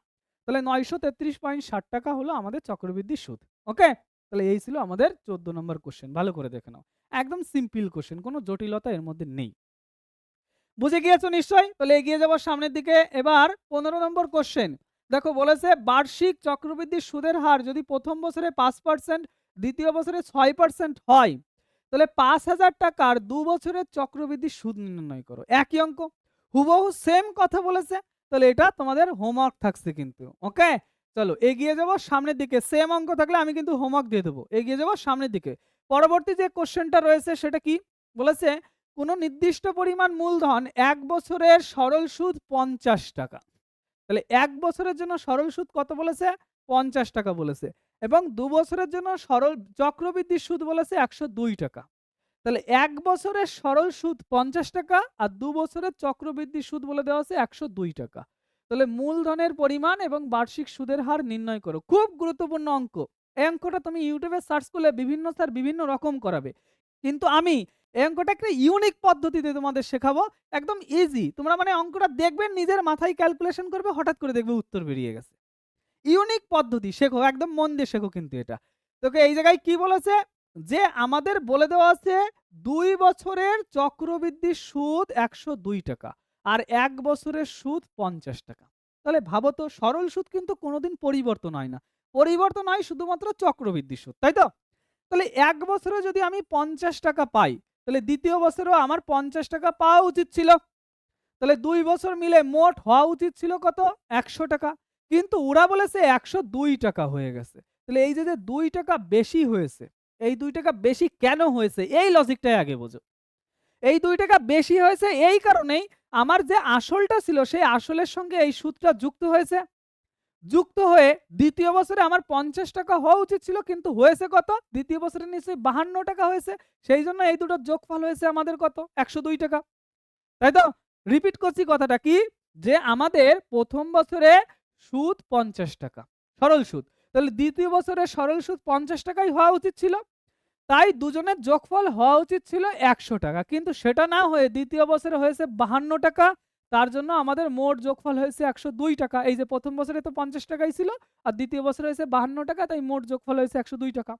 তাহলে 933.60 টাকা হলো আমাদের চক্রবৃদ্ধি সুদ। ওকে, তাহলে এই ছিল আমাদের 14 নম্বর কোশ্চেন। ভালো করে দেখে নাও, একদম সিম্পল কোশ্চেন, কোনো জটিলতা এর মধ্যে নেই। বুঝে গিয়েছো নিশ্চয়ই? তাহলে এগিয়ে যাবো সামনের দিকে। এবার 15 নম্বর কোশ্চেন। দেখো বলেছে বার্ষিক চক্রবৃদ্ধি সুদের হার যদি প্রথম বছরে 5%, দ্বিতীয় বছরে 6% হয়, তাহলে 5,000 টাকার 2 বছরের চক্রবৃদ্ধি সুদ নির্ণয় করো। একই অঙ্ক, হুবহু সেম কথা বলেছে। তাহলে এটা তোমাদের হোমওয়ার্ক থাকছে কিন্তু। ওকে, চলো এগিয়ে যাবো সামনের দিকে। সেম অঙ্ক থাকলে আমি কিন্তু হোমওয়ার্ক দিয়ে দেবো। এগিয়ে যাবো সামনের দিকে। পরবর্তী যে কোশ্চেনটা রয়েছে সেটা কি বলেছে, কোনো নির্দিষ্ট পরিমাণ মূলধন 1 বছরের সরল সুদ 50 টাকা। তাহলে 1 বছরের জন্য সরল সুদ কত বলেছে? 50 টাকা বলেছে। এবং 2 বছরের জন্য সরল চক্রবৃদ্ধি সুদ বলেছে 102 টাকা। তাহলে 1 বছরের সরল সুদ 50 টাকা আর 2 বছরের চক্রবৃদ্ধি সুদ বলে দেওয়া আছে 102 টাকা। তাহলে মূলধনের পরিমাণ এবং বার্ষিক সুদের হার নির্ণয় করো। খুব গুরুত্বপূর্ণ অঙ্ক। এই অঙ্কটা তুমি ইউটিউবে সার্চ করলে বিভিন্ন স্যার বিভিন্ন রকম করাবে, কিন্তু আমি এই অঙ্কটা একটা ইউনিক পদ্ধতিতে তোমাদের শেখাবো, একদম ইজি। তোমরা মানে অঙ্কটা দেখবে, নিজের মাথায় ক্যালকুলেশন করবে, হঠাৎ করে দেখবে উত্তর বেরিয়ে গেছে। ইউনিক পদ্ধতি, শেখো, একদম মন দিয়ে শেখো কিন্তু এটা। তোকে এই জায়গায় কি বলেছে, যে আমাদের বলে দেওয়া আছে 2 বছরের চক্রবৃদ্ধি সুদ 102 টাকা আর 1 বছরের সুদ 50 টাকা। তাহলে ভাবো তো, সরল সুদ কিন্তু কোনোদিন পরিবর্তন হয় না, পরিবর্তন হয় শুধুমাত্র চক্রবৃদ্ধি সুদ, তাই তো? তাহলে 1 বছরে যদি আমি 50 টাকা পাই, তাহলে দ্বিতীয় বছরেও আমার 50 টাকা পাওয়া উচিত ছিল। তাহলে 2 বছর মিলে মোট হওয়া উচিত ছিল কত? 100 টাকা। কিন্তু ওরা বলেছে 102 টাকা হয়ে গেছে। তাহলে এই যে 2 টাকা বেশি হয়েছে, এই 2 টাকা বেশি কেন হয়েছে? এই লজিকটাই আগে বোঝো। এই 2 টাকা বেশি হয়েছে এই কারণেই, আমার যে আসলটা ছিল সেই আসলের সঙ্গে এই সুদটা যুক্ত হয়েছে। যুক্ত হয়ে দ্বিতীয় বছরে আমার 50 টাকা হওয়া উচিত ছিল, কিন্তু হয়েছে কত? দ্বিতীয় বছরে নিশ্চয়ই 52 টাকা হয়েছে। সেই জন্য এই দুটোর যোগফল হয়েছে আমাদের কত? 102 টাকা। তাই তো? রিপিট করছি কথাটা কি, যে আমাদের প্রথম বছরে সুদ 50 টাকা সরল সুদ, তাহলে দ্বিতীয় বছরে সরল সুদ 50 টাকাই হওয়া উচিত ছিল। তাই দুজনের যোগফল হওয়া উচিত ছিল 100 টাকা, কিন্তু সেটা না হয়ে দ্বিতীয় বছরে হয়েছে 52 টাকা। তার জন্য আমাদের মোট যোগফল হয়েছে 102 টাকা। এই যে প্রথম বছরে তো 50 টাকাই ছিল আর দ্বিতীয় বছরে হয়েছে 52 টাকা, তাই মোট যোগফল হয়েছে 102 টাকা।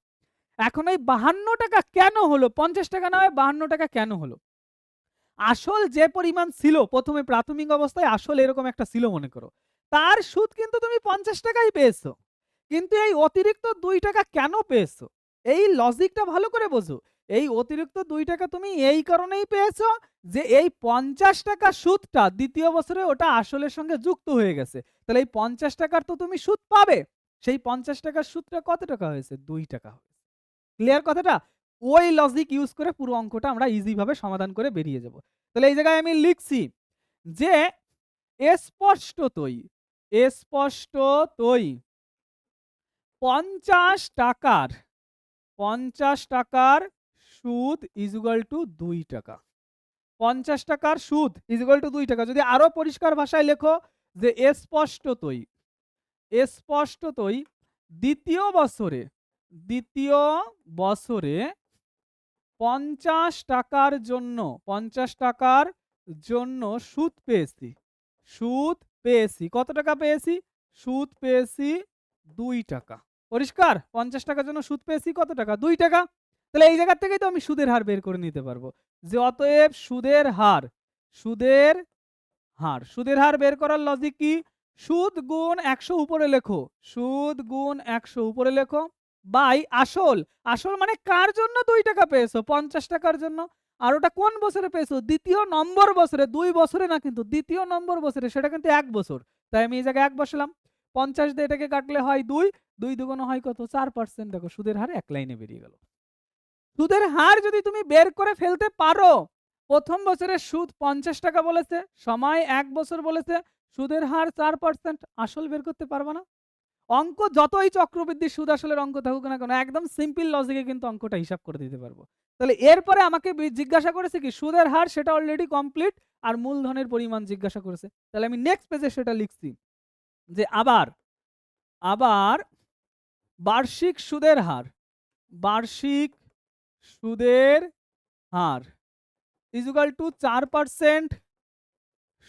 এখন এই 52 টাকা কেন হলো? 50 টাকা না হয়ে 52 টাকা কেন হলো? আসল যে পরিমাণ ছিল প্রথমে প্রাথমিক অবস্থায়, আসল এরকম একটা ছিল মনে করো, তার সুদ কিন্তু তুমি 50 টাকাই পেয়েছো, কিন্তু এই অতিরিক্ত 2 টাকা কেন পেয়েছো? এই লজিকটা ভালো করে বোঝো। এই অতিরিক্ত 2 টাকা তুমি এই কারণেই পেয়েছো যে এই 50 টাকা সুদটা দ্বিতীয় বছরে ওটা আসলের সঙ্গে যুক্ত হয়ে গেছে। তাহলে এই 50 টাকার তো তুমি সুদ পাবে। সেই 50 টাকার সুদটা কত টাকা হয়েছে? 2 টাকা হয়েছে। ক্লিয়ার কথাটা? ওই লজিক ইউজ করে পুরো অঙ্কটা আমরা ইজি ভাবে সমাধান করে বেরিয়ে যাব। তাহলে এই জায়গায় আমি লিখছি যে স্পষ্টতই স্পষ্টতই 50 টাকার 50 টাকার সুদ ইজ ইকুয়াল টু 2 টাকা। 50 টাকার সুদ ইজ ইকুয়াল টু 2 টাকা। যদি আরো পরিষ্কার ভাষায় লেখো যে স্পষ্টতই স্পষ্টতই দ্বিতীয় বছরে দ্বিতীয় বছরে 50 টাকার জন্য 50 টাকার জন্য সুদ পেয়েছি। সুদ পেয়েছি। কত টাকা পেয়েছি? সুদ পেয়েছি 2 টাকা। পরিষ্কার? 50 টাকার জন্য সুদ পেয়েছি কত টাকা? 2 টাকা। তাহলে এই জায়গা থেকেই তো আমি সুদের হার বের করে নিতে পারবো। যে অতএব সুদের হার, সুদের হার, সুদের হার বের করার লজিক কি? সুদ গুণ 100 উপরে লেখো। সুদ গুণ 100 উপরে লেখো। বাই আসল। আসল মানে কার জন্য 2 টাকা পেয়েছো? 50 টাকার জন্য। আর ওটা কোন বছরে পেয়েছো? দ্বিতীয় নম্বর বছরে, 2 বছরে না কিন্তু, দ্বিতীয় নম্বর বছরে, সেটা কিন্তু 1 বছর। তাই আমি এই জায়গায় 1 বসালাম। 50 দিয়ে এটাকে কাটলে হয় 2, 2 দুগুণ হয় কত? 4%। দেখো সুদের হার এক লাইনে বেরিয়ে গেল। সুদের হার যদি তুমি বের করে ফেলতে পারো, প্রথম বছরের সুদ 50 টাকা বলেছে, সময় 1 বছর বলেছে, সুদের হার 4%, আসল বের করতে পারবা না? অঙ্ক যতই চক্রবৃদ্ধি সুদ আসলের অঙ্ক থাকুক না কেন, একদম সিম্পল লজিকে কিন্তু অঙ্কটা হিসাব করে দিতে পারবো। তাহলে এরপরে আমাকে জিজ্ঞাসা করেছে কি সুদের হার, সেটা অলরেডি কমপ্লিট, আর মূলধনের পরিমাণ জিজ্ঞাসা করেছে। তাহলে আমি নেক্সট পেজে সেটা লিখছি যে আবার আবার বার্ষিক সুদের হার, বার্ষিক সুদের হার ইজুগাল টু 4%,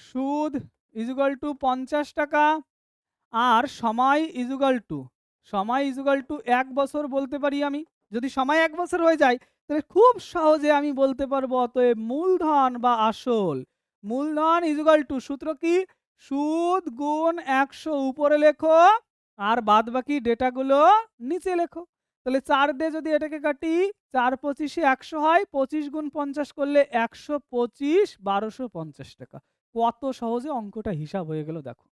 সুদ ইজুগাল টু 50 টাকা, আর সময় ইজুগাল টু 1 বছর বলতে পারি আমি। যদি সময় 1 বছর হয়ে যায় তাহলে খুব সহজে আমি বলতে পারবো অতএব মূলধন বা আসল, মূলধন ইজুগাল টু, সূত্র কি, সুদ গুণ 100 উপরে লেখো আর বাদ বাকি ডেটাগুলো নিচে লেখো। তাহলে 4 দিয়ে যদি এটাকে কাটি, 4 25 100 হয়, 25 গুণ 50 করলে 125, 1250 টাকা। কত সহজে অঙ্কটা হিসাব হয়ে গেল দেখো।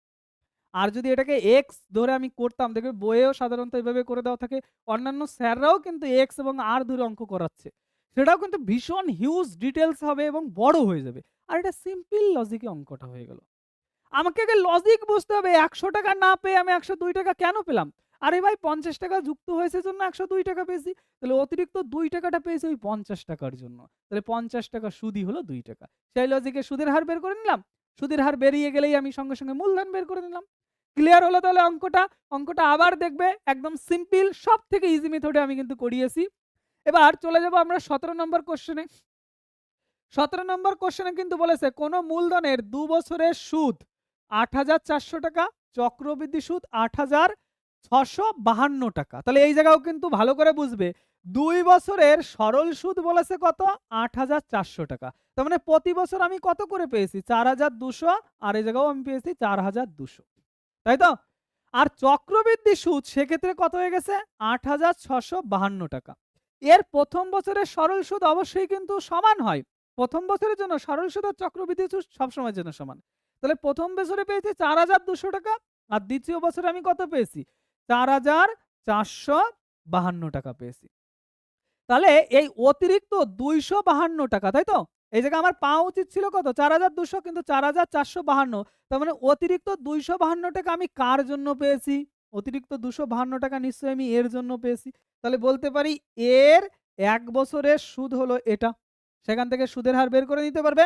আর যদি এটাকে এক্স ধরে আমি করতাম, দেখবে বইয়েও সাধারণত এভাবে করে দেওয়া থাকে, অন্যান্য স্যাররাও কিন্তু এক্স এবং আর ধরে অঙ্ক করাচ্ছে, সেটাও কিন্তু ভীষণ হিউজ ডিটেলস হবে এবং বড় হয়ে যাবে। আর এটা সিম্পল লজিকে অঙ্কটা হয়ে গেল। আমাকে আগে লজিক বুঝতে হবে, 100 টাকা না পেয়ে আমি 102 টাকা কেন পেলাম? আরে ভাই 50 টাকা যুক্ত হয়েছে জন্য 102 টাকা পেয়েছি, তাহলে অতিরিক্ত 2 টাকাটা পেয়েছি ওই 50 টাকার জন্য, তাহলে 50 টাকা সুদই হলো 2 টাকা। সেই লজিকে সুদের হার বের করে নিলাম, সুদের হার বেরিয়ে গেলেই আমি সঙ্গে সঙ্গে মূলধন বের করে নিলাম। ক্লিয়ার হলো তাহলে অঙ্কটা? অঙ্কটা আবার দেখবে, একদম সিম্পল, সব থেকে ইজি মেথডে আমি কিন্তু করিয়েছি। এবার চলে যাব আমরা 17 নম্বর কোশ্চেনে। 17 নম্বর কোশ্চেনে কিন্তু বলেছে কোন মূলধনের 2 বছরের সুদ ৮,৪০০ টাকা, চক্রবৃদ্ধি সুদ ৮,৬৫২ টাকা। তাহলে এই জায়গাও কিন্তু ভালো করে বুঝবে, 2 বছরের সরল সুদ বলেছে কত, ৮,৪০০ টাকা। তার মানে প্রতি বছর আমি কত করে পেয়েছি, ৪,২০০, আর এই জায়গাও আমি পেয়েছি ৪,২০০, তাই তো? আর চক্রবৃদ্ধি সুদ সেক্ষেত্রে কত হয়ে গেছে, ৮,৬৫২ টাকা। এর প্রথম বছরের সরল সুদ অবশ্যই কিন্তু সমান হয়, প্রথম বছরের জন্য সরল সুদ আর চক্রবৃদ্ধি সুদ সবসময়ের জন্য সমান। তাহলে প্রথম বছরে পেয়েছি ৪,২০০ টাকা, আর দ্বিতীয় বছরে আমি কত পেয়েছি, ৪,৪৫২ টাকা পেয়েছি। তাহলে এই অতিরিক্ত 252 টাকা, তাই তো? এই জায়গায় আমার পাওয়া উচিত ছিল কত, 4,200, কিন্তু 4,452। তার মানে অতিরিক্ত 252 টাকা আমি কার জন্য পেয়েছি, অতিরিক্ত 252 টাকা নিশ্চয়ই আমি এর জন্য পেয়েছি। তাহলে বলতে পারি এর 1 বছরের সুদ হলো এটা, সেখান থেকে সুদের হার বের করে নিতে পারবে।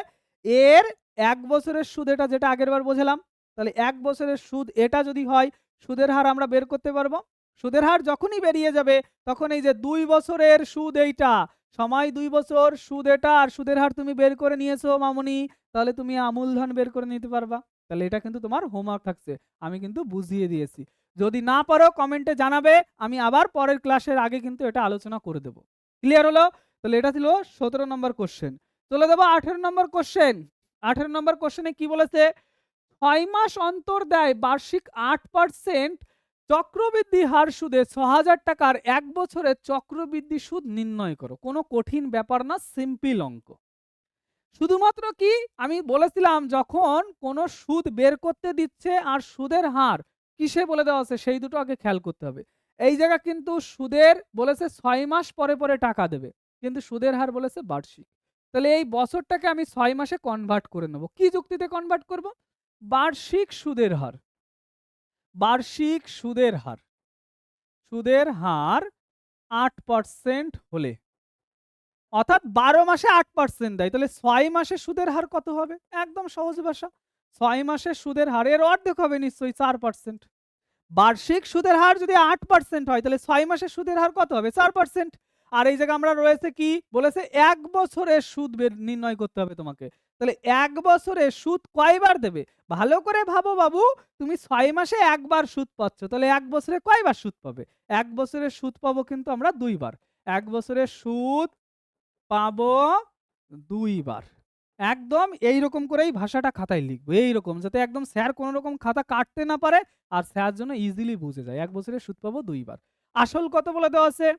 এর 1 বছরের সুদ এটা, যেটা আগের বার বোঝালাম। তাহলে 1 বছরের সুদ এটা যদি হয়, সুদের হার আমরা বের করতে পারবো। সুদের হার যখনই বেরিয়ে যাবে তখন এই যে 2 বছরের সুদ এইটা, সময় 2 বছর, সুদ এটা, আর সুদের হার তুমি বের করে নিয়েছো মামুনি, তাহলে তুমি মূলধন বের করে নিতে পারবা। তাহলে এটা কিন্তু তোমার হোমওয়ার্ক থাকছে, আমি কিন্তু বুঝিয়ে দিয়েছি। যদি না পারো কমেন্টে জানাবে, আমি আবার পরের ক্লাসের আগে কিন্তু এটা আলোচনা করে দেব। ক্লিয়ার হলো? তাহলে এটা ছিল 17 নম্বর কোশ্চেন। চলে যাবো 18 নম্বর কোশ্চেন। 18 নম্বর কোশ্চেনে কি বলেছে, 6 মাস অন্তর দেয় বার্ষিক 8% চক্রবৃদ্ধি হার সুদে ৬০০০ টাকার 1 বছরের চক্রবৃদ্ধি সুদ নির্ণয় করো। কোনো কঠিন ব্যাপার না, সিম্পল অঙ্ক। শুধুমাত্র কি আমি বলেছিলাম, যখন কোনো সুদ বের করতে দিচ্ছে আর সুদের হার কিসে বলে দেওয়া আছে সেই দুটো আগে খেয়াল করতে হবে। এই জায়গা কিন্তু সুদের বলেছে 6 মাস পরে পরে টাকা দেবে, কিন্তু সুদের হার বলেছে বার্ষিক। তাহলে এই বছরটাকে আমি 6 মাসে কনভার্ট করে নেব। কি যুক্তিতে কনভার্ট করব, বার্ষিক সুদের হার, বার্ষিক সুদের হার, সুদের হার 8% হলে, অর্থাৎ 12 মাসে 8% দেয়, তাহলে 6 মাসে সুদের হার কত হবে, একদম সহজ ভাষা, 6 মাসে সুদের হারের অর্ধেক হবে নিশ্চয়ই 4%। বার্ষিক সুদের হার যদি 8% হয় তাহলে 6 মাসের সুদের হার কত হবে, 4%। আর এই জায়গায় আমরা রয়েছে কি বলেছে, 1 বছরের সুদ নির্ণয় করতে হবে তোমাকে। তাহলে 1 বছরে সুদ কয়বার দেবে, ভালো করে ভাবো বাবু, তুমি 6 মাসে একবার সুদ পাচ্ছ, তাহলে 1 বছরে কয়বার সুদ পাবে, 1 বছরের সুদ পাবো কিন্তু আমরা 2 বার, 1 বছরের সুদ পাবো 2 বার। একদম এইরকম করেই ভাষাটা খাতায় লিখবো, এইরকম, যাতে একদম স্যার কোনো রকম খাতা কাটতে না পারে আর স্যার জন্য ইজিলি বুঝে যায়। 1 বছরের সুদ পাবো 2 বার। আসল কত বলে দেওয়া আছে,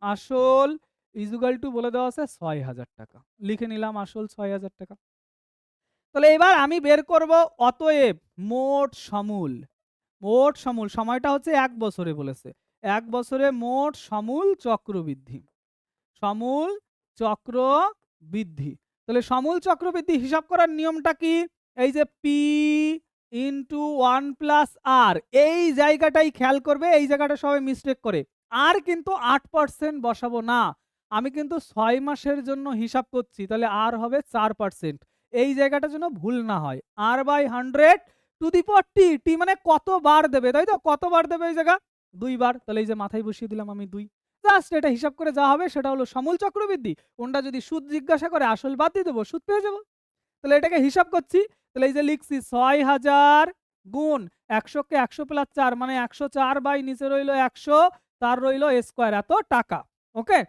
আসল ইজুগাল টু বলে দেওয়া আছে ৬০০০ টাকা। লিখে নিলাম আসল ৬০০০ টাকা। তাহলে এবার আমি বের করব অতএব মোট সমূল, মোট সমূল, সময়টা হচ্ছে 1 বছরে বলেছে, 1 বছরে মোট সমূল চক্রবৃদ্ধি, সমূল চক্রবৃদ্ধি। তাহলে সমূল চক্রবৃদ্ধি হিসাব করার নিয়মটা কি, এই যে পি ইন্টু 1+r, এই জায়গাটাই খেয়াল করবে, এই জায়গাটা সবাই মিস্টেক করে। আর কিন্তু 8% বসাবো না, আমি কিন্তু 6 মাসের জন্য হিসাব করছি, তাহলে আর হবে 4%। এই জায়গাটা যেন ভুল না হয়, r/100 টু দি পাওয়ার টি, টি মানে কতবার দেবে, তাই তো? কতবার দেবে এই জায়গা? 2 বার। তাহলে এই যে মাথায় বসিয়ে দিলাম আমি 2। জাস্ট এটা হিসাব করে যা হবে সেটা হলো সমূল চক্রবৃদ্ধি। কোনটা যদি সুদ জিজ্ঞাসা করে আসল বাদ দিয়ে দেবো, সুদ পেয়ে যাবো। তাহলে এটাকে হিসাব করছি। তাহলে এই যে লিখছি 6000 গুণ 100 কে 100 প্লাস 4 মানে 104 বাই নিচে রইলো 100, তার রইলো স্কয়ার এত টাকা। ওকে,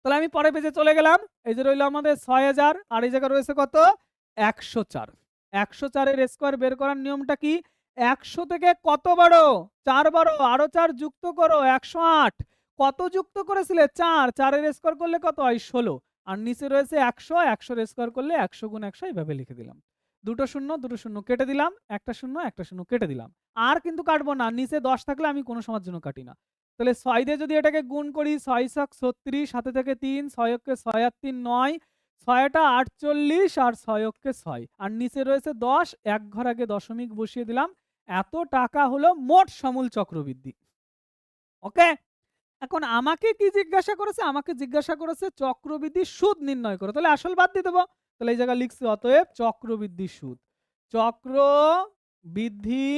তাহলে আমি পরের পেজে চলে গেলাম। এই যে রইলো আমাদের 6000 আর এই জায়গায় রয়েছে কত? 104। 104 এর স্কয়ার বের করার নিয়মটা কি? 100 থেকে কত বাড়ো? 4 বাড়ো, আরো 4 যুক্ত করো 108। কত যুক্ত করেছিলে? 4। 4 এর স্কয়ার করলে কত হয়? 16। আর নিচে রয়েছে 100, 100 এর স্কয়ার করলে 100 গুণ 100 এইভাবে লিখে দিলাম। দুটো শূন্য দুটো শূন্য কেটে দিলাম, একটা শূন্য একটা শূন্য কেটে দিলাম। আর কিন্তু কাটবো না, নিচে 10 থাকলে আমি কোনো সময়ের জন্য কাটি না। তাহলে 6 দিয়ে যদি এটাকে গুণ করি 6 ছক 36, সাথে থেকে 3, 6 অক্ষে 6 আর 3 9, 6টা 48 আর 6 অক্ষে 6 আর নিচে রয়েছে 10, এক ঘর আগে দশমিক বসিয়ে দিলাম। এত টাকা হলো মোট সমূল চক্রবৃদ্ধি। ওকে, এখন আমাকে কি জিজ্ঞাসা করেছে? আমাকে জিজ্ঞাসা করেছে চক্রবৃদ্ধি সুদ নির্ণয় করো। তাহলে আসল বাদ দিয়ে দেবো। তাহলে এই জায়গায় লিখছি অতএব চক্রবৃদ্ধি সুদ। চক্রবৃদ্ধি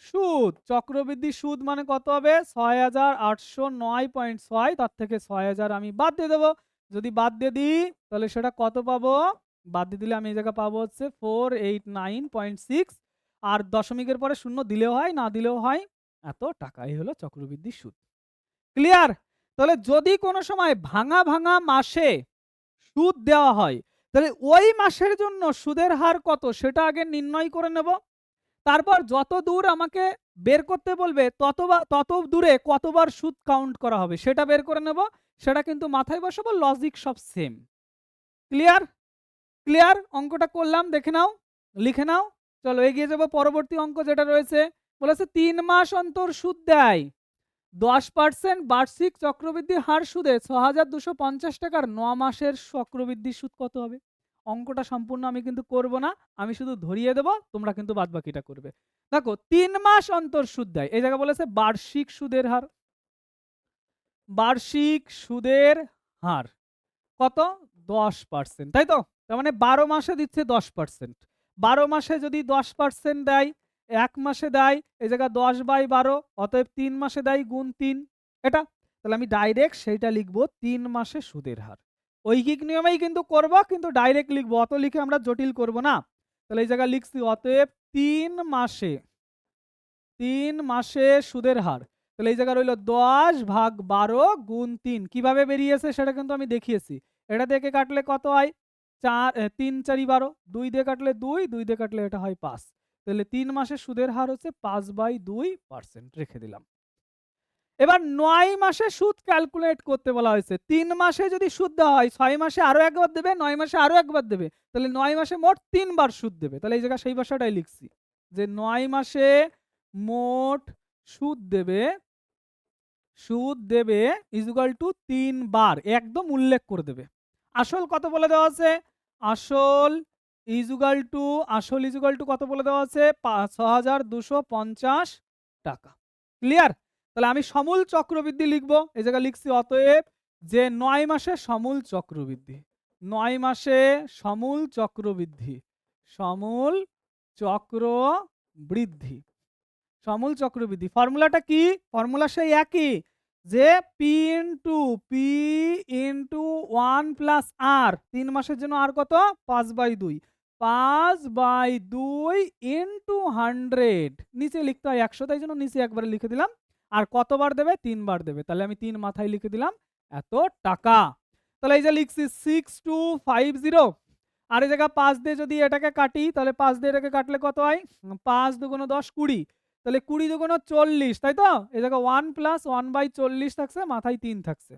সুদ, চক্রবৃদ্ধি সুদ মানে কত হবে? 6809.6, তার থেকে 6000 আমি বাদ দিয়ে দেবো। যদি বাদ দিয়ে দিই তাহলে সেটা কত পাবো? বাদ দিয়ে দিলে আমি এই জায়গায় পাবো হচ্ছে 489.6, আর দশমিকের পরে শূন্য দিলেও হয় না দিলেও হয়, এত টাকাই হলো চক্রবৃদ্ধি সুদ। ক্লিয়ার? তাহলে যদি কোনো সময় ভাঙা ভাঙা মাসে সুদ দেওয়া হয়, তাহলে ওই মাসের জন্য সুদের হার কত সেটা আগে নির্ণয় করে নেব। তারপর যত দূর আমাকে বের করতে বলবে তত দূরে কতবার সুদ কাউন্ট করা হবে সেটা বের করে নেব। সেটা কিন্তু মাথায় বসাবো, লজিক সব সেম। ক্লিয়ার? ক্লিয়ার? অঙ্কটা করলাম, দেখে নাও, লিখে নাও। চলো এগিয়ে যাব পরবর্তী অঙ্ক যেটা রয়েছে। বলেছে 3 মাস অন্তর সুদ দেয় 10% বার্ষিক চক্রবৃদ্ধি হার সুদে 6250 টাকার 9 মাসের চক্রবৃদ্ধি সুদ কত হবে? অঙ্কটা সম্পূর্ণ আমি কিন্তু করব না, আমি শুধু ধরিয়ে দেব, তোমরা কিন্তু বাদবাকিটা করবে। দেখো 3 মাস অন্তর সুদ দেয়, এই জায়গা বলেছে বার্ষিক সুদের হার। বার্ষিক সুদের হার কত? 10%, তাই তো? তার মানে 12 মাসে দিচ্ছে 10%। 12 মাসে যদি 10% দেয়, এক মাসে দেয় এই জায়গা 10/12, অতএব 3 মাসে দেয় গুণ 3। এটা তাহলে আমি ডাইরেক্ট সেইটা লিখবো 3 মাসে সুদের হার। ঐকিক নিয়মেই কিন্তু করব, কিন্তু ডাইরেক্ট লিখবো, অত লিখে আমরা জটিল করব না। তাহলে এই জায়গা লিখছি অতএব 3 মাসে সুদের হার। তাহলে এই জায়গা রইল 10/12 গুণ 3। কিভাবে বেরিয়েছে সেটা কিন্তু আমি দেখিয়েছি। এটা থেকে কাটলে কত হয়? 3 4 12, 2 দিয়ে কাটলে 2, 2 দিয়ে কাটলে এটা হয় 5। তাহলে 3 মাসের সুদের হার হচ্ছে 5/2%, রেখে দিলাম। এবার 9 মাসে সুদ ক্যালকুলেট করতে বলা হয়েছে। 3 মাসে যদি সুদ দেওয়া হয় 6 মাসে আরো একবার দেবে, 9 মাসে আরো একবার দেবে। তাহলে 9 মাসে মোট 3 বার সুদ দেবে। তাহলে এই জায়গায় সেই ভাষাটাই লিখছি যে 9 মাসে মোট সুদ দেবে, সুদ দেবে ইকুয়াল টু 3 বার, একদম উল্লেখ করে দেবে। আসল কত বলে দেওয়া আছে? আসল ইকুয়াল টু কত বলে দেওয়া আছে? 6250 টাকা। ক্লিয়ার? তাহলে আমি সমূল চক্রবৃদ্ধি লিখবো। এই জায়গায় লিখছি অতএব যে 9 মাসে সমূল চক্রবৃদ্ধি, 9 মাসে সমূল চক্রবৃদ্ধি, সমূল চক্রবৃদ্ধি, সমূল চক্রবৃদ্ধি। ফর্মুলাটা কি? ফর্মুলা সেই একই, যে পি ইন্টু 1 প্লাস আর, 3 মাসের জন্য আর কত? 5/2, 5/2 ইন্টু 100, নিচে লিখতে হয় 100, তাই জন্য নিচে একবারে লিখে দিলাম। আর কতবার দেবে? 3 বার দেবে। তাহলে আমি 3 মাথায় লিখে দিলাম এত টাকা। তাহলে এই যে লিখছি 6250, আর এই জায়গা 5 দিয়ে যদি এটাকে কাটি তাহলে 5 দিয়ে এটাকে কাটলে কত হয়? 5 দুগুণ 10 20, তাহলে 20 দুগুণ 40, তাই তো? এই জায়গা 1 প্লাস 1/40 থাকছে, মাথায় 3 থাকছে।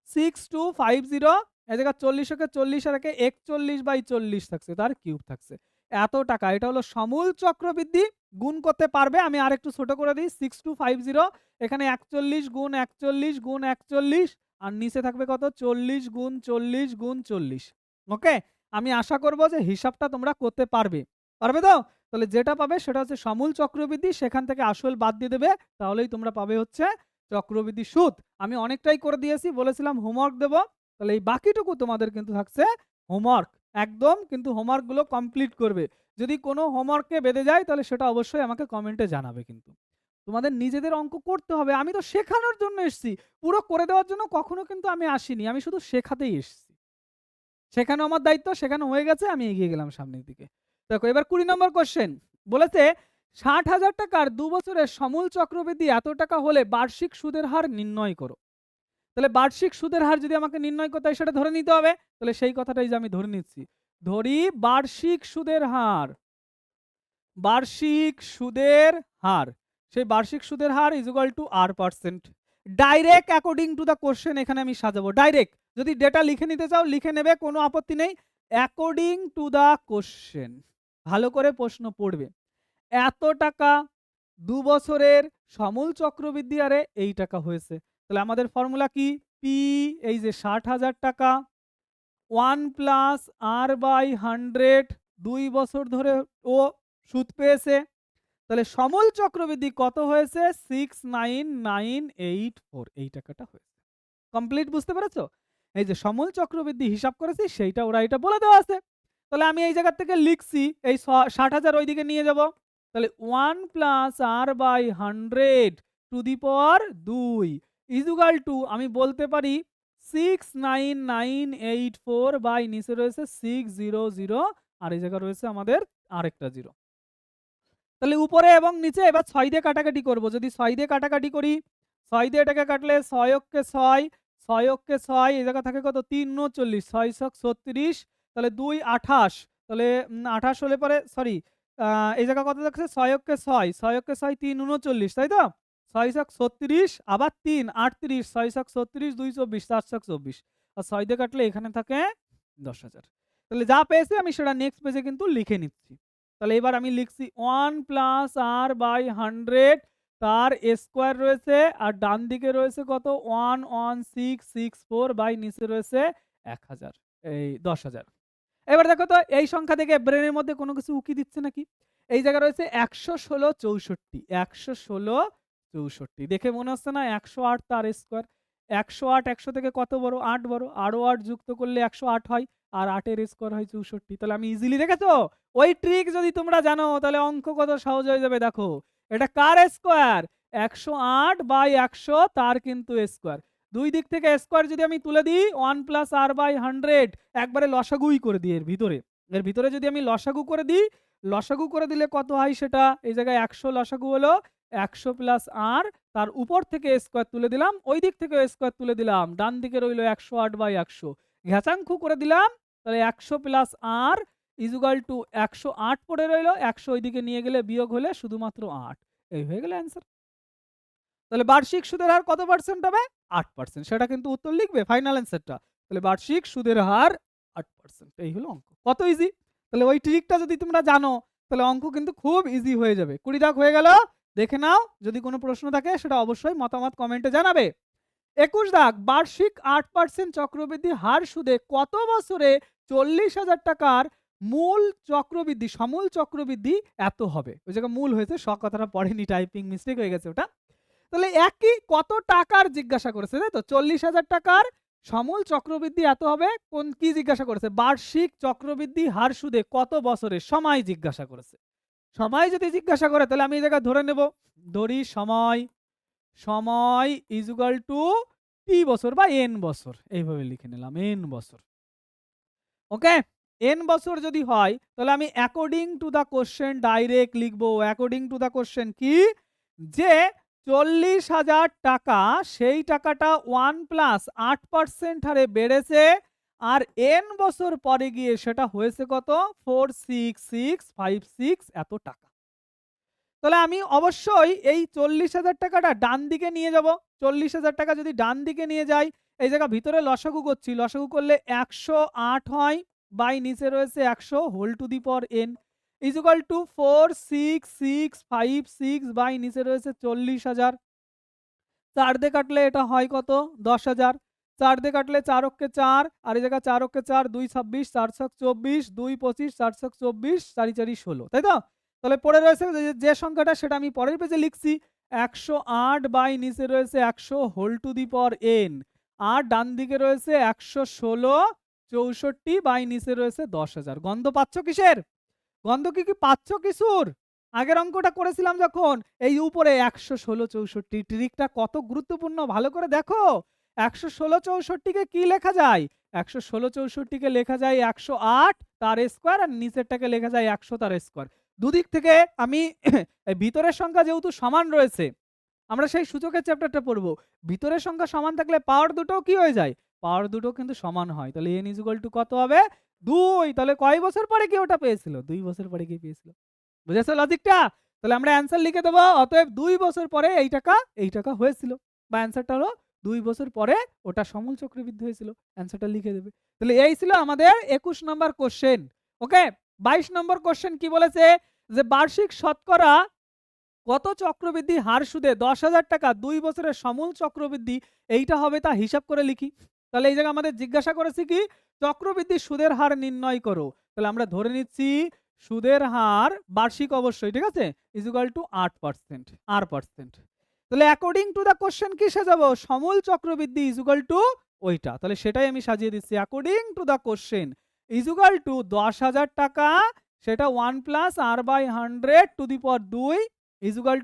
6250, এই জায়গা 40 কে 40 আর একে 41/40 থাকছে, তার কিউব থাকছে। এত টাকা। এটা হলো সমূল চক্রবৃদ্ধি। গুণ করতে পারবে, আমি আরেকটু ছোট করে দিই। 6250 এখানে 41 গুণ 41 গুণ 41, আর নিচে থাকবে কত? 40 গুণ 40 গুণ 40। ওকে, আমি আশা করব যে হিসাবটা তোমরা করতে পারবে। পারবে তো? তাহলে যেটা পাবে সেটা হচ্ছে সমূল চক্রবৃদ্ধি, সেখান থেকে আসল বাদ দিয়ে দেবে, তাহলেই তোমরা পাবে হচ্ছে চক্রবৃদ্ধি সুদ। আমি অনেকটাই করে দিয়েছি, বলেছিলাম হোমওয়ার্ক দেব। তাহলে এই বাকিটুকু তোমাদের কিন্তু থাকছে হোমওয়ার্ক। একদম কিন্তু হোমওয়ার্কগুলো কমপ্লিট করবে। যদি কোনো হোমওয়ার্কে বেঁধে যায় তাহলে সেটা অবশ্যই আমাকে কমেন্টে জানাবে কিন্তু। তোমাদের নিজেদের অঙ্ক করতে হবে। আমি তো শেখানোর জন্য এসেছি। পুরো করে দেওয়ার জন্য কখনো কিন্তু আমি আসিনি। আমি শুধু শেখাতেই এসেছি। শেখানো আমার দায়িত্ব, শেখানো হয়ে গেছে, আমি এগিয়ে গেলাম সামনের দিকে। দেখো এবার ২০ নম্বর কোয়েশ্চেন বলেছে ৬০,০০০ টাকার ২ বছরের সমূল চক্রবৃদ্ধি এত টাকা হলে বার্ষিক সুদের হার নির্ণয় করো। তাহলে বার্ষিক সুদের হার যদি আমাকে নির্ণয় করতে হয় সেটা ধরে নিতে হবে। তাহলে সেই কথাটাই যে আমি ধরে নিচ্ছি। ধরি বার্ষিক সুদের হার। বার্ষিক সুদের হার। সেই বার্ষিক সুদের হার is equal to r%। Direct according to the question এখানে আমি সাজাবো। ডাইরেক্ট। যদি ডেটা লিখে নিতে চাও লিখে নেবে, কোনো আপত্তি নেই। According to the question. ভালো করে প্রশ্ন পড়বে। এত টাকা ২ বছরের সমূল চক্রবৃদ্ধি হারে এই টাকা হয়েছে। তাহলে আমাদের ফর্মুলা কি? পি এই যে ৬০,০০০ টাকা 1 প্লাস r/100 ২ বছর ধরে ও সুদ পেয়েছে। তাহলে সমূল চক্রবৃদ্ধি কত হয়েছে? 69984 এই টাকাটা হয়েছে। কমপ্লিট বুঝতে পেরেছো? এই যে সমূল চক্রবৃদ্ধি হিসাব করেছি সেইটা ওরা এটা বলে দেওয়া আছে। তাহলে আমি এই জায়গা থেকে লিখছি এই ৬০,০০০ ওইদিকে নিয়ে যাব। তাহলে 1 plus r/100 two the power 2 is equal two আমি বলতে পারি 69984 বাই নিচে রয়েছে 600 আর এই জায়গা রয়েছে আমাদের আরেকটা 0। তাহলে উপরে এবং নিচে এবার 6 দিয়ে কাটাকাটি করব। যদি 6 দিয়ে কাটাকাটি করি, 6 দিয়ে এটাকে কাটলে 6 অক্ষে 6, 6 অক্ষে 6 এই জায়গা থাকে কত? 3 39, 6 ছক 36, তাহলে 2 28, তাহলে 28 হলে পরে সরি এই জায়গা কত থাকছে? 6 অক্ষে 6, 6 অক্ষে 6 3 39, তাই তো? 6 ছক 36 আবার 3 38, 6 ছক 36 2 24, 4 ছক 24 আর 6 দিয়ে কাটলে এখানে থাকে 10,000। তাহলে যা পেয়েছি আমি সেটা নেক্সট পেজে কিন্তু লিখে নিচ্ছি। তাহলে এবার আমি লিখছি 1 প্লাস r/100 তার স্কোয়ার রয়েছে আর ডান দিকে রয়েছে কত? 11664 বাই নিচে রয়েছে 1000 এই 10,000। এবার দেখো তো এই সংখ্যা থেকে ব্রেনের মধ্যে কোনো কিছু উকি দিচ্ছে নাকি? এই জায়গায় রয়েছে 116 64, 116 64 দেখে মনে হচ্ছে না 108 তার স্কোয়ার। 108 100 থেকে কত বড়? 8 বড়। আরো 8 যুক্ত করলে 108 হয় আর 8 এর স্কোয়ার হয় 64। তাহলে আমি ইজিলি দেখেছো? ওই ট্রিক যদি তোমরা জানো তাহলে অঙ্ক কত সহজ হয়ে যাবে। দেখো এটা কার স্কোয়ার? 108 বাই 100 তার কিন্তু স্কোয়ার। দুই দিক থেকে স্কোয়ার যদি আমি তুলে দিই 1 প্লাস r/100 একবারে লসাগুই করে দিই এর ভিতরে যদি আমি লসাগু করে দিই, লসাগু করে দিলে কত হয় সেটা? এই জায়গায় 100 লসাগু হলো 100 প্লাস r, তার উপর থেকে স্কোয়ার তুলে দিলাম, ওই দিক থেকে স্কোয়ার তুলে দিলাম, ডান দিকে রইল 108 বাই 100 ঘেচাংখু করে দিলাম। তাহলে 100 plus r is equal two 108 পড়ে রইল, 100 ওইদিকে নিয়ে গেলে বিয়োগ হলে শুধুমাত্র 8। এই হয়ে গেল অ্যান্সার। তাহলে বার্ষিক সুদের হার কত পার্সেন্ট হবে? 8%। সেটা কিন্তু উত্তর লিখবে ফাইনাল অ্যান্সারটা। তাহলে বার্ষিক সুদের হার 8%। এই হলো অঙ্ক। কত ইজি। তাহলে ওই ট্রিকটা যদি তোমরা জানো তাহলে অঙ্ক কিন্তু খুব ইজি হয়ে যাবে। 20 দাগ হয়ে গেল। দেখে নাও, যদি কোনো প্রশ্ন থাকে সেটা অবশ্যই মতামত কমেন্টে জানাবে। 21 দাগ বার্ষিক 8% চক্রবৃদ্ধি হার সুদে কত বছরে 40,000 টাকার মূল চক্রবৃদ্ধি সমূল চক্রবৃদ্ধি এত হবে? ওই জায়গায় মূল হয়েছে, কথাটা পড়েনি, টাইপিং মিস্টেক হয়ে গেছে ওটা। তাহলে একই কত টাকার জিজ্ঞাসা করেছে, তাই তো? 40,000 টাকার সমূল চক্রবৃদ্ধি এত হবে। কোন কি জিজ্ঞাসা করেছে? বার্ষিক চক্রবৃদ্ধি হার সুদে কত বছরের সময় জিজ্ঞাসা করেছে। সময় যদি জিজ্ঞাসা করে তাহলে আমি এই জায়গায় ধরে নেব, ধরি সময় ইজ ইকুয়াল টু টি বছর বা এন বছর, এইভাবে লিখে নিলাম এন বছর। ওকে, এন বছর যদি হয় তাহলে আমি according to the question direct লিখবো। অ্যাকর্ডিং টু দ্য কোশ্চেন কি? যে 40,000 টাকা সেই টাকাটা 1 প্লাস 8% হারে বেড়েছে আর এন বছর পরে গিয়ে সেটা হয়েছে কত? 46656 এত টাকা। তাহলে আমি অবশ্যই এই 40,000 টাকাটা ডান দিকে নিয়ে যাব। 40,000 টাকা যদি ডান দিকে নিয়ে যাই, এই জায়গা ভিতরে লসাগু করছি, লসাগু করলে 108 হয় বাই নিচে রয়েছে 100 whole to the power n is equal to 46656 by নিচে রয়েছে 40,000। 4 দিয়ে কাটলে এটা হয় কত? 10,000। 4 দিয়ে কাটলে 4 অক্ষে 4 আর এই জায়গা 4 অক্ষে 4 2 26 4 ছক 24 2 25 4 ছক 24 4 4 16, তাই তো? তাহলে পড়ে রয়েছে যে সংখ্যাটা সেটা আমি পরের পেজে লিখছি 108 বাই নিচে রয়েছে 100 whole to the power n আর ডান দিকে রয়েছে 116 64 বাই নিচে রয়েছে 10,000। গন্ধ পাচ্ছ কিসের? গন্ধ কি পাচ্ছ কিছুর? আগের অঙ্কটা করেছিলাম যখন, এই উপরে 116 64 ট্রিকটা কত গুরুত্বপূর্ণ ভালো করে দেখো। 116 64 কে কি লেখা যায়? 116 64 কে লেখা যায় 108 তার স্কয়ার, আর নিচেরটাকে লেখা যায় 100 তার স্কয়ার। দুদিক থেকে আমি এই ভিতরের সংখ্যা যেহেতু সমান রয়েছে, আমরা সেই সূচকের চ্যাপ্টারটা পড়ব। ভিতরের সংখ্যা সমান থাকলে পাওয়ার দুটো কি হয়ে যায়? পাওয়ার দুটো কিন্তু সমান হয়। তাহলে n = কত হবে? 2। তাহলে কয় বছর পরে কি ওটা পেয়েছিল? 2 বছর পরে কি পেয়েছিল? বুঝেছো লজিকটা? তাহলে আমরা অ্যানসার লিখে দেব। অতএব 2 বছর পরে এই টাকা হয়েছিল, বা অ্যানসারটা হলো 2 বছর পরে ওটা সমূল চক্রবৃদ্ধি হয়েছিল। অ্যানসারটা লিখে দেবে। তাহলে এই ছিল আমাদের 21 নম্বর কোশ্চেন। ওকে, 22 নম্বর কোশ্চেন কি বলেছে? যে বার্ষিক শতকরা কত চক্রবৃদ্ধি হার সুদে 10,000 টাকা 2 বছরের সমূল চক্রবৃদ্ধি এইটা হবে তা হিসাব করে লিখি। তাহলে এই জায়গায় আমাদের জিজ্ঞাসা করেছে কি? চক্রবৃদ্ধি সুদের হার নির্ণয় করো। তাহলে আমরা ধরে নিচ্ছি সুদের হার বার্ষিক অবশ্যই, ঠিক আছে, = 8%, r%। তাহলে অ্যাকর্ডিং টু দ্য কোশ্চেন কি সাজাবো? সমূল চক্রবৃদ্ধি = ওইটা। তাহলে সেটাই আমি সাজিয়ে দিচ্ছি। অ্যাকর্ডিং টু দ্য কোশ্চেন = 10,000 টাকা, সেটা 1 + r/100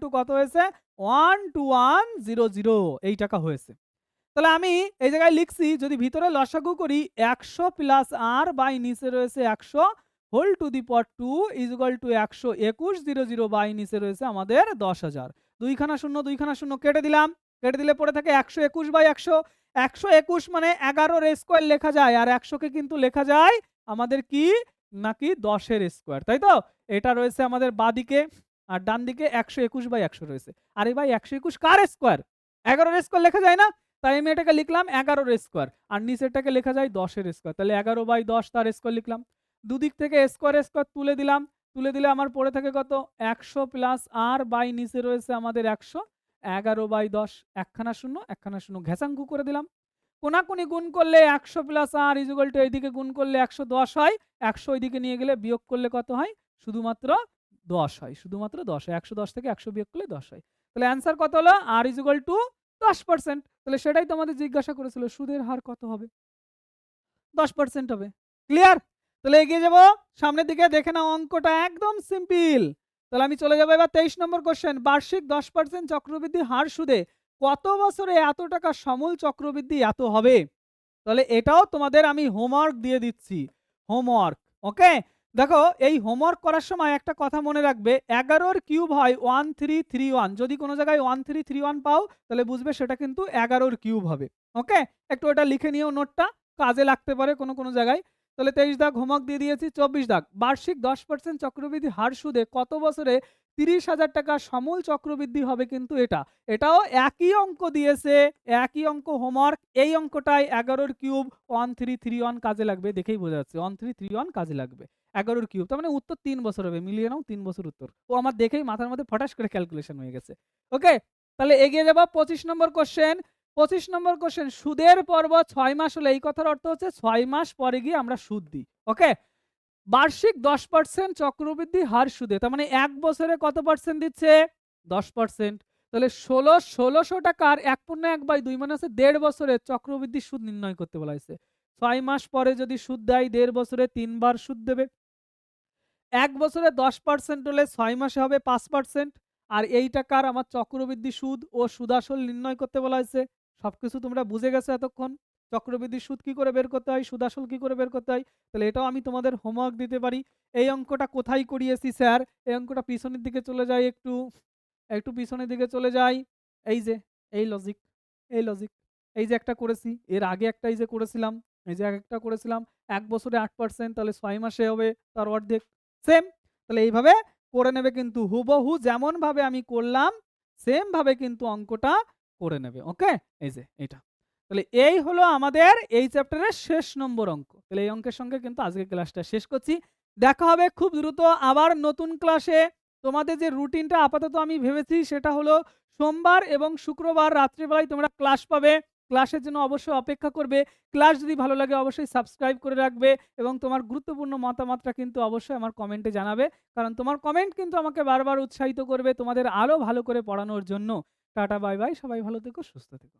= কত হয়েছে? 12100 এই টাকা হয়েছে। তাহলে আমি এই জায়গায় লিখছি, যদি ভিতরে লসাগু করি 100 + r বাই নিচে রয়েছে 100 whole to the power 2 = 12100 by নিচে রয়েছে আমাদের 10,000। দুইখানা শূন্য দুইখানা শূন্য কেটে দিলাম। কেটে দিলে পড়ে থাকে 121 বাই 100। 121 মানে 11 এর স্কয়ার লেখা যায়, আর 100 কে কিন্তু লেখা যায় আমাদের কি নাকি 10 এর স্কয়ার, তাই তো? এটা রয়েছে আমাদের বাঁদিকে, আর ডান দিকে 121 বাই 100 রয়েছে। আরে ভাই 121 কার স্কয়ার? 11 এর স্কয়ার লেখা যায় না? তাই আমি এটাকে লিখলাম 11 এর স্কয়ার, আর নিচেরটাকে লেখা যায় 10 এর স্কয়ার। তাহলে 11 বাই 10 তার স্কয়ার লিখলাম। দুদিক থেকে স্কয়ার স্কয়ার তুলে দিলাম। তুলে দিলে আমার পড়ে থাকে কত? 100 + r বাই নিচে রয়েছে আমাদের 100। 11 বাই 10 একখানা শূন্য একখানা শূন্য ঘেঁচাঙ্কু করে দিলাম। কোনাকুনি গুণ করলে 100 + r = এইদিকে গুণ করলে 110 হয়। 100 ওইদিকে নিয়ে গেলে বিয়োগ করলে কত হয়? শুধুমাত্র 10 হয়। শুধুমাত্র 10 হয়। 110 থেকে 100 বিয়োগ করলে 10 হয়। তাহলে অ্যানসার কত হলো? r = 10%। তাহলে সেটাই তো আমাদের জিজ্ঞাসা করেছিল, সুদের হার কত হবে? 10% হবে। ক্লিয়ার? তাহলে এগিয়ে যাব সামনের দিকে, দেখে নাও অঙ্কটা একদম সিম্পল। তাহলে আমি চলে যাব এবার 23 নম্বর কোশ্চেন। বার্ষিক 10% চক্রবৃদ্ধি হার সুদে কত বছরে এত টাকা সমূল চক্রবৃদ্ধি এত হবে? তাহলে এটাও তোমাদের আমি হোমওয়ার্ক দিয়ে দিচ্ছি। হোমওয়ার্ক, ওকে? দেখো, এই হোমওয়ার্ক করার সময় একটা কথা মনে রাখবে, 11 এর কিউব হয় 1331। যদি কোনো জায়গায় 1331 পাও তাহলে বুঝবে সেটা কিন্তু 11 এর কিউব হবে। ওকে, একটু ওটা লিখে নিও, নোটটা কাজে লাগতে পারে কোনো কোনো জায়গায়। তাহলে 23 দাগ হোমওয়ার্ক দিয়ে দিয়েছি। 24 দাগ, বার্ষিক 10% চক্রবৃদ্ধি হার সুদে কত বছরে 30,000 টাকা সমূল চক্রবৃদ্ধি হবে? কিন্তু এটাও একই অঙ্ক দিয়েছে, একই অঙ্ক হোমওয়ার্ক। এই অঙ্কটাই 11 এর কিউব 1331 কাজে লাগবে, দেখেই বোঝা যাচ্ছে 1331 কাজে লাগবে। 11 এর কিউব তার মানে উত্তর 3 বছর হবে। মিলিয়ে নাও, 3 বছর উত্তর। ও আমার দেখেই মাথার মধ্যে ফটাস করে ক্যালকুলেশন হয়ে গেছে। ওকে, তাহলে এগিয়ে যাব 25 নম্বর কোশ্চেন। 25 নম্বর কোশ্চেন, সুদের পর্ব 6 মাস হলে এই কথার অর্থ হচ্ছে 6 মাস পরে গিয়ে আমরা সুদ দিই। ওকে, বার্ষিক 10% চক্রবৃদ্ধি হার সুদে, তার মানে 1 বছরে কত পার্সেন্ট দিচ্ছে? 10%। তাহলে 1600 টাকার 1/1/2 মানে হচ্ছে 1.5 বছরে চক্রবৃদ্ধি সুদ নির্ণয় করতে বলা হয়েছে। 6 মাস পরে যদি সুদ দেয় 1.5 বছরে 3 বার সুদ দেবে। 1 বছরে 10% হলে 6 মাসে হবে 5%। আর এই টাকার আমার চক্রবৃদ্ধি সুদ ও সুদাসল নির্ণয় করতে বলা হয়েছে। সবকিছু তোমরা বুঝে গেছো এতক্ষণ। চক্রবৃদ্ধি সুদ কি করে বের করতে হয়, সুদাসল কি করে বের করতে হয়। তাহলে এটাও আমি তোমাদের হোমওয়ার্ক দিতে পারি। এই অঙ্কটা কোথায় করিয়েছি স্যার? এই অঙ্কটা পিছনের দিকে চলে যাই, একটু একটু পিছনের দিকে চলে যাই। এই যে এই লজিক, এই লজিক, এই যে একটা করেছি, এর আগে একটা এই যে করেছিলাম, এই যে একটা করেছিলাম। 1 বছরে 8% তাহলে 6 মাসে হবে তার অর্ধেক। সেম। তাহলে এইভাবে করে নেবে, কিন্তু হুবহু যেমন ভাবে আমি করলাম সেম ভাবে কিন্তু অঙ্কটা করে নেবে। ওকে, এই যে এটা। তাহলে এই হলো আমাদের এই চ্যাপ্টারের শেষ নম্বর অঙ্ক। তাহলে এই অঙ্কের সঙ্গে কিন্তু আজকে ক্লাসটা শেষ করছি। দেখা হবে খুব দ্রুত আবার নতুন ক্লাসে। তোমাদের যে রুটিনটা আপাতত আমি ভেবেছি সেটা হলো সোমবার এবং শুক্রবার রাত্রিবেলায় তোমরা ক্লাস পাবে। ক্লাসের জন্য অবশ্যই অপেক্ষা করবে। ক্লাস যদি ভালো লাগে অবশ্যই সাবস্ক্রাইব করে রাখবে, এবং তোমার গুরুত্বপূর্ণ মতামতটা কিন্তু অবশ্যই আমার কমেন্টে জানাবে। কারণ তোমার কমেন্ট কিন্তু আমাকে বারবার উৎসাহিত করবে তোমাদের আরো ভালো করে পড়ানোর জন্য। টাটা, বাই বাই, সবাই ভালো থেকো, সুস্থ থেকো।